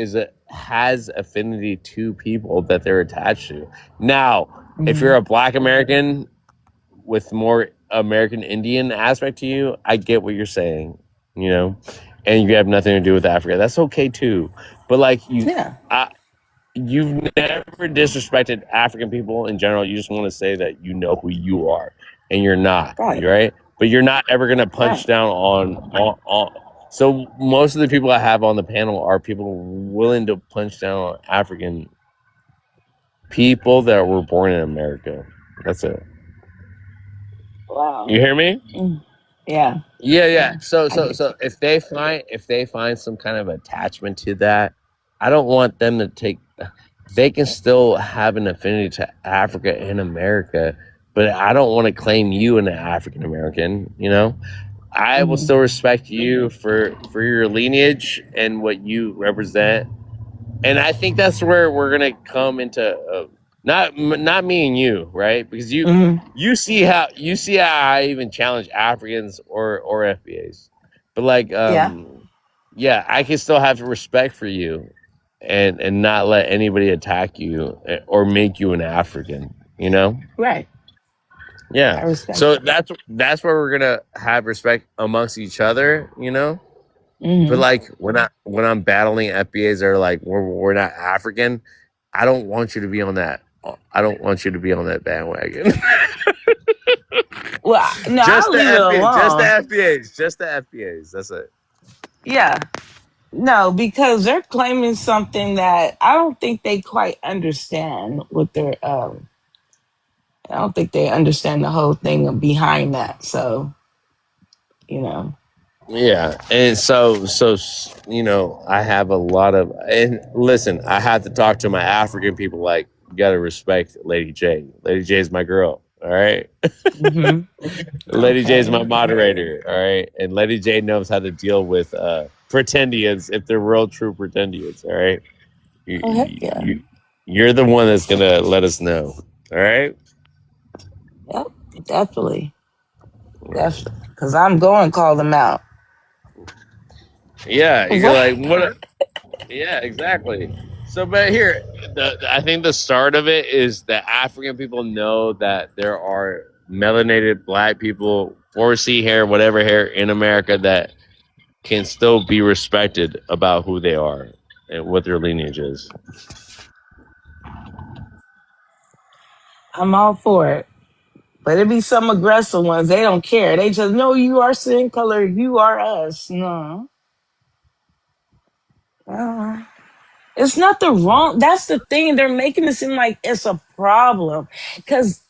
has affinity to people that they're attached to. Now, if you're a Black American with more American Indian aspect to you, I get what you're saying, you know, and you have nothing to do with Africa. That's okay too. But like you've never disrespected African people in general. You just want to say that you know who you are, and you're not, right? But you're not ever gonna punch down on. So most of the people I have on the panel are people willing to punch down on African people that were born in America. That's it. Wow. You hear me? Yeah. Yeah. So if they find some kind of attachment to that, I don't want them to take. They can still have an affinity to Africa and America, but I don't want to claim you an African American. You know, I will still respect you for your lineage and what you represent, and I think that's where we're gonna come into not me and you, right? Because you see how I even challenge Africans or FBAs, but like yeah, I can still have respect for you and not let anybody attack you or make you an African, you know? Right. Yeah. So that's where we're gonna have respect amongst each other, you know? But like when I'm battling FBAs that are like we're not African, I don't want you to be on that. I don't want you to be on that bandwagon. Well, no, just I'll leave it alone. Just the FBAs. That's it. Yeah. No, because they're claiming something that I don't think they quite understand what they're I don't think they understand the whole thing behind that. So, you know. Yeah, and so you know, I have a lot of, and listen, I have to talk to my African people. Like, you got to respect Lady J. Lady J is my girl. All right. Lady J is my moderator. All right, and Lady J knows how to deal with pretendians if they're real true pretendians. All right. You're the one that's gonna let us know. All right. Yep, definitely. Because I'm going to call them out. Yeah, you're like, what? Yeah, exactly. So, but here, I think the start of it is that African people know that there are melanated black people, 4C hair, whatever hair in America that can still be respected about who they are and what their lineage is. I'm all for it. But it be some aggressive ones. They don't care. They just know you are skin color. You are us. No. It's not the wrong. That's the thing. They're making it seem like it's a problem. Because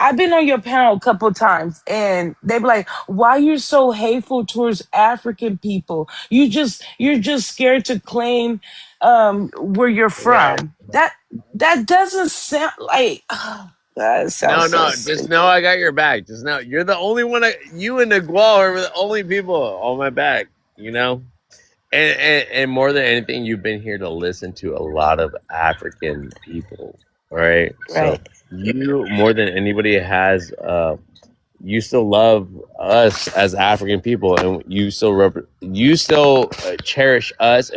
I've been on your panel a couple of times and they be like, why you're so hateful towards African people? You're just scared to claim where you're from. Right. That doesn't sound like that sounds no, just know I got your back. Just know you're the only one. You and Nigual are the only people on my back, you know? And more than anything, you've been here to listen to a lot of African people, right? So you, more than anybody has, you still love us as African people, and you still cherish us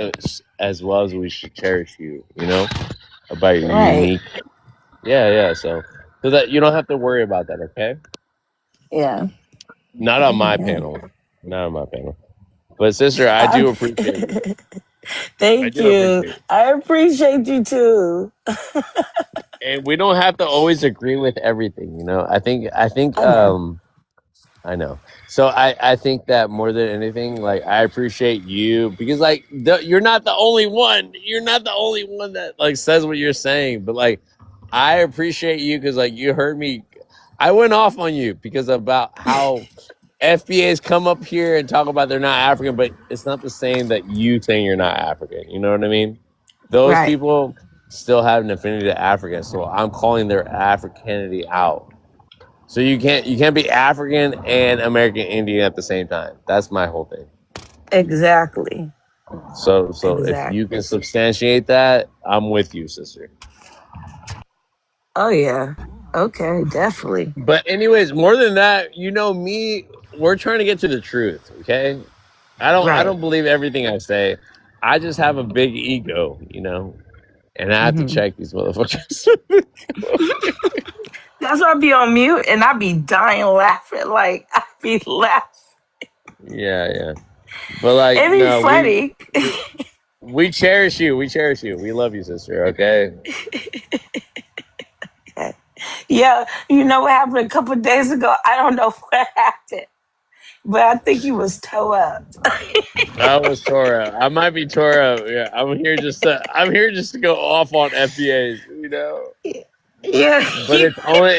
as well as we should cherish you. You know, about your unique. Yeah. So that you don't have to worry about that, okay? Yeah. Not on my panel. Not on my panel. But sister, I do appreciate it. Thank you. I appreciate you too. And we don't have to always agree with everything, you know. I think I know. So I think that more than anything, like, I appreciate you because like you're not the only one. You're not the only one that like says what you're saying, but like I appreciate you because like you heard me. I went off on you because about how FBAs come up here and talk about they're not African, but it's not the same that you saying you're not African. You know what I mean? Those people still have an affinity to Africa, so I'm calling their Africanity out. So you can't be African and American Indian at the same time. That's my whole thing. Exactly. So if you can substantiate that, I'm with you, sister. Oh yeah. Okay, definitely. But anyways, more than that, you know me, we're trying to get to the truth, okay? I don't believe everything I say. I just have a big ego, you know, and I have to check these motherfuckers. That's why I be on mute and I be dying laughing. Like I be laughing. Yeah. But like, It be funny. we cherish you. We cherish you. We love you, sister. Okay. Yeah, you know what happened a couple of days ago? I don't know what happened, but I think he was toe up. I was Toro. I might be Toro. Yeah, I'm here just to go off on FBAs, you know. Yeah, But it's only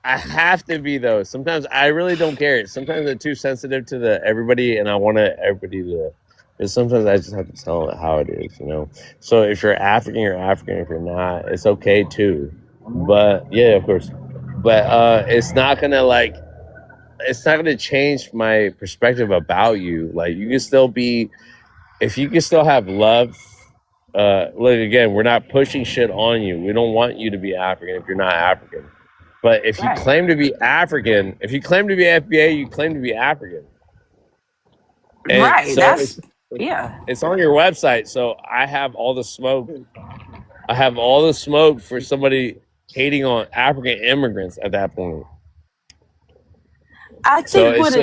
I have to be though. Sometimes I really don't care. Sometimes I'm too sensitive to the everybody, and I want everybody to. But sometimes I just have to tell it how it is, you know. So if you're African, you're African. If you're not, it's okay too. But yeah, of course. But it's not gonna change my perspective about you. Like you can still be, if you can still have love. Like again, we're not pushing shit on you. We don't want you to be African if you're not African. But if you claim to be African, if you claim to be FBA, you claim to be African. And right. so That's it's on your website. So I have all the smoke. I have all the smoke for somebody hating on African immigrants at that point. I think what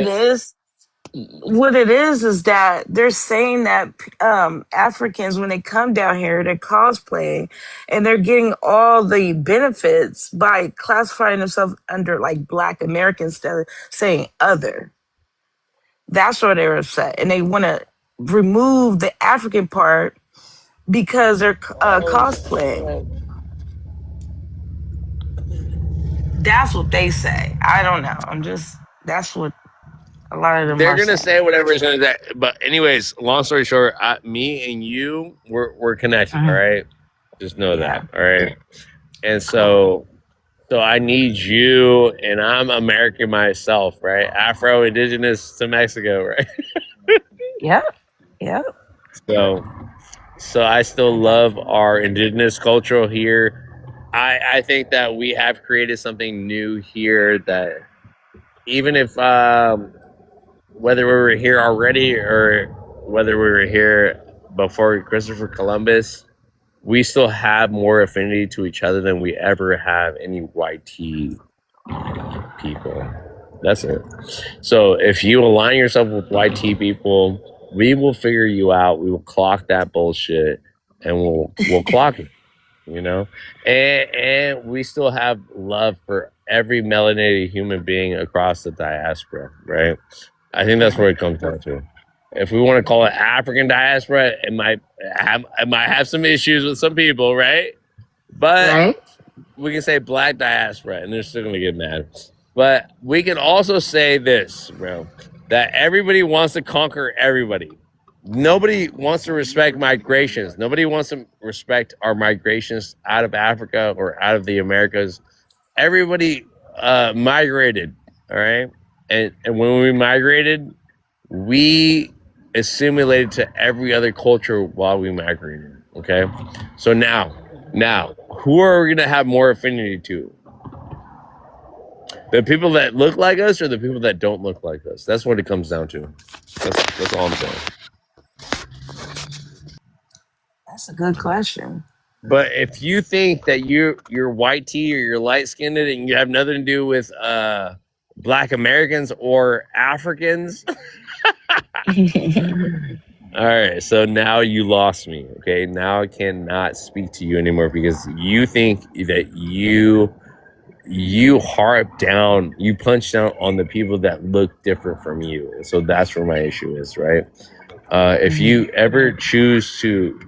it is that they're saying that Africans, when they come down here, they're cosplaying and they're getting all the benefits by classifying themselves under like Black Americans instead of saying other. That's why they're upset. And they want to remove the African part because they're cosplaying. That's what they say. I don't know. That's what a lot of them they're are gonna saying. say whatever is gonna say. But anyways, long story short, me and you, we're connected. All right, just know that. All right, and so I need you, and I'm American myself, right? Afro indigenous to Mexico, right? Yep. So I still love our indigenous culture here. I think that we have created something new here that even if whether we were here already or whether we were here before Christopher Columbus, we still have more affinity to each other than we ever have any white people. That's it. So if you align yourself with white people, we will figure you out. We will clock that bullshit, and we'll clock it. You know, and we still have love for every melanated human being across the diaspora, right? I think that's where it comes down to. If we want to call it African diaspora, it might have some issues with some people, right? But we can say Black diaspora, and they're still gonna get mad. But we can also say this, bro, that everybody wants to conquer everybody. Nobody wants to respect migrations. Nobody wants to respect our migrations out of Africa or out of the Americas. Everybody migrated, all right? And when we migrated, we assimilated to every other culture while we migrated, okay? So now, who are we going to have more affinity to? The people that look like us or the people that don't look like us? That's what it comes down to. That's all I'm saying. That's a good question. But if you think that you're white tea or you're light skinned and you have nothing to do with Black Americans or Africans, all right. So now you lost me. Okay, now I cannot speak to you anymore because you think that you harp down, you punch down on the people that look different from you. And so that's where my issue is, right? If you ever choose to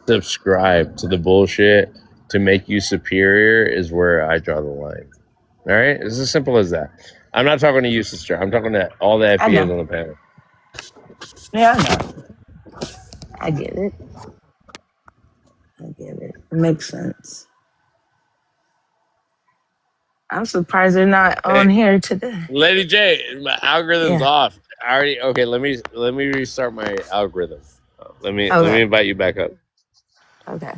subscribe to the bullshit to make you superior is where I draw the line. All right? It's as simple as that. I'm not talking to you, sister. I'm talking to all the FBAs on the panel. Yeah, I know. I get it. It makes sense. I'm surprised they're not on here today. Lady J, my algorithm's off. Okay, let me restart my algorithm. Let me invite you back up. Okay.